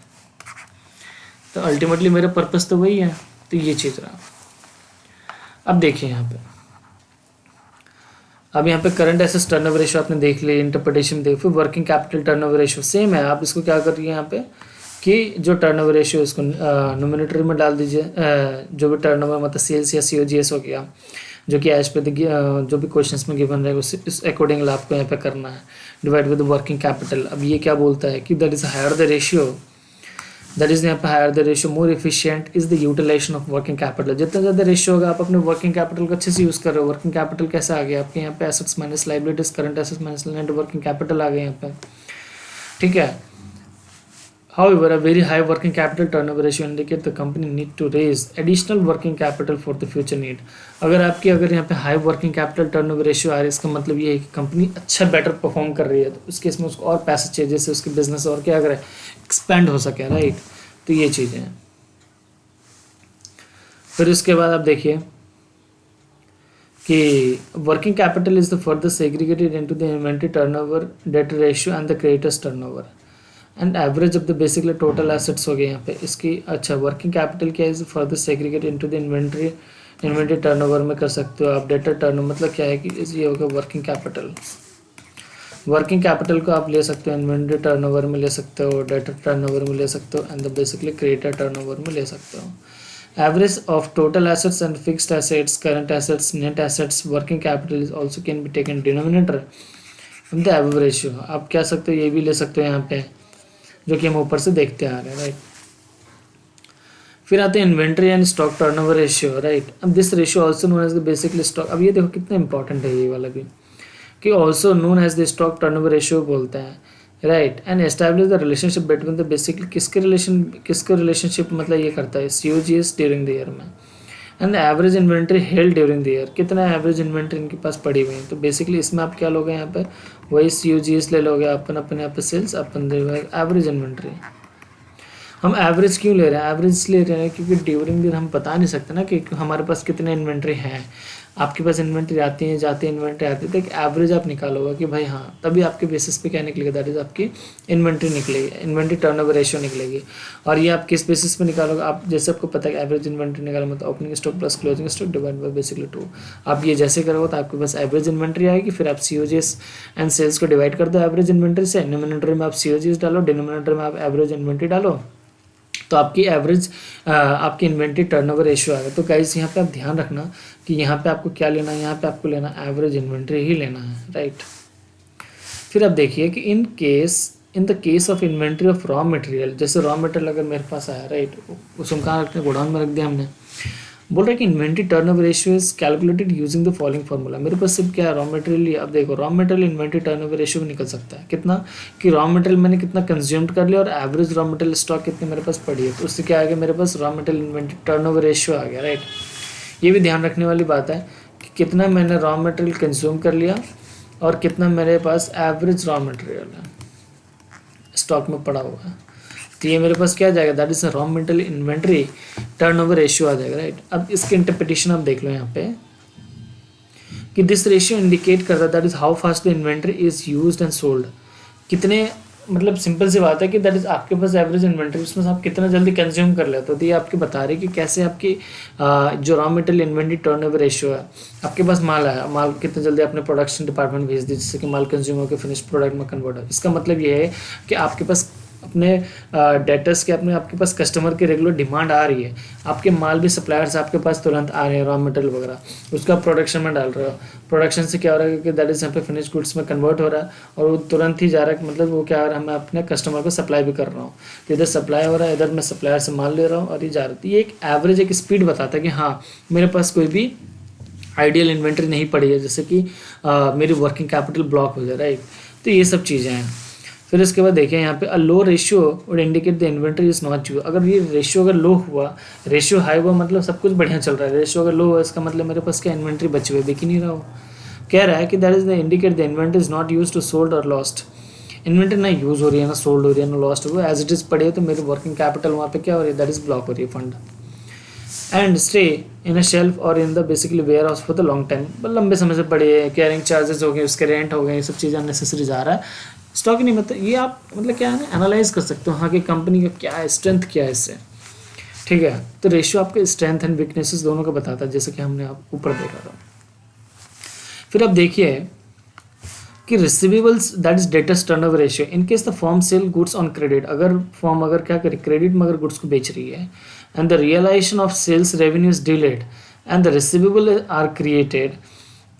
तो अल्टीमेटली मेरा पर्पस तो वही है। तो ये चीज़ रहा। अब देखिए यहाँ पे, अब यहाँ पे करंट एसेट्स टर्नओवर रेशियो आपने देख लिया, इंटरप्रिटेशन देख, फिर working capital turnover ratio same है। आप इसको क्या करिए यहाँ पे कि जो टर्नओवर रेशियो इसको नोमिनेटर में डाल दीजिए, जो भी टर्नओवर मतलब सेल्स या COGS हो गया, जो कि एज पे जो भी क्वेश्चंस में गिवन रहेगा उस अकॉर्डिंग आपको यहाँ पे करना है, डिवाइड विद वर्किंग कैपिटल। अब ये क्या बोलता है कि that is higher the ratio, that is यहाँ पे higher the ratio more efficient is the utilization of working capital. जितना ज़्यादा रेशियो होगा आप अपने वर्किंग कैपिटल को अच्छे से यूज़ कर रहे हो। वर्किंग कैपिटल कैसा आ गया आपके यहाँ पे, assets minus liabilities, current assets minus net working capital आ गए यहाँ पे, ठीक है। However, a very high working capital turnover ratio indicate the company need to raise additional working capital for the future need। अगर यहाँ पे high working capital turnover ratio आ रही है, इसका मतलब ये है कि कंपनी अच्छा बेटर परफॉर्म कर रही है, तो उस केस में उसको और पैसे चाहिए जिससे उसकी बिजनेस और क्या करे, एक्सपेंड हो सके, राइट। तो ये चीज़ें हैं। फिर उसके बाद आप देखिए कि working capital is the further segregated into the inventory turnover, debt ratio and the creditors turnover and average of the basically total assets हो गए यहाँ पे इसकी। अच्छा, वर्किंग कैपिटल क्या है, further segregate into the inventory turnover में कर सकते हो आप। डेटर टर्नओवर मतलब क्या है कि ये होगा वर्किंग कैपिटल। वर्किंग कैपिटल को आप ले सकते हो इन्वेंटरी टर्नओवर में ले सकते हो, डेटर टर्नओवर में ले सकते हो, and the basically creditor turnover में ले सकते हो। Average of total assets and fixed assets, current assets, net assets, working capital is also can be taken denominator from the above ratio. आप क्या सकते हो, ये भी ले सकते हो यहाँ पे, जो कि हम ऊपर से देखते आ रहे हैं, राइट। फिर आते हैं inventory and stock turnover ratio, right. अब this ratio also known as the basically stock. अब ये देखो कितना इंपॉर्टेंट है ये वाला भी। कि also known as the stock turnover ratio बोलते हैं, right. And establish the relationship between the basically किसके रिलेशनशिप मतलब ये करता है COGS ड्यूरिंग द ईयर में, and average inventory held during the year, कितना एवरेज इन्वेंट्री इनके पास पड़ी हुई है। तो बेसिकली इसमें आप क्या लोगे यहाँ पर, वही COGS ले लोगे अपन अपने यहाँ पे सेल्स, अपन एवरेज इन्वेंट्री। हम एवरेज क्यों ले रहे हैं, एवरेज इसलिए ले रहे हैं क्योंकि ड्यूरिंग द हम बता नहीं सकते ना कि हमारे पास कितने इन्वेंट्री हैं। आपके पास इन्वेंट्री आती है जाती है, इन्वेंट्री आती है, तो एक एवरेज आप निकालोगे कि भाई हाँ, तभी आपके बेसिस पे क्या निकलेगा, दैट इज आपकी इन्वेंट्री निकलेगी, इन्वेंट्री टर्नओवर रेशियो निकलेगी। और ये आप किस बेसिस पे निकालोगे, आप जैसे आपको पता है कि एवरेज इन्वेंट्री निकालो मतलब opening stock plus closing stock divide by basically 2। आप ये जैसे करोगे तो आपके पास एवरेज इन्वेंट्री आएगी, फिर आप COGS एंड सेल्स को डिवाइड कर दो एवरेज इन्वेंट्री से, न्यूमरेटर में आप COGS डालो, डिनोमिनेटर में आप एवरेज इन्वेंट्री डालो, तो आपकी एवरेज आपकी इन्वेंट्री टर्नओवर रेशियो आएगा। तो गाइस यहाँ पे आप ध्यान रखना कि यहाँ पे आपको क्या लेना है, यहाँ पे आपको लेना एवरेज इन्वेंट्री ही लेना है, राइट। फिर आप देखिए कि in the case of inventory of raw material, जैसे रॉ मटेरियल अगर मेरे पास आया, राइट, उसको कहाँ रखते हैं, गोडाउन में रख दिया हमने। बोल रहा है कि inventory turnover ratio is calculated using the following formula. मेरे पास सिर्फ क्या है, रॉ मटेरियल। अब देखो raw material inventory turnover ratio भी निकल सकता है कितना, कि रॉ मटेरियल मैंने कितना कंज्यूम्ड कर लिया और एवरेज रॉ मटेरियल स्टॉक कितनी मेरे पास पड़ी है, तो उससे क्या आ गया, मेरे पास raw material inventory turnover ratio आ गया, राइट। ये भी ध्यान रखने वाली बात है कि कितना मैंने रॉ मटेरियल कंज्यूम कर लिया और कितना मेरे पास एवरेज रॉ मटेरियल है स्टॉक में पड़ा हुआ है। तो ये मेरे पास क्या आ जाएगा, that is raw material inventory turnover ratio आ जाएगा, राइट। अब इसके इंटरप्रिटेशन आप देख लो यहाँ पे कि दिस रेशियो इंडिकेट करता है that is how fast the inventory is used and sold. कितने, मतलब सिंपल सी बात है कि दैट इज आपके पास एवरेज इन्वेंट्री, उसमें से आप कितना जल्दी कंज्यूम कर लेते हो। तो ये आपके बता रहे कि कैसे आपकी जो raw material inventory turnover ratio है, आपके पास माल आया, माल कितना जल्दी अपने प्रोडक्शन डिपार्टमेंट भेज दी जिससे कि माल कंज्यूम होकर फिनिश प्रोडक्ट में कन्वर्ट हो। इसका मतलब ये है कि आपके पास अपने डेटर्स के अपने आपके पास कस्टमर की रेगुलर डिमांड आ रही है, आपके माल भी सप्लायर्स आपके पास तुरंत आ रहे हैं, रॉ मटेरियल वगैरह, उसका प्रोडक्शन में डाल रहे हो। प्रोडक्शन से क्या हो रहा है कि दैट इज यहाँ पे फिनिश गुड्स में कन्वर्ट हो रहा है और वो तुरंत ही जा रहा है, मतलब वो क्या हो रहा है, मैं अपने कस्टमर को सप्लाई भी कर रहा हूँ। तो इधर सप्लाई हो रहा है, इधर मैं सप्लायर से माल ले रहा हूँ और ये जा रहा है। ये एक एवरेज एक स्पीड बताता है कि हाँ मेरे पास कोई भी आइडियल इन्वेंट्री नहीं पड़ी है, जैसे कि मेरी वर्किंग कैपिटल ब्लॉक हो जाए, राइट। तो ये सब चीज़ें हैं। फिर इसके बाद देखिए यहाँ पे a low ratio would indicate the inventory is not due. अगर ये रेशियो अगर लो हुआ, रेशियो हाई हुआ मतलब सब कुछ बढ़िया चल रहा है, रेशियो अगर लो हुआ इसका मतलब मेरे पास क्या इन्वेंट्री बची हुई, बिक ही नहीं रहा हो। कह रहा है कि that is the indicate the inventory is not use to sold और लॉस्ट। इन्वेंट्री ना यूज हो रही है, ना सोल्ड हो रही है, ना लॉस्ट हो रही है, एज इट इज पड़ी है, तो मेरी वर्किंग कैपिटल वहाँ पे क्या हो रही है, दैट इज ब्लॉक हो रही है fund. And stay in a shelf और in the basically warehouse for the long time, लंबे समय से पड़े है, कैरिंग चार्जेस हो गए, उसके रेंट हो गए, ये सब चीज़ें अननेसेसरी जा रहा है स्टॉक नहीं। मतलब ये आप मतलब क्या है ना, एनालाइज कर सकते हो हाँ कि कंपनी का क्या है, स्ट्रेंथ क्या है इससे, ठीक है। तो रेशियो आपके स्ट्रेंथ एंड वीकनेसेस दोनों का बताता है, जैसे कि हमने आप ऊपर देखा था। फिर आप देखिए कि receivables that is debtors turnover ratio in case the firm sell goods on credit. अगर फर्म अगर क्या करे, क्रेडिट में अगर गुड्स को बेच रही है, and the realization of sales revenue is delayed and the receivable are created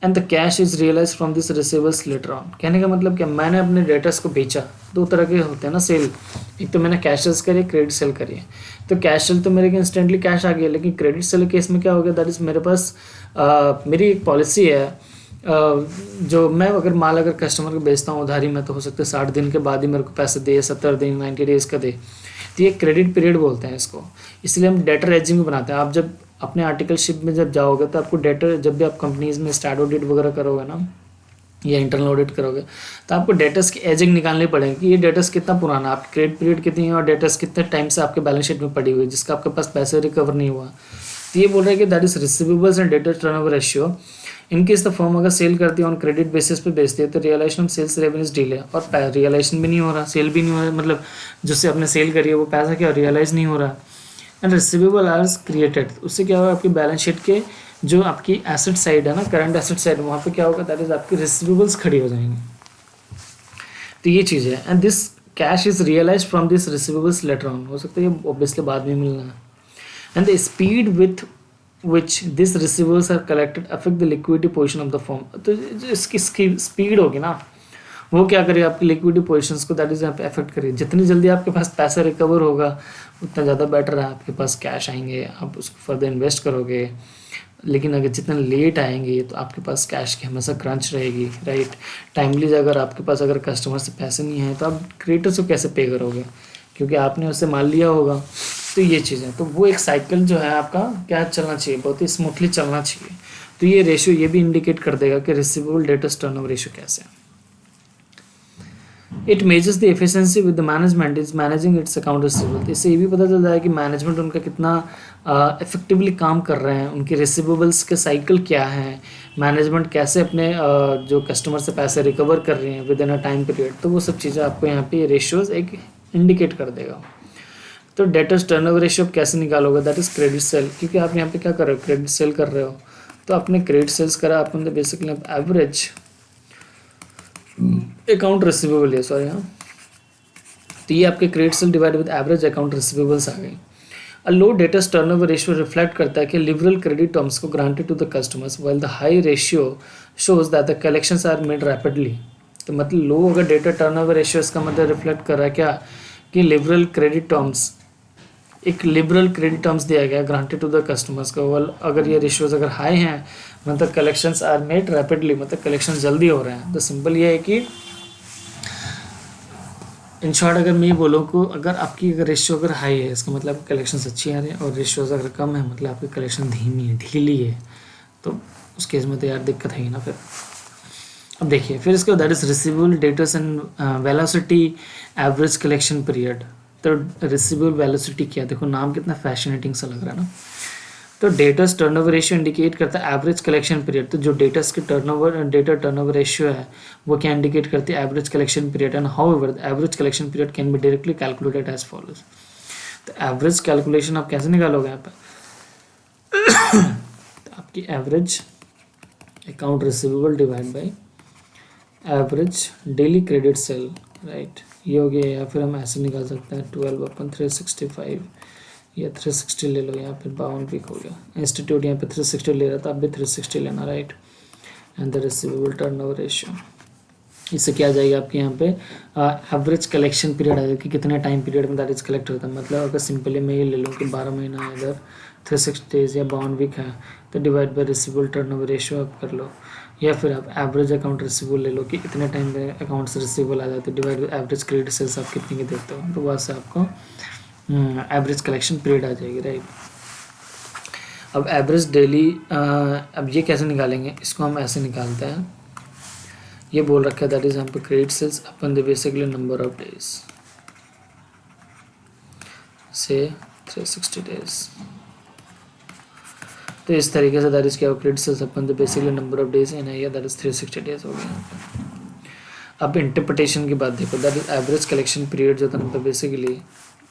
and the cash is realize from this receivables later on. कहने का मतलब क्या, मैंने अपने डेटर्स को बेचा, दो तरह के होते हैं ना सेल, एक तो मैंने कैश सेल्स करी, क्रेडिट सेल करी। तो कैश सेल तो मेरे को इंस्टेंटली कैश आ गया, लेकिन क्रेडिट सेल केस में क्या हो गया, दैट इज मेरे पास मेरी एक पॉलिसी है जो मैं अगर माल अगर कस्टमर को बेचता हूँ उधारी में, तो हो सकता है 60 दिन के बाद ही मेरे को पैसे दे, 70 दिन 90 डेज का दे। तो ये क्रेडिट पीरियड बोलते हैं इसको, इसलिए हम डेटर एजिंग बनाते हैं। आप जब अपने आर्टिकलशिप में जब जाओगे तो आपको डेटर, जब भी आप कंपनीज में स्टार्ट ऑडिट वगैरह करोगे ना या इंटरनल ऑडिट करोगे, तो आपको डेटर्स की एजिंग निकालनी पड़ेगी कि ये डेटर्स कितना पुराना है, आपकी क्रेडिट पीरियड कितनी है और डेटर्स कितने टाइम से आपके बैलेंस शीट में पड़ी हुई है जिसका आपके पास पैसे रिकवर नहीं हुआ। तो ये बोल रहे हैं कि that is receivables and debtors turnover ratio in case the firm अगर सेल करती है ऑन क्रेडिट बेसिस पे बेचती है, तो realization of sales revenues delay और रियलाइजेशन भी नहीं हो रहा, सेल भी नहीं हो रहा, मतलब जिससे आपने सेल करी है वो पैसा क्या रियलाइज नहीं हो रहा। एंड रिसीवेबल आर क्रिएटेड, उससे क्या होगा, आपकी बैलेंस शीट के जो आपकी एसेट साइड है ना, करंट एसेट साइड, वहाँ पे क्या होगा, दैट इज आपकी रिसीवेबल्स खड़ी हो जाएंगी। तो ये चीज़ है। And this cash is realize from this receivables later on, हो सकता है ये ऑब्वियसली बाद में मिलना है। And the speed with which these receivables are collected affect the liquidity position of the firm। तो इसकी स्पीड होगी ना, वो क्या करेगा, आपकी लिक्विडिटी पोजीशंस को दैट इज यहाँ पे अफेक्ट करेगी। जितनी जल्दी आपके पास पैसा रिकवर होगा उतना ज़्यादा बेटर है, आपके पास कैश आएंगे, आप उसको फर्दर इन्वेस्ट करोगे, लेकिन अगर जितना लेट आएंगे तो आपके पास कैश की हमेशा क्रंच रहेगी, राइट। टाइमली अगर आपके पास अगर कस्टमर से पैसे नहीं हैं तो आप क्रिएटर्स को कैसे पे करोगे, क्योंकि आपने उससे माल लिया होगा। तो ये चीज़ें, तो वो एक साइकिल जो है आपका क्या चलना चाहिए, बहुत ही स्मूथली चलना चाहिए। तो ये रेशियो ये भी इंडिकेट कर देगा कि रिसीवेबल डेटर्स टर्नओवर रेशियो कैसे है। It measures the efficiency with the management is managing it's account receivable. इससे ये भी पता चलता है कि मैनेजमेंट उनका कितना इफेक्टिवली काम कर रहे हैं, उनके रिसीवेबल्स के साइकिल क्या है, मैनेजमेंट कैसे अपने जो कस्टमर से पैसे रिकवर कर रहे हैं with in a time period. तो वो सब चीज़ें आपको यहाँ पे रेशियोज एक इंडिकेट कर देगा। तो डेटर्स टर्नओवर रेशियो आप कैसे निकालोगे, दैट इज क्रेडिट सेल, क्योंकि आप यहाँ पे क्या कर रहे हो, क्रेडिट सेल कर रहे हो। तो आपने क्रेडिट सेल्स करा, आपने बेसिकली एवरेज अकाउंट रिसीवेबल है, सॉरी हाँ। तो ये आपके credit sale divide with average account receivables आ गई। A low debtors turnover ratio reflect करता है कि लिबरल क्रेडिट टर्म्स को granted to the customers while the high ratio shows that the collections are made rapidly. तो मतलब लो अगर debtor turnover ratio इसका मतलब रिफ्लेक्ट कर रहा है क्या, कि लिबरल क्रेडिट टर्म्स, एक लिबरल क्रेडिट टर्म्स दिया गया ग्रांटेड टू द कस्टमर्स को। वेल अगर ये रेशियोज अगर हाई हैं मतलब कलेक्शंस आर मेड रैपिडली, मतलब कलेक्शन जल्दी हो रहे हैं। तो सिंपल ये है कि इन शॉर्ट अगर मैं बोलूँ को, अगर आपकी अगर रेशियो अगर हाई है इसका मतलब आपकी कलेक्शंस अच्छी आ रही है, और रेशियोज अगर कम है मतलब आपकी कलेक्शन धीमी है, ढीली है, तो उस केस में तो यार दिक्कत है ही ना फिर। अब देखिए फिर इसके बाद that is receivable debtors and velocity average collection period. तो रिसीवेबल वेलोसिटी क्या, देखो नाम कितना फैसिनेटिंग सा लग रहा है ना। तो डेटर्स टर्नओवर रेशियो इंडिकेट करता है एवरेज कलेक्शन पीरियड। तो जो डेटर्स के डेटा टर्नओवर रेशियो है वो क्या इंडिकेट करती है, average collection period. And however the average collection period can be directly calculated as follows. तो एवरेज कैलकुलेशन आप कैसे निकालोगे यहाँ पे, तो आपकी average account receivable divide by average daily credit sale, right, ये हो गया। या फिर हम ऐसे निकाल सकते हैं 12/365 या 360 ले लो, यहाँ पे 52 वीक हो गया। इंस्टीट्यूट यहाँ पे 360 ले रहा था, आप भी 360 लेना, right. And the receivable turnover ratio, इससे क्या आ जाएगा आपके यहाँ पे एवरेज कलेक्शन पीरियड आ जाएगा कि कितने टाइम पीरियड में दैट इज कलेक्ट होता है। मतलब अगर सिंपली मैं ये ले लूँ कि 12 महीना है, इधर 360 डेज या 52 वीक है, तो divide by receivable turnover ratio आप कर लो। या फिर आप एवरेज अकाउंट रिसीवेबल ले लो कि इतने टाइम में अकाउंट से रिसीवेबल आ जाते हैं, divide by average credit sales आप कितने के देखते हो, तो वहाँ से आपको एवरेज कलेक्शन पीरियड आ जाएगी, राइट। अब एवरेज डेली, अब ये कैसे निकालेंगे, इसको हम ऐसे निकालते हैं। ये बोल रखा है दैट इज यहाँ पे credit sales upon the basically number of days से 360 डेज। तो इस तरीके से दैट इज क्या, credit sales upon the basically number of days and that is 360 days हो गया यहाँ पे। अब इंटरप्रिटेशन की बात देखो, that is average collection period जो था मतलब बेसिकली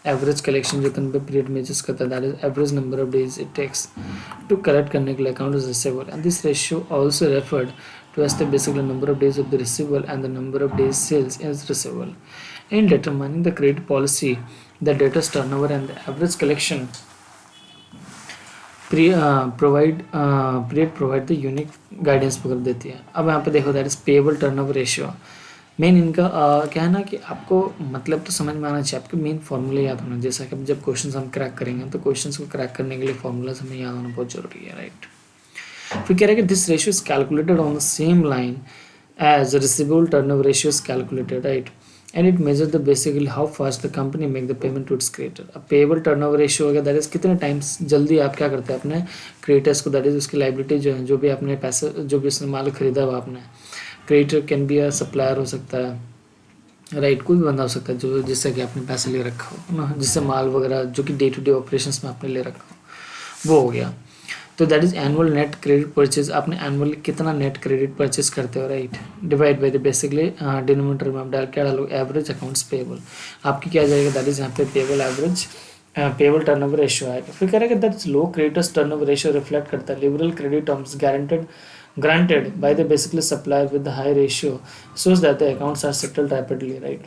एवरेज कलेक्शन जो तन पे पीरियड मेजर्स करता है, that is average number of days it takes to collect करने के लिए account is receivable. And this ratio also referred to as the basically number of days of the receivable and the number of days sales is receivable. In determining the credit policy, the debtors turnover and the average collection provide the unique guidance पकड़ देती है। अब यहाँ पे देखो that is payable turnover ratio. Main इनका क्या है ना कि आपको मतलब तो समझ में आना चाहिए, आपके मेन फॉर्मूले याद होना। जैसा कि जब क्वेश्चंस हम क्रैक करेंगे तो क्वेश्चंस को क्रैक करने के लिए फॉर्मूलाज हमें याद होना बहुत जरूरी है, राइट। फिर कह रहा है कि this ratio is calculated on the same line as receivable turnover ratio is calculated, right. And it measure the basically how fast the company make the payment to its creator. अब payable turnover ratio हो गया that is कितने times जल्दी आप क्या करते हैं अपने क्रिएटर्स को, दैट इज उसकी लाइबिलिटी जो है, जो भी आपने पैसे जो भी उसने माल खरीदा हुआ आपने, creator can be a supplier हो सकता है, राइट, कोई भी बंदा हो सकता है जो जिससे कि आपने पैसे ले रखा हो ना, जिससे माल वगैरह जो कि डे टू डे ऑपरेशंस में आपने ले रखा हो, वो हो गया। तो that is annual net credit purchase, आपने एनुअली कितना नेट क्रेडिट परचेज करते हो, right, divide by the basically denominator में आप डाल क्या डालो एवरेज अकाउंट्स पेएबल। आपकी क्या जाएगा दैट इज यहाँ पे payable average payable turnover ratio आएगा। फिर कह रहा है कि that is low creditors turnover ratio reflect करता है liberal credit terms granted by the basically supplier with the high ratio shows that the accounts are settled rapidly, right।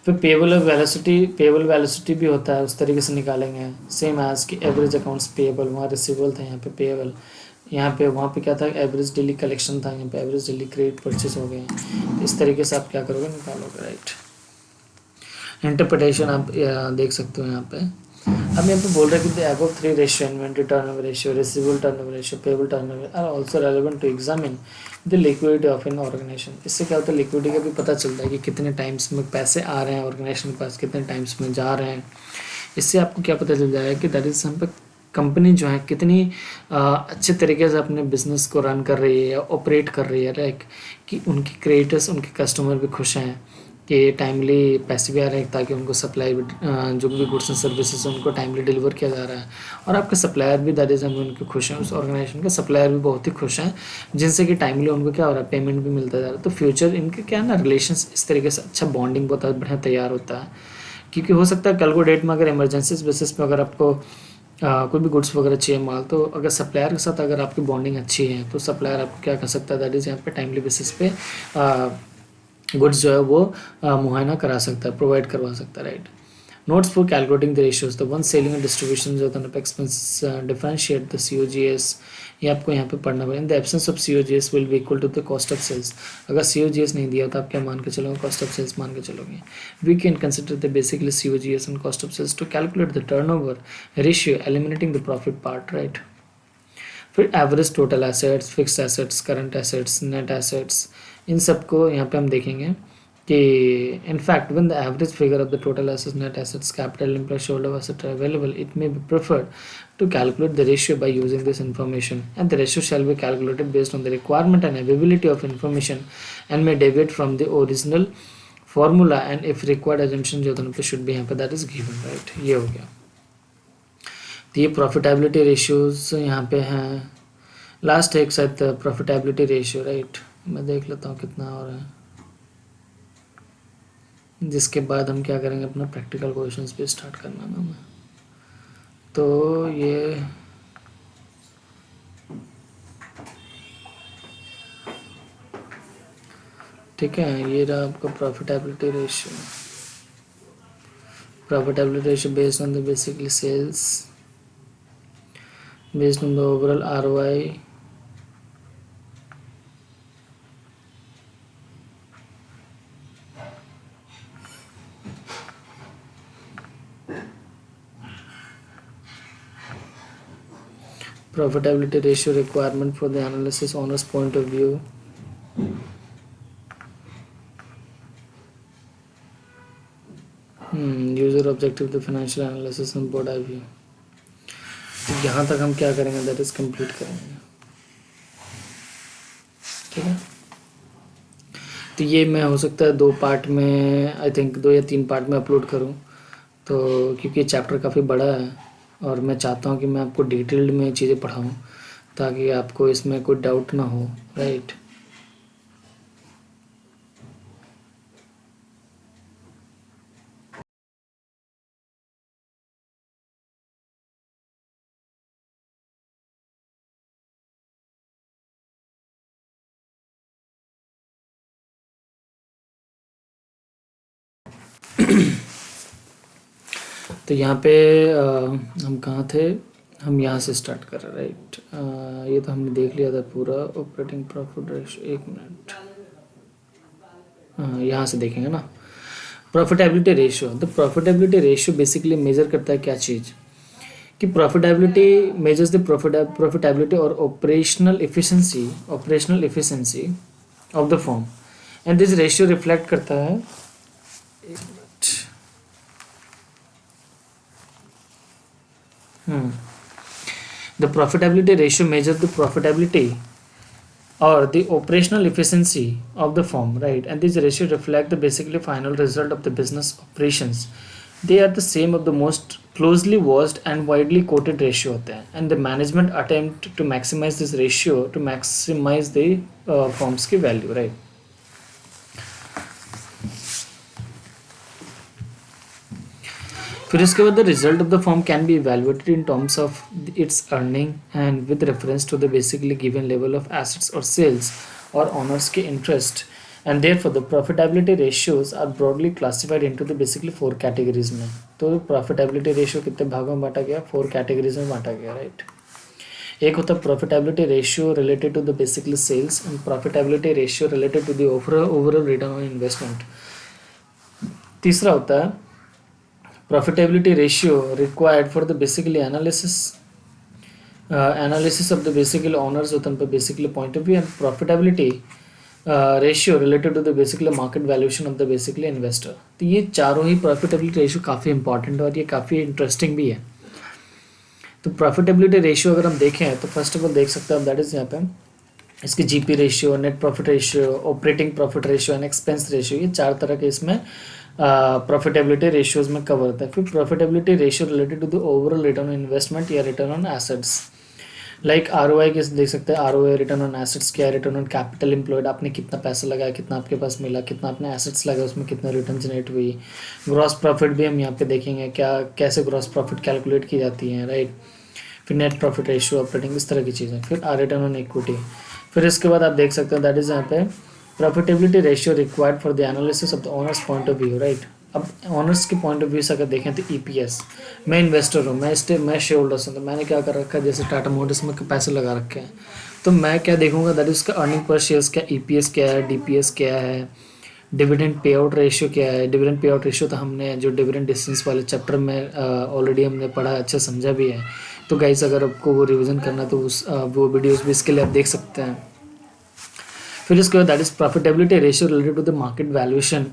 फिर payable velocity भी होता है, उस तरीके से निकालेंगे सेम एज कि एवरेज अकाउंट्स पेएबल, वहाँ रिसीवेबल था, यहाँ पे पेएबल, यहाँ पे वहाँ पे क्या था एवरेज डेली कलेक्शन था, यहाँ पे एवरेज डेली क्रेडिट परचेज हो गए हैं। इस तरीके से आप क्या करोगे निकालोगे, राइट। इंटरप्रिटेशन आप देख सकते हो यहाँ पे। अब यहाँ पे बोल रहे हैं कि the above three ratio inventory turnover ratio, receivable turnover ratio, payable turnover are also relevant to examine the liquidity of an organization. इससे क्या होता है, लिक्विडिटी का भी पता चलता है कि कितने टाइम्स में पैसे आ रहे हैं ऑर्गेनाइजेशन के पास, कितने टाइम्स में जा रहे हैं। इससे आपको क्या पता चल जाएगा कि दैट इज हम पे कंपनी जो है कितनी अच्छे तरीके से अपने बिजनेस को रन कर रही है या ऑपरेट कर रही है, लाइक कि उनके क्रिएटर्स, उनके कस्टमर भी खुश हैं कि टाइमली पैसे भी आ रहे हैं, ताकि उनको सप्लाई जो भी गुड्स एंड सर्विसेज है उनको टाइमली डिलीवर किया जा रहा है। और आपके सप्लायर भी दैट इज हम उनके खुश हैं, उस ऑर्गेनाइजेशन के सप्लायर भी बहुत ही खुश हैं, जिनसे कि टाइमली उनको क्या हो रहा है, पेमेंट भी मिलता जा रहा है। तो फ्यूचर इनके क्या है ना, रिलेशंस इस तरीके से अच्छा बॉन्डिंग बहुत बढ़िया तैयार होता है। क्योंकि हो सकता है कल को डेट में अगर इमरजेंसी बेसिस पे अगर आपको कोई भी गुड्स वगैरह चाहिए माल, तो अगर सप्लायर के साथ अगर आपकी बॉन्डिंग अच्छी है तो सप्लायर आपको क्या कर सकता है, दैट इज़ यहाँ पे टाइमली बेसिस पे गुड्स जो है वो मुआयना करा सकता है, प्रोवाइड करवा सकता है, right. Notes for calculating the ratios, तो वन सेलिंग एंड डिस्ट्रीब्यूशन जो होता है एक्सपेंस डिफरेंशिएट द COGS, ये आपको यहाँ पे पढ़ना पड़ेगा। In the absence of COGS will be equal to the cost of sales. अगर COGS नहीं दिया तो आप क्या मान के चलोगे, कॉस्ट ऑफ सेल्स मान के चलोगे। We can consider the basically COGS and cost of sales to calculate the turnover ratio eliminating the profit part, right. फिर average total assets, fixed assets, current assets, net assets, इन सबको यहाँ पे हम देखेंगे कि in fact when the average figure of the total assets, net assets, capital employed, shareholder assets are available, it may be preferred to calculate the ratio by using this information, and the ratio shall be calculated based on the requirement and availability of information and may deviate from the original formula, and if required assumption जो होता है should be यहाँ पे that is given, right। ये हो गया। तो ये प्रॉफिटेबिलिटी रेशियोज यहाँ पे हैं। लास्ट एक शायद प्रॉफिटेबिलिटी रेशियो, राइट। मैं देख लेता हूँ कितना हो रहा है, जिसके बाद हम क्या करेंगे, अपना प्रैक्टिकल क्वेश्चंस भी स्टार्ट करना ना हमें। तो ये ठीक है, ये रहा आपका profitability ratio. Profitability ratio based on the basically sales, based on the overall ROI, profitability ratio requirement for the analysis owner's point of view, user objective, the financial analysis and board eye view। यहाँ तक हम क्या करेंगे, that is complete करेंगे, ठीक है। तो ये मैं हो सकता है 2 पार्ट में, आई थिंक 2 या 3 पार्ट में अपलोड करूँ, तो क्योंकि चैप्टर काफ़ी बड़ा है और मैं चाहता हूँ कि मैं आपको डिटेल्ड में चीज़ें पढ़ाऊँ ताकि आपको इसमें कोई डाउट ना हो, राइट। तो यहाँ पे हम कहाँ थे, हम यहाँ से स्टार्ट कर रहे हैं, राइट। ये तो हमने देख लिया था पूरा ऑपरेटिंग प्रॉफिट रेशियो। 1 मिनट, हाँ यहाँ से देखेंगे ना। Profitability ratio, the profitability ratio basically measure करता है क्या चीज़, कि प्रॉफिटेबिलिटी मेजर्स द प्रॉफिटेबिलिटी और operational efficiency of the firm, and this ratio reflect करता है, the profitability ratio measures the profitability or the operational efficiency of the firm, right, and this ratio reflect the basically final result of the business operations. They are the same of the most closely watched and widely quoted ratio होते हैं, and the management attempt to maximize this ratio to maximize the firm's की value, right। फिर इसके बाद the result of the form can be evaluated in terms of its earning and with reference to the basically given level of assets और sales और owners के interest, and therefore the profitability ratios are broadly classified into the basically 4 categories में। तो profitability ratio कितने भागों में बांटा गया, 4 कैटेगरीज में बांटा गया, राइट। एक होता है profitability ratio related to the basically sales, and profitability ratio related to the overall return on investment. तीसरा होता है profitability ratio required for the basically analysis of the basically owners होता है basically point of view, and profitability ratio related to the basically market valuation of the basically investor. तो ये चारों ही profitability ratio काफ़ी important है और ये काफ़ी interesting भी है. तो profitability ratio अगर हम देखें तो फर्स्ट ऑफ ऑल देख सकते हैं दैट इज यहाँ पे इसकी GP ratio, net profit ratio, operating profit ratio and expense ratio, ये चार तरह के इसमें प्रॉफिटेबिलिटी रेशियोज में कवर होता है. फिर profitability ratio related to the overall return on investment या return on assets. Like ROI के देख सकते हैं, ROI रिटर्न ऑन एसेट्स क्या है, रिटर्न ऑन कैपिटल एम्प्लॉयड, आपने कितना पैसा लगाया, कितना आपके पास मिला, कितना आपने एसेट्स लगाया, उसमें कितना रिटर्न जनरेट हुई. ग्रॉस प्रॉफिट भी हम यहाँ पे देखेंगे क्या कैसे ग्रॉस प्रॉफिट कैलकुलेट की जाती है, राइट. फिर नेट प्रॉफिट रेशियो, ऑपरेटिंग, इस तरह की चीज़ें. फिर रिटर्न ऑन इक्विटी. फिर इसके बाद आप देख सकते हैं दैट इज यहाँ पे profitability ratio required for the analysis of the owners point of view, right. अब ओनर्स के पॉइंट ऑफ व्यू से अगर देखें तो EPS, मैं इन्वेस्टर हूँ, मैं शेयर होल्डर्स हूँ, तो मैंने क्या कर रखा है, जैसे टाटा मोटर्स में पैसे लगा रखे हैं, तो मैं क्या देखूंगा दैट इज उसका अर्निंग पर शेयर्स क्या, EPS क्या है, DPS क्या है, डिविडेंड पे आउट रेशियो क्या है. डिविडेंड पे आउट रेशियो तो हमने जो डिविडेंड डिस्टेंस वाले चैप्टर में ऑलरेडी हमने पढ़ा, अच्छा समझा भी है. तो गाइस अगर आपको वो रिवीजन करना है तो वो वीडियोस भी इसके लिए आप देख सकते हैं. फिर इसके बाद that is profitability ratio related to the market valuation,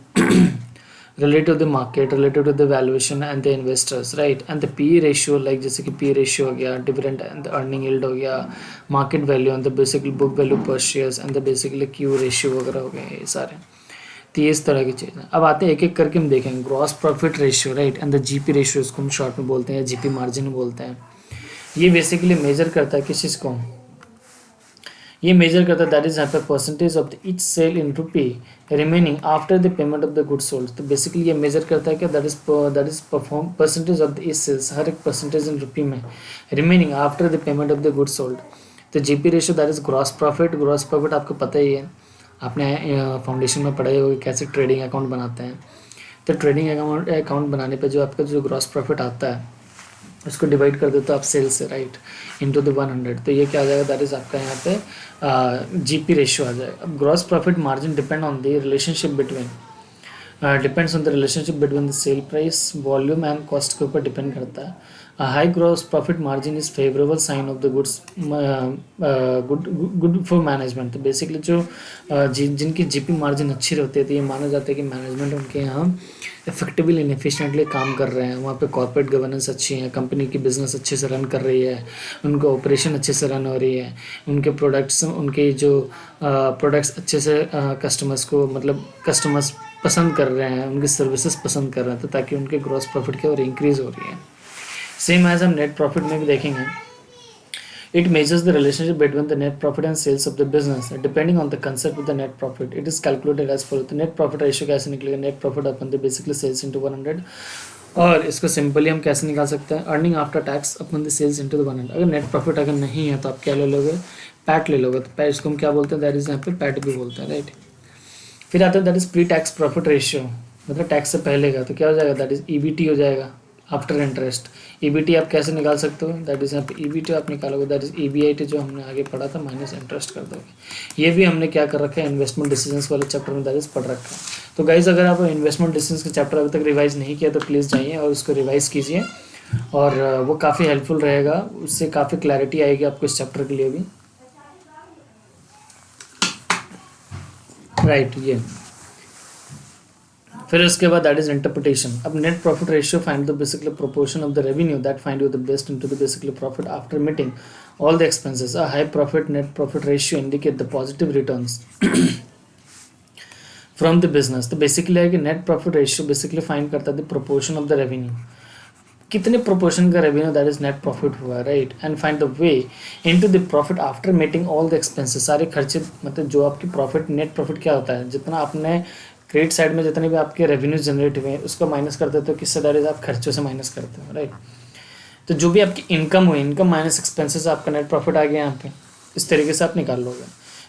related to the market, related to the valuation and the investors, right. And the PE ratio, like जैसे कि PE ratio हो गया, dividend and the earning yield हो गया, market value and the basically book value per shares and the basically Q ratio वगैरह हो गए, ये सारे. तो ये इस तरह की चीज़ें. अब आते हैं एक एक करके हम देखेंगे. Gross profit ratio, right, and the GP ratio, इसको हम शॉर्ट में बोलते हैं, GP मार्जिन बोलते हैं. ये बेसिकली मेजर करता है किस चीज़ को, ये मेजर करता है दैट इज यहाँ पे percentage of the each sale in rupee remaining after the payment of the good sold. तो बेसिकली ये मेजर करता है कि that is perform percentage of the each sales, हर एक परसेंटेज इन रुपी में remaining after the payment of the good sold. तो GP ratio that is gross profit. Gross profit आपको पता ही है, आपने फाउंडेशन में पढ़ाई होगी कैसे ट्रेडिंग अकाउंट बनाते हैं. तो ट्रेडिंग अकाउंट बनाने पर जो आपका जो ग्रॉस प्रॉफिट आता है उसको डिवाइड कर देते हो आप सेल से, राइट, इनटू द 100. तो ये क्या आ जाएगा दैट इज आपका यहाँ पे GP रेशियो आ जाएगा. अब gross profit margin depend on the relationship between depends on the relationship between the sale price, volume and cost के ऊपर डिपेंड करता है. High gross profit margin is favourable sign of the goods good for management. तो basically जो जिनकी GP margin अच्छी रहती है तो ये माना जाता है कि मैनेजमेंट उनके यहाँ इफेक्टिवली एंड एफिशिएंटली काम कर रहे हैं, वहाँ पे कॉर्पोरेट गवर्नेंस अच्छी है, कंपनी की बिजनेस अच्छे से रन कर रही है, उनका ऑपरेशन अच्छे से रन हो रही है, उनके प्रोडक्ट्स उनके जो प्रोडक्ट्स अच्छे से कस्टमर्स को मतलब कस्टमर्स पसंद कर रहे हैं, उनकी सर्विसेज पसंद कर रहे हैं, तो ताकि उनके ग्रॉस प्रॉफिट की और इंक्रीज़ हो रही है. सेम एज हम नेट प्रॉफिट में भी देखेंगे. It measures the relationship between the net profit and sales of the business. Depending on the concept of the net profit, it is calculated as follows. The net profit ratio कैसे निकलेगा, net profit upon the basically sales into 100. और इसको simply हम कैसे निकाल सकते हैं, earning after tax upon the sales into the 100. अगर नेट प्रॉफिट अगर नहीं है तो आप क्या ले लोगे, पैट ले लोगे. तो पैट इसको हम क्या बोलते हैं, दैट इज यहाँ पे पैट भी बोलते हैं, राइट. फिर आता है that is pre tax profit ratio, मतलब टैक्स से पहले का. तो क्या हो जाएगा, दैट इज EBT हो जाएगा आफ्टर इंटरेस्ट. EBT आप कैसे निकाल सकते हो, दैट इज यहाँ पे EBT आप निकालोगे, दैट इज EBIT जो हमने आगे पढ़ा था माइनस इंटरेस्ट कर दोगे. ये भी हमने क्या कर रखा है, इन्वेस्टमेंट डिसीजंस वाले चैप्टर में दैट इज पढ़ रखा है. तो गाइज अगर आप इन्वेस्टमेंट डिसीजंस के चैप्टर अभी तक रिवाइज नहीं किया तो प्लीज़ जाइए और उसको रिवाइज कीजिए, और वो काफ़ी हेल्पफुल रहेगा, उससे काफ़ी क्लैरिटी आएगी आपको इस चैप्टर के लिए भी, राइट. ये फिर उसके बाद दैट इज इंटरप्रिटेशन. अब net profit ratio find the basically proportion of the revenue that find you the best into the basically profit after meeting all the expenses. A high profit net profit ratio indicate the positive returns from the business. तो basically है कि net profit ratio basically find करता है the proportion of the revenue, कितने proportion का revenue that is net profit हुआ, right. And find the way into the profit after meeting all the expenses. सारे खर्चे मतलब जो आपकी प्रॉफिट नेट प्रॉफिट क्या होता है, जितना आपने क्रेडिट साइड में जितने भी आपके रेवेन्यू जनरेट हुए हैं उसको माइनस कर देते हो, किससे, दैट इज आप खर्चों से माइनस करते हो, राइट. तो जो भी आपकी इनकम हुई, इनकम माइनस एक्सपेंसेस, आपका नेट प्रॉफिट आ गया यहाँ पे, इस तरीके से आप निकाल लोगे.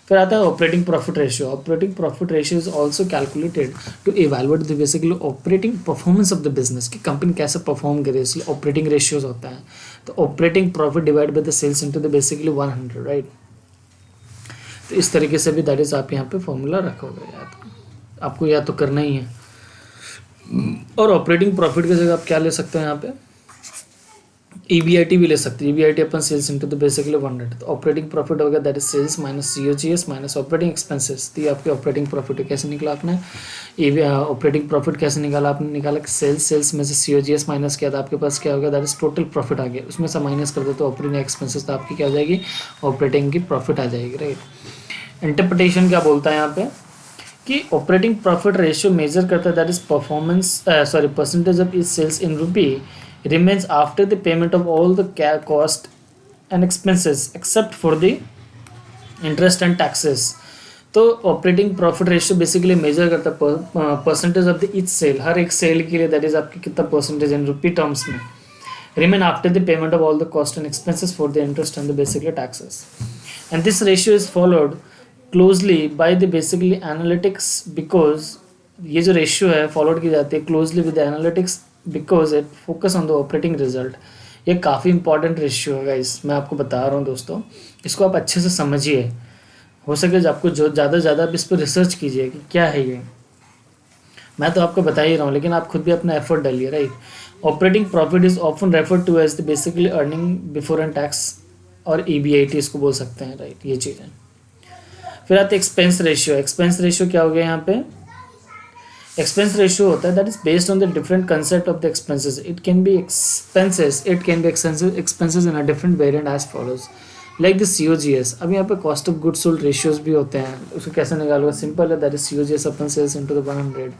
फिर आता है operating profit ratio. Operating profit ratio is also calculated to evaluate the basically operating performance of the business, की कंपनी कैसे परफॉर्म करे, इसलिए ऑपरेटिंग रेशियोज होता है. तो operating profit divide by the sales into the basically 100, right. तो इस तरीके से भी दैट इज आप यहाँ पे फॉर्मूला रखोगे, याद आपको याद तो करना ही है. और ऑपरेटिंग प्रॉफिट की जगह आप क्या ले सकते हैं यहाँ पे, EBIT भी ले सकते हैं। EBIT upon sales into the basically 100, तो ऑपरेटिंग प्रॉफिट हो गया that is sales minus COGS minus operating expenses. तो ये आपके ऑपरेटिंग प्रॉफिट है। कैसे निकला आपने ऑपरेटिंग प्रॉफिट कैसे निकाला आपने, निकाला कि सेल्स में से COGS माइनस किया था, आपके पास क्या हो गया दैट इज टोटल प्रॉफिट आ गया, उसमें से माइनस कर दो तो ऑपरेटिंग एक्सपेंसेस, तो आपकी क्या हो जाएगी, ऑपरेटिंग की प्रॉफिट आ जाएगी, राइट। इंटरप्रिटेशन क्या बोलता है यहाँ पे कि ऑपरेटिंग प्रॉफिट रेशियो मेजर करता है that is performance percentage of is sales in rupee remains after the payment of all the cost and expenses except for the interest and taxes। तो operating profit ratio basically measure करता है percentage of the each sale, हर एक sale के लिए that is आपकी कितना percentage in rupee terms में, remain after the payment of all the cost and expenses for the interest and the basically taxes. And this ratio is followed closely by the basically analytics, because ये जो ratio है followed की जाती है closely with analytics because it focus on the operating result. ये काफ़ी important ratio है guys, मैं आपको बता रहा हूँ दोस्तों, इसको आप अच्छे से समझिए, हो सके जो आपको जो ज़्यादा से ज़्यादा आप इस पर रिसर्च कीजिए कि क्या है ये। मैं तो आपको बता ही रहा हूँ लेकिन आप खुद भी अपना एफर्ट डालिए, right. Operating profit is often refer to as the basically earning before and tax, और EBIT इसको बोल सकते हैं, राइट। ये चीज़ है। फिर आते एक्सपेंस रेशियो। एक्सपेंस रेशियो क्या हो गया यहाँ पे, एक्सपेंस रेशियो होता है that is based on the different concept of the expenses, it can be expenses in a different variant as follows like the COGS। अब यहाँ पे cost of goods sold ratios भी होते हैं, उसको कैसे निकालोगे, सिंपल है that is COGS upon sales into the 100।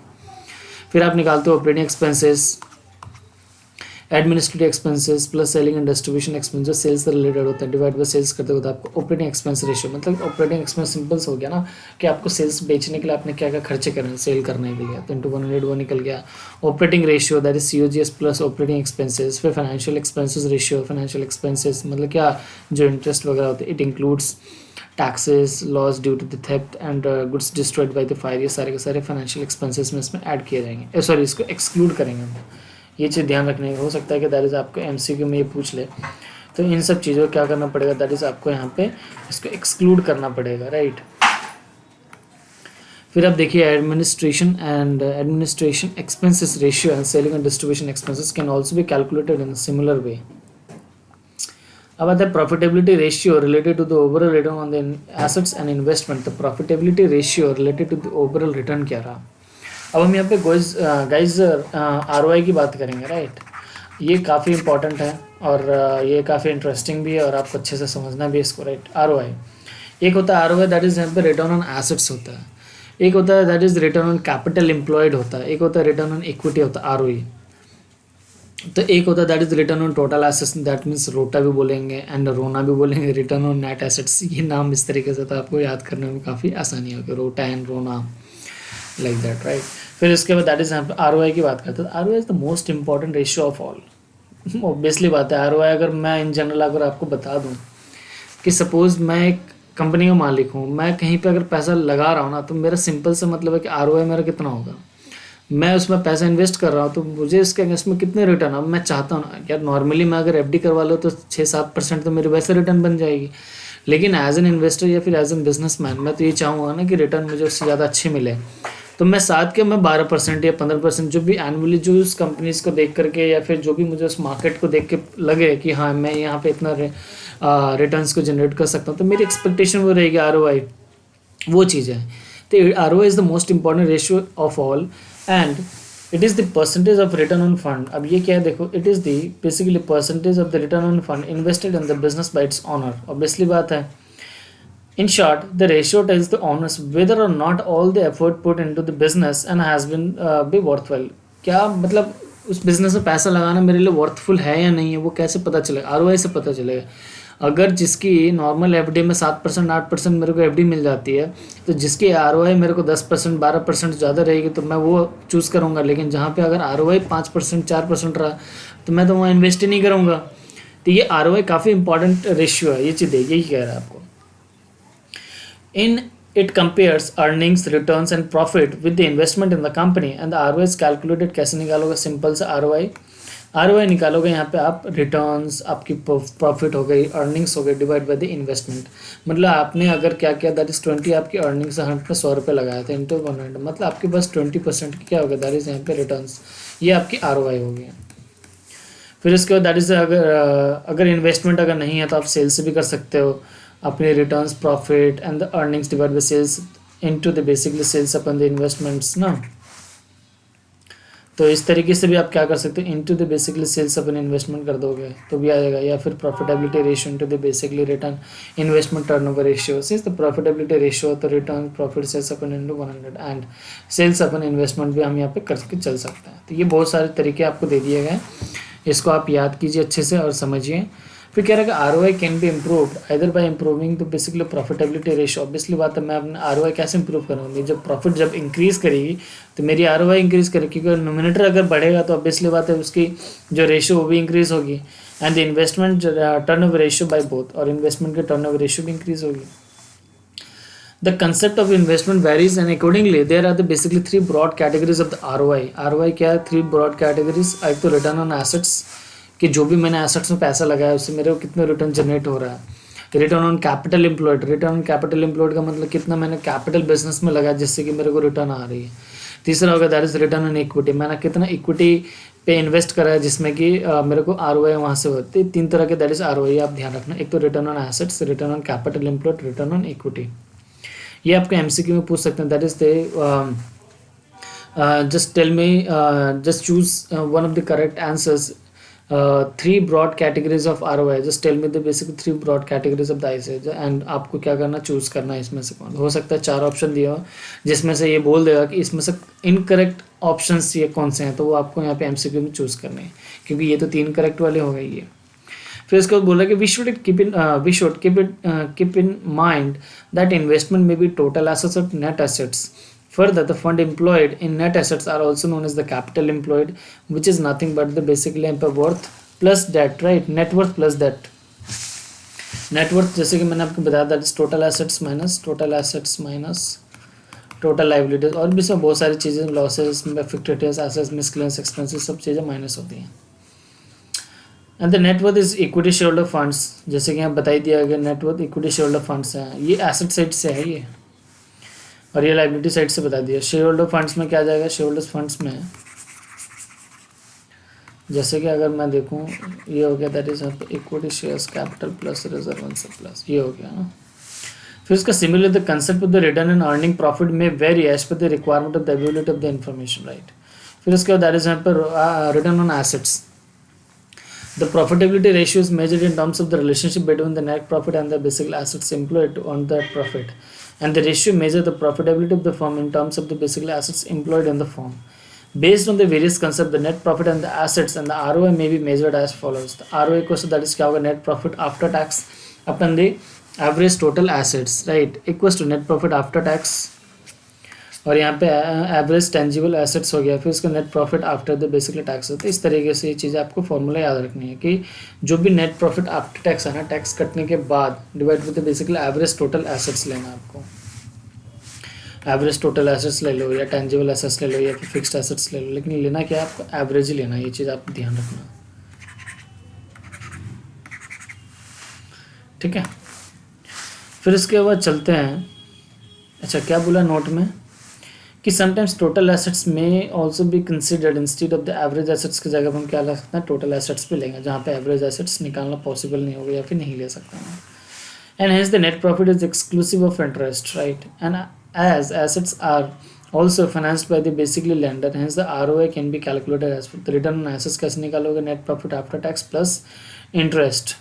फिर आप निकालते हो operating expenses, administrative expenses plus selling and distribution expense जो सेल्स से रिलेटेड होता है, डिवाइड बाय सेल्स करते हो तो आपको ऑपरेटिंग एक्सपेंस रेशियो, मतलब ऑपरेटिंग एक्सपेंस सिंपल से हो गया ना कि आपको सेल्स बेचने के लिए आपने क्या क्या खर्चे करने सेल करने के लिए, तो इंटू 100 वो निकल गया। Operating ratio that is COGS plus operating expenses. फिर financial expenses ratio, financial expenses मतलब क्या, जो इंटरेस्ट वगैरह होते हैं, it includes taxes loss due to the theft and goods destroyed by the fire, ये सारे के सारे फाइनेंशियल एक्सपेंसेस में इसमें ऐड किए जाएंगे, सॉरी इसको एक्सक्लूड करेंगे हम। ये चीज़ ध्यान रखने का, हो सकता है कि दैट इज़ आपको MCQ में ये पूछ ले, तो इन सब चीज़ों को क्या करना पड़ेगा, दैट इज़ आपको यहाँ पे इसको एक्सक्लूड करना पड़ेगा, राइट। फिर आप देखिए administration expenses ratio and selling and distribution expenses can also be calculated in similar way. अब आता है profitability ratio related to the overall return on the assets and investment. तो profitability ratio related to the overall return क्या रहा। अब हम यहाँ पे गाइज ROI की बात करेंगे, राइट। ये काफ़ी इंपॉर्टेंट है और ये काफ़ी इंटरेस्टिंग भी है और आपको अच्छे से समझना भी है इसको, राइट। ROI एक होता है ROI दैट इज़ यहाँ पे रिटर्न ऑन एसेट्स होता है, एक होता है that is return on capital employed होता है, एक होता है रिटर्न ऑन इक्विटी होता है ROE। तो एक होता है that is return on total assets, that means रोटा भी बोलेंगे एंड रोना भी बोलेंगे, रिटर्न ऑन नेट एसेट्स। ये नाम इस तरीके से तो आपको याद करने में काफ़ी आसानी होगी, रोटा एंड रोना लाइक दैट, राइट। फिर इसके बाद दैट इज ROI की बात करते हैं। ROI is the most important ratio of all. Obviously बात है ROI अगर मैं इन जनरल अगर आपको बता दूँ कि सपोज़ मैं एक कंपनी का मालिक हूँ, मैं कहीं पे अगर पैसा लगा रहा हूँ ना, तो मेरा सिंपल से मतलब है कि ROI मेरा कितना होगा, मैं उसमें पैसा इन्वेस्ट कर रहा हूँ तो मुझे इसके अगेंस्ट में कितने रिटर्न। अब मैं चाहता हूँ ना यार, नॉर्मली मैं अगर FD करवा लो तो 6-7% तो मेरी वैसे रिटर्न बन जाएगी, लेकिन एज एन इन्वेस्टर या फिर एज एन बिजनेसमैन मैं तो ये चाहूँगा ना कि रिटर्न मुझे उससे ज़्यादा अच्छी मिले। तो मैं साथ के मैं 12% या 15% जो भी एनुअली जो उस कंपनीज को देख करके या फिर जो भी मुझे उस मार्केट को देख के लगे कि हाँ मैं यहाँ पे इतना रिटर्न्स को जनरेट कर सकता हूँ, तो मेरी एक्सपेक्टेशन वो रहेगी ROI, वो चीज़ है। तो ROI is the most important ratio of all and it is the percentage of return on fund. अब ये क्या है देखो, it is the basically percentage of the return on fund invested in the business by its owner. Obviously बात है। In short, the ratio tells the owners whether or not all the effort put into the business and has been be worthwhile। क्या मतलब उस business में पैसा लगाना मेरे लिए वर्थफुल है या नहीं है, वो कैसे पता चलेगा, ROI से पता चलेगा। अगर जिसकी नॉर्मल FD में 7% 8% मेरे को FD मिल जाती है, तो जिसकी ROI मेरे को 10% 12% ज़्यादा रहेगी तो मैं वो चूज़ करूँगा। लेकिन जहाँ पे अगर ROI 5% 4% रहा तो मैं तो वहाँ इन्वेस्ट ही नहीं करूँगा। तो ये ROI काफ़ी इंपॉर्टेंट रेशियो है, ये चीज़ यही कह रहा है आपको। In it compares earnings, returns and profit with the investment in the company and the ROI is calculated। कैसे निकालोगे, सिंपल से ROI ROI निकालोगे यहाँ पे आप रिटर्न्स, आपकी प्रॉफिट हो गई, अर्निंग्स हो गई, डिवाइड बाय द इन्वेस्टमेंट। मतलब आपने अगर क्या किया, दैट इज 20 आपकी अर्निंग्स 100 पे 100 रुपये लगाए थे इंटू 100, मतलब आपके पास 20% की क्या होगा, दैट इज यहाँ पे रिटर्न्स। ये आपकी ROI हो गई। फिर इसके बाद दैट इज अगर इन्वेस्टमेंट अगर नहीं है तो आप सेल्स से भी कर सकते हो, अपने returns, profit and the earnings divide by sales into the basically sales upon the investments ना। तो इस तरीके से भी आप क्या कर सकते हो, into the basically sales upon investment कर दोगे तो भी आ जाएगा, या फिर profitability ratio into the basically return investment turnover ratio. Since the profitability ratio तो return profit sales upon into 100 and sales upon investment भी हम यहाँ पे करके चल सकते हैं। तो ये बहुत सारे तरीके आपको दे दिए गए, इसको आप याद कीजिए अच्छे से और समझिए। फिर कह रहा है कि ROI can be improved either bye improving तो बेसिकली प्रॉफिटेबिलिटी रेशियो। ऑब्वियसली बात है, मैं अपना ROI कैसे इंप्रूव करूँगी, जब प्रॉफिट जब इंक्रीज़ करेगी तो मेरी ROI इंक्रीज़ करेगी, क्योंकि नोमिनेटर अगर बढ़ेगा तो ऑब्वियसली बात है उसकी जो रेशियो वो भी इंक्रीज़ होगी, and the investment turnover ratio by both, और इन्वेस्टमेंट की टर्नओवर रेशियो भी इंक्रीज़ होगी। The concept of investment varies and accordingly there are the basically three broad categories of the ROI. ROI क्या है, three broad categories। एक तो return on assets, कि जो भी मैंने एसेट्स में पैसा लगाया उससे मेरे को कितना रिटर्न जनरेट हो रहा है। Return on capital employed, return on capital employed का मतलब कितना मैंने कैपिटल बिजनेस में लगाया जिससे कि मेरे को रिटर्न आ रही है। तीसरा होगा that is return on equity, मैंने कितना इक्विटी पे इन्वेस्ट करा है जिसमें कि मेरे को ROI वहाँ से होती है। तीन तरह के दैट इज ROI आप ध्यान रखना, एक तो return on assets, return on capital employed, return on equity. ये आपको MCQ में पूछ सकते हैं, that is the just tell me, just choose one of the correct answers, three broad categories of ROI, just tell me the basic three broad categories of the आईसेज, and आपको क्या करना, चूज करना है इसमें से कौन। हो सकता है 4 ऑप्शन दिया हो जिसमें से ये बोल देगा कि इसमें से इनकरेक्ट ऑप्शंस ये कौन से हैं, तो वो आपको यहाँ पे MCQ में चूज करने हैं, क्योंकि ये तो 3 करेक्ट वाले हो गए ये। फिर इसके बाद बोला कि we should keep in mind that investment में बी टोटल एसेट्स और net assets. Further, the fund employed in net assets are also known as the capital employed, which is nothing but the basically worth plus debt, right? Net worth plus debt. Net worth जैसे कि मैंने आपको बताया that is total assets minus total liabilities, और भी सब बहुत सारी चीज़ें, losses, fictitious assets, miscellaneous expenses, सब चीज़ें माइनस होती हैं। And the net worth is equity shareholder funds, जैसे कि यहाँ बताई दिया गया net worth equity shareholder funds हैं, ये एसेट साइड से है ये, और ये लाइबिलिटी साइड से बता दिया। शेयर होल्डर फंड्स में क्या जाएगा, शेयर होल्डर्स फंड्स में जैसे कि अगर मैं देखूं ये हो गया that is equity shares capital plus reserve plus, ये हो गया ना। फिर उसका similar the concept of the return and earning profit में very as per the requirement of the availability of the information, right. फिर उसके बाद दैट इज यहाँ पर return on assets. The profitability ratio is measured in terms of the relationship between the net profit and the basic assets employed on that profit, and the ratio measures the profitability of the firm in terms of the basic assets employed in the firm. Based on the various concepts, the net profit and the assets and the ROI may be measured as follows. The ROI equals to that is क्या होगा, net profit after tax upon the average total assets, right, equals to net profit after tax, और यहाँ पे average tangible assets हो गया, फिर उसका net profit after the basically tax होता है। इस तरीके से ये चीज़ें आपको फॉर्मूला याद रखनी है कि जो भी नेट प्रॉफिट आफ्टर टैक्स है ना, टैक्स कटने के बाद divide with basically average total assets लेना आपको। एवरेज टोटल एसेट्स ले लो, या टेंजिबल एसेट्स ले लो, या फिर फिक्स्ड एसेट्स ले लो, लेकिन लेना क्या है आपको, एवरेज ही लेना है। ये चीज़ आप ध्यान रखना, ठीक है। फिर इसके बाद चलते हैं, अच्छा क्या बोला नोट में कि समटाइम्स टोटल एसेट्स में ऑल्सो भी considered instead of the average assets की जगह हम क्या ला सकते हैं, टोटल एसेट्स पे लेंगे, जहाँ पे एवरेज एसेट्स निकालना पॉसिबल नहीं होगा या फिर नहीं ले सकते हैं। And hence the net profit is exclusive of interest, right, and as assets are also financed by the basically lender, hence the ROI can be calculated as the return on assets. कैसे निकालोगे, net profit after tax plus interest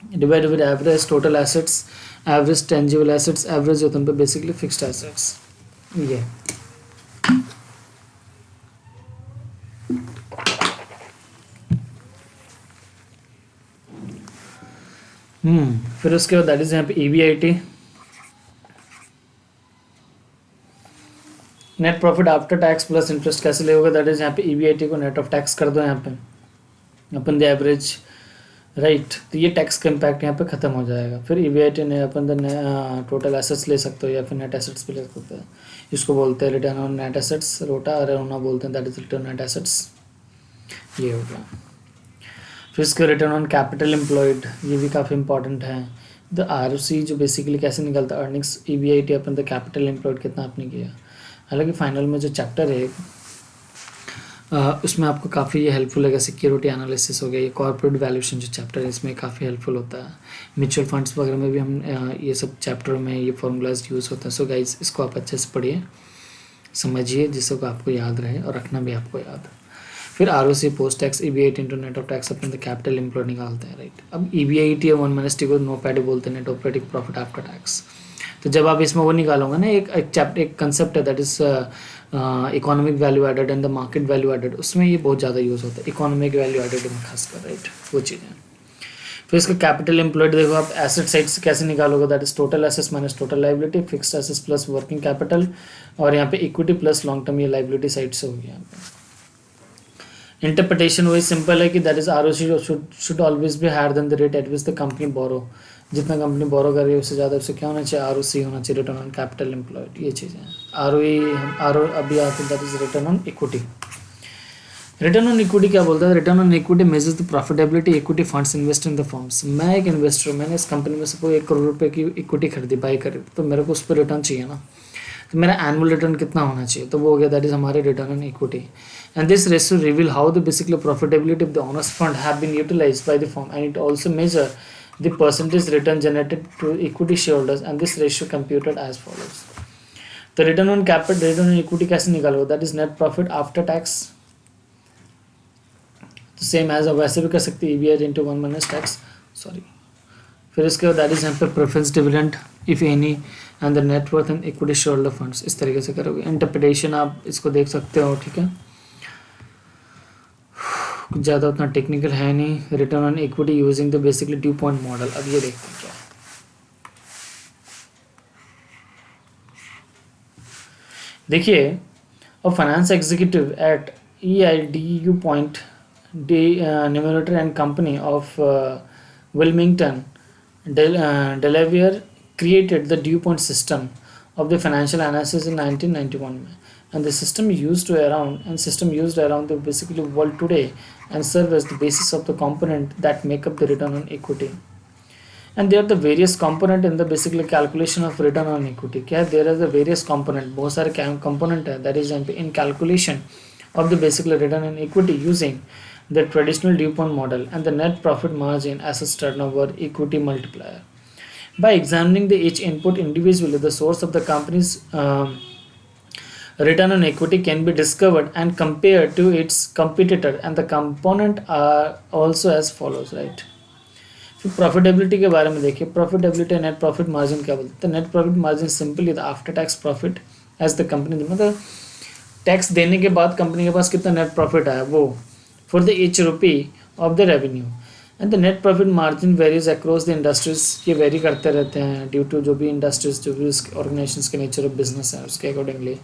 divide with average total assets, average tangible assets, average होते हैं पे basically fixed assets. ये फिर उसके बाद that is यहाँ पे EBIT, net profit after tax plus interest. कैसे ले होगा, दैट इज यहाँ पे EBIT को नेट ऑफ टैक्स कर दो यहाँ पे अपन द एवरेज, राइट, तो ये टैक्स का इम्पैक्ट यहाँ पे खत्म हो जाएगा। फिर EBIT ने अपन द टोटल एसेट्स ले सकते हो या फिर नेट एसेट्स भी ले सकते हो, इसको बोलते हैं रिटर्न ऑन नेट एसेट्स, रोटा और रोना बोलते हैं, that is return net assets. ये हो गया। फिर इसका रिटर्न ऑन कैपिटल एम्प्लॉयड, ये भी काफ़ी इंपॉर्टेंट है। द ROC जो बेसिकली कैसे निकलता है, earnings EBIT upon the capital employed कितना आपने किया। हालांकि फाइनल में जो चैप्टर है उसमें आपको काफ़ी ये हेल्पफुल है, सिक्योरिटी एनालिसिस हो गया, ये कॉर्पोरेट वैल्यूएशन जो चैप्टर है इसमें काफ़ी हेल्पफुल होता है। म्यूचुअल फंड्स वगैरह में भी हम ये सब चैप्टरों में ये फॉर्मूलाज यूज़ होता है। सो गाइज इसको आप अच्छे से पढ़िए, समझिए, जिससे को आपको याद रहे और रखना भी आपको याद। फिर ROC post tax EBIT into net of tax upon the capital employed निकालते हैं, राइट। अब EBIT या 1-T को नो पैडी बोलते हैं, net operating profit after tax. तो जब आप इसमें वो निकालोगे ना, एक कंसेप्ट है that is economic value added and the market value added, उसमें ये बहुत ज़्यादा यूज़ होता है, इकोनॉमिक वैल्यू एडेड में खासकर, राइट, वो चीज़ें। फिर इसका कैपिटल एम्प्लॉयड देखो आप एसेट साइड से कैसे निकालोगे, that is total assets minus total liability, fixed assets plus working capital, और यहाँ पे इक्विटी प्लस लॉन्ग टर्म, ये लाइबिलिटी साइड से हो गया। यहाँ पे इंटरप्रिटेशन वही सिंपल है कि that is ROC should always be higher than the rate at which the company borrow, जितना कंपनी बोरो कर रही है उससे ज़्यादा उससे क्या होना चाहिए, ROC होना चाहिए, रिटर्न ऑन कैपिटल एम्प्लॉयड, ये चीज़ें हैं। ROE अभी आते हैं, that is return on equity. Return on equity क्या बोलता है, return on equity measures the profitability equity funds invest in the firms. मैं एक इन्वेस्टर, मैंने इस कंपनी में सपोज 1 करोड़ रुपए की इक्विटी खरीदी, बाई करी, तो मेरे को उस पर रिटर्न चाहिए ना, तो मेरा एनुअल रिटर्न कितना होना चाहिए, तो वो हो गया दैट इज हमारे return on equity. And this ratio reveal how the basically profitability of the owners fund have been utilised by the firm, and it also measure the percentage return generated to equity shareholders, and this ratio computed as follows. तो return on capital, return on equity कैसे निकालोगे, that is net profit after tax, तो same as वैसे भी कर सकते हैं, EBIT into 1 - tax, sorry. फिर इसके बाद दैट इज यहाँ पे preference dividend if any and the net worth and equity share holder funds, इस तरीके से करोगे। इंटरप्रिटेशन आप इसको देख सकते हो, ठीक है, कुछ ज़्यादा उतना टेक्निकल है नहीं। Return on equity using the basically due point model, अब ये देखते हैं क्या है। देखिए, a finance executive at EIDU point numerator and company of Wilmington Delaware created the Dew Point system of the financial analysis in 1991 में, and the system used around the basically world today and serve as the basis of the component that make up the return on equity. And there are the various component in the basically calculation of return on equity. क्या there are the various component, बहुत सारे component है, that is in calculation of the basically return on equity using the traditional Dew Point model and the net profit margin, assets turnover, equity multiplier. By examining the each input individually, the source of the company's return on equity can be discovered and compared to its competitor, and the component are also as follows, right. फिर profitability के बारे में देखिए, profitability net profit margin क्या बोलते हैं, net profit margin simply the after tax profit as the company, मतलब tax देने के बाद कंपनी के पास कितना नेट प्रॉफिट आया वो for the each rupee of the revenue. And the net profit margin varies across the industries, ये very करते रहते हैं ड्यू टू जो भी इंडस्ट्रीज, जो भी ऑर्गेनाइजेशंस के नेचर ऑफ बिजनेस है उसके accordingly,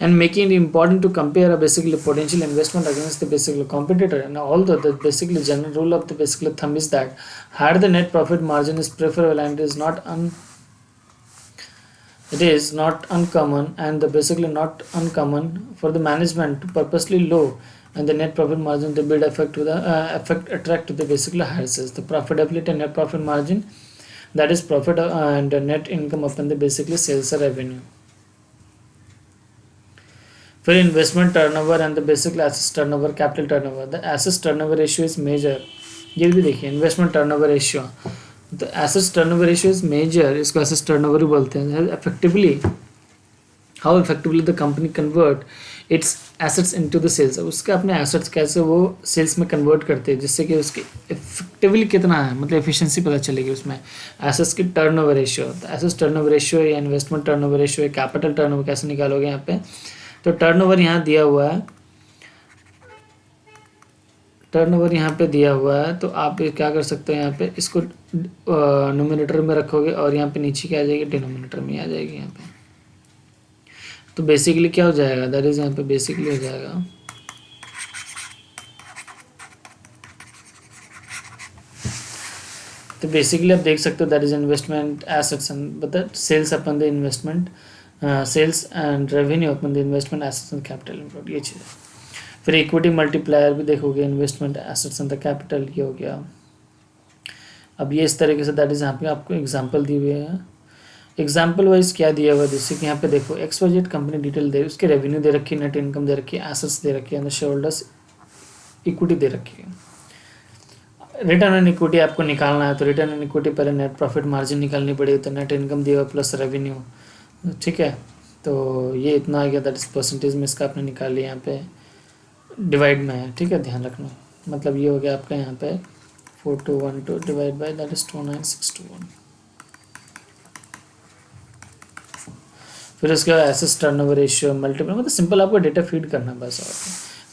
and making it important to compare a basically potential investment against the basically competitor. And although the basically general rule of the basically thumb is that higher the net profit margin is preferable, and it is not uncommon, and the basically not uncommon for the management to purposely low and the net profit margin to build effect to the attract to the basically higher sales. The profitability and net profit margin, that is profit and net income upon the basically sales or revenue. For investment turnover and the basically assets turnover, capital turnover, the assets turnover ratio is major. ये भी देखिए investment turnover ratio, the assets turnover ratio is measure, इसको assets turnover ही बोलते हैं। Effectively how effectively the company convert its assets into the sales, उसके अपने assets कैसे वो सेल्स में कन्वर्ट करते हैं, जिससे कि उसकी इफेक्टिवली कितना है, मतलब एफिशिएंसी पता चलेगी उसमें। एसेट्स की turnover ratio, assets turnover ratio या इन्वेस्टमेंट टर्नओवर रेशियो या कैपिटल टर्नओवर कैसे निकालोगे यहाँ पे, तो टर्नओवर यहाँ दिया हुआ है, टर्नओवर यहाँ पे दिया हुआ है, तो आप क्या कर सकते हो, यहाँ पे इसको नोमिनेटर में रखोगे और यहाँ पे नीचे क्या आ जाएगी, डिनोमिनेटर में आ जाएगी यहाँ पे। तो बेसिकली क्या हो जाएगा, दैट इज यहाँ पे बेसिकली हो जाएगा तो बेसिकली आप देख सकते हो that is investment assets and sales upon the investment sales and revenue upon the investment assets and capital employed, ये चीज़ है। फिर इक्विटी मल्टीप्लायर भी देखोगे, investment assets and the capital, ये हो गया। अब ये इस तरीके से, दैट इज यहाँ पे आपको एग्जांपल दिए हुए हैं। एग्जाम्पल वाइज क्या दिया हुआ है, जैसे कि यहाँ पे देखो XYZ कंपनी डिटेल दे, उसके रेवेन्यू दे रखी है, नेट इनकम दे रखी है, एसेट्स दे रखी है, शेयर होल्डर्स इक्विटी दे रखी है। रिटर्न ऑन इक्विटी आपको निकालना है, तो रिटर्न ऑन इक्विटी पहले नेट प्रॉफिट मार्जिन निकालनी पड़ेगी, तो नेट इनकम दिया हुआ प्लस रेवेन्यू, ठीक है। तो ये इतना आ गया, दैट इज परसेंटेज में इसका आपने निकाल लिया, यहाँ पे डिवाइड में है, ठीक है, ध्यान रखना। मतलब ये हो गया आपका यहाँ पे 4212 डिवाइड बाई दैट इज 29621। फिर उसके बाद एसेट्स टर्नओवर रेशियो मल्टीप्लाई, मतलब सिंपल आपको डेटा फीड करना है बस। और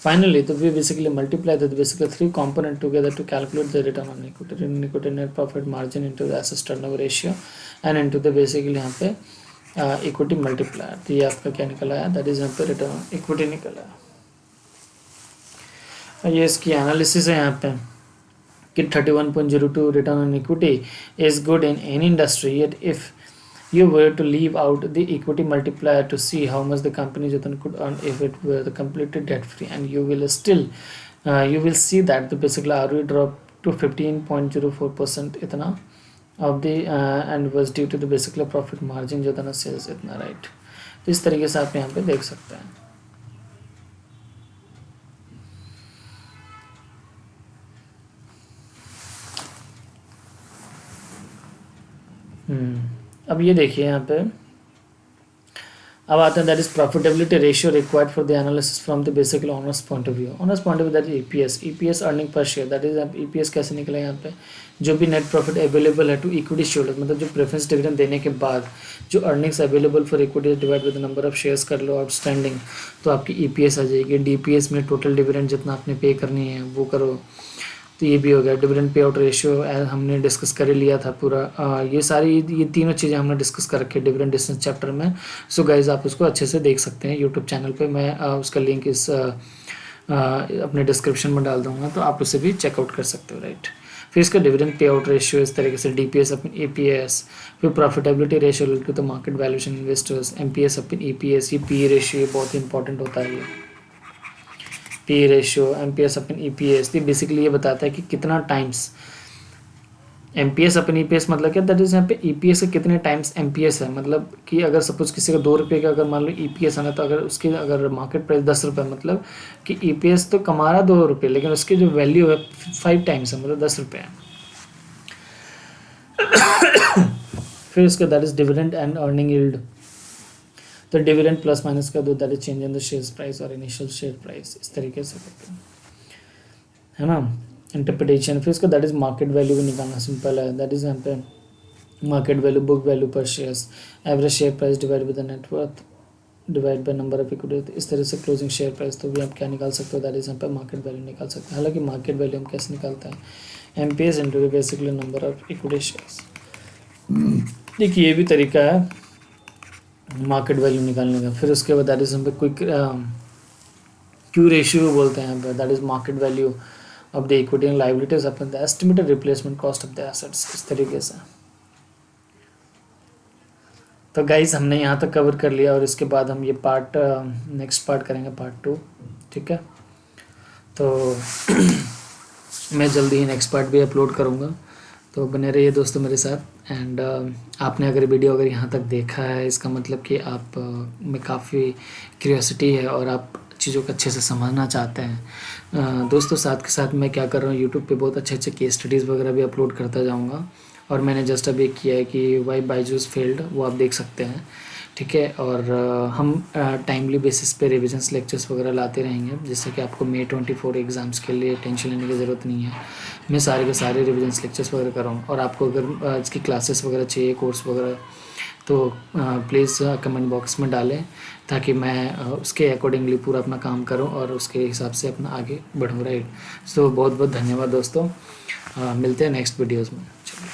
फाइनली तो we basically multiply the basically 3 component together to calculate the return on equity, return on equity, net profit margin into the assets turnover ratio and into the basically यहाँ पे equity multiplier. तो ये आपका क्या निकला है, that is यहाँ पे रिटर्न ऑन इक्विटी निकला है। ये इसकी एनालिसिस है यहाँ पे कि 31.02 return on equity is good in any industry, yet if you were to leave out the equity multiplier to see how much the company could earn if it were completely debt free, and you will still you will see that the basically ROE dropped to 15.04% itna of the and was due to the basically profit margin जो था ना sales इतना, right। तो इस तरीके से आप यहाँ पे देख सकते हैं। अब ये देखिए यहाँ पे, अब आते हैं that is profitability ratio required for the analysis from the basically honours point of view. Honours point of view that is EPS earning per share, that is EPS कैसे निकला यहाँ पे, जो भी नेट प्रॉफिट अवेलेबल है to equity shares, मतलब जो preference dividend देने के बाद जो earnings available for equity divide with the number of shares कर लो आउटस्टैंडिंग, तो आपकी ईपीएस आ जाएगी। डीपीएस में टोटल डिविडेंड जितना आपने पे करनी है वो करो, तो ये भी हो गया। डिविडेंड पे आउट रेशियो हमने डिस्कस कर ही लिया था पूरा। ये सारी ये तीनों चीज़ें हमने डिस्कस कर रखी है डिविडेंड डिस्टेंस चैप्टर में। सो गाइज आप उसको अच्छे से देख सकते हैं यूट्यूब चैनल पे, मैं उसका लिंक इस अपने डिस्क्रिप्शन में डाल दूंगा, तो आप उसे भी चेकआउट कर सकते हो, राइट। फिर इसका डिविडेंड पे आउट रेशियो इस तरीके से, डीपीएस अपन ईपीएस, फिर profitability ratio related to the market valuation investors, MPS upon EPS, ये पी रेशियो बहुत इंपॉर्टेंट होता है। ये P ratio, MPS upon EPS, ये बेसिकली ये बताता है कि कितना टाइम्स एमपीएस अपन ईपीएस, मतलब क्या, दैट इज यहाँ पे ईपीएस के कितने टाइम्स एमपीएस है। मतलब कि अगर सपोज किसी का 2 रुपये का अगर मान लो ईपीएस है ना, तो अगर उसकी अगर मार्केट प्राइस 10 रुपये, मतलब कि ईपीएस तो कमा रहा 2 रुपये, लेकिन उसकी जो वैल्यू है 5 टाइम्स है, मतलब 10 रुपये है। फिर उसका that is dividend and earning yield, तो डिविडेंड प्लस माइनस का दो, that is change in the share price और इनिशियल शेयर प्राइस, इस तरीके से करते हैं, है ना, इंटरप्रिटेशन। फिर इसका दैट इज मार्केट वैल्यू भी निकालना सिंपल है, दैट इज यहाँ पे मार्केट वैल्यू, बुक वैल्यू पर shares, average share price divide with the net worth divide by number of equity, इस तरह से क्लोजिंग शेयर प्राइस, तो भी आप क्या निकाल सकते हो, दैट इज यहाँ पे मार्केट वैल्यू निकाल सकते हैं। हालांकि मार्केट वैल्यू हम कैसे निकालते हैं, MPS into basically number of equity shares. देखिए ये भी तरीका है मार्केट वैल्यू निकालने का। फिर उसके बाद दैट इज हम पे क्विक क्यू रेशियो बोलते हैं, that is market value of the equity and liabilities upon the estimated replacement cost of the assets, इस तरीके से। तो गाइज हमने यहाँ तक कवर कर लिया, और इसके बाद हम ये पार्ट नेक्स्ट पार्ट करेंगे, पार्ट 2, ठीक है। तो मैं जल्दी ही नेक्स्ट पार्ट भी अपलोड करूँगा, तो बने रहिए दोस्तों मेरे साथ। एंड आपने अगर वीडियो अगर यहाँ तक देखा है, इसका मतलब कि आप में काफ़ी क्यूरियोसिटी है और आप चीज़ों को अच्छे से समझना चाहते हैं। दोस्तों साथ के साथ मैं क्या कर रहा हूँ, यूट्यूब पे बहुत अच्छे अच्छे केस स्टडीज़ वगैरह भी अपलोड करता जाऊँगा, और मैंने जस्ट अभी किया है कि वाई बायजूस फेल्ड, वो आप देख सकते हैं, ठीक है। और हम टाइमली बेसिस पे रिविजन्स लेक्चर्स वगैरह लाते रहेंगे, जिससे कि आपको May 24 एग्ज़ाम्स के लिए टेंशन लेने की ज़रूरत नहीं है। मैं सारे के सारे रिविजन्स लेक्चर्स वगैरह कर रहा हूँ, और आपको अगर इसकी क्लासेस वगैरह चाहिए, कोर्स वगैरह, तो प्लीज़ कमेंट बॉक्स में डालें, ताकि मैं उसके अकॉर्डिंगली पूरा अपना काम करूं और उसके हिसाब से अपना आगे बढ़ूं, राइट। सो बहुत बहुत धन्यवाद दोस्तों, मिलते हैं नेक्स्ट वीडियोज़ में। चलिए।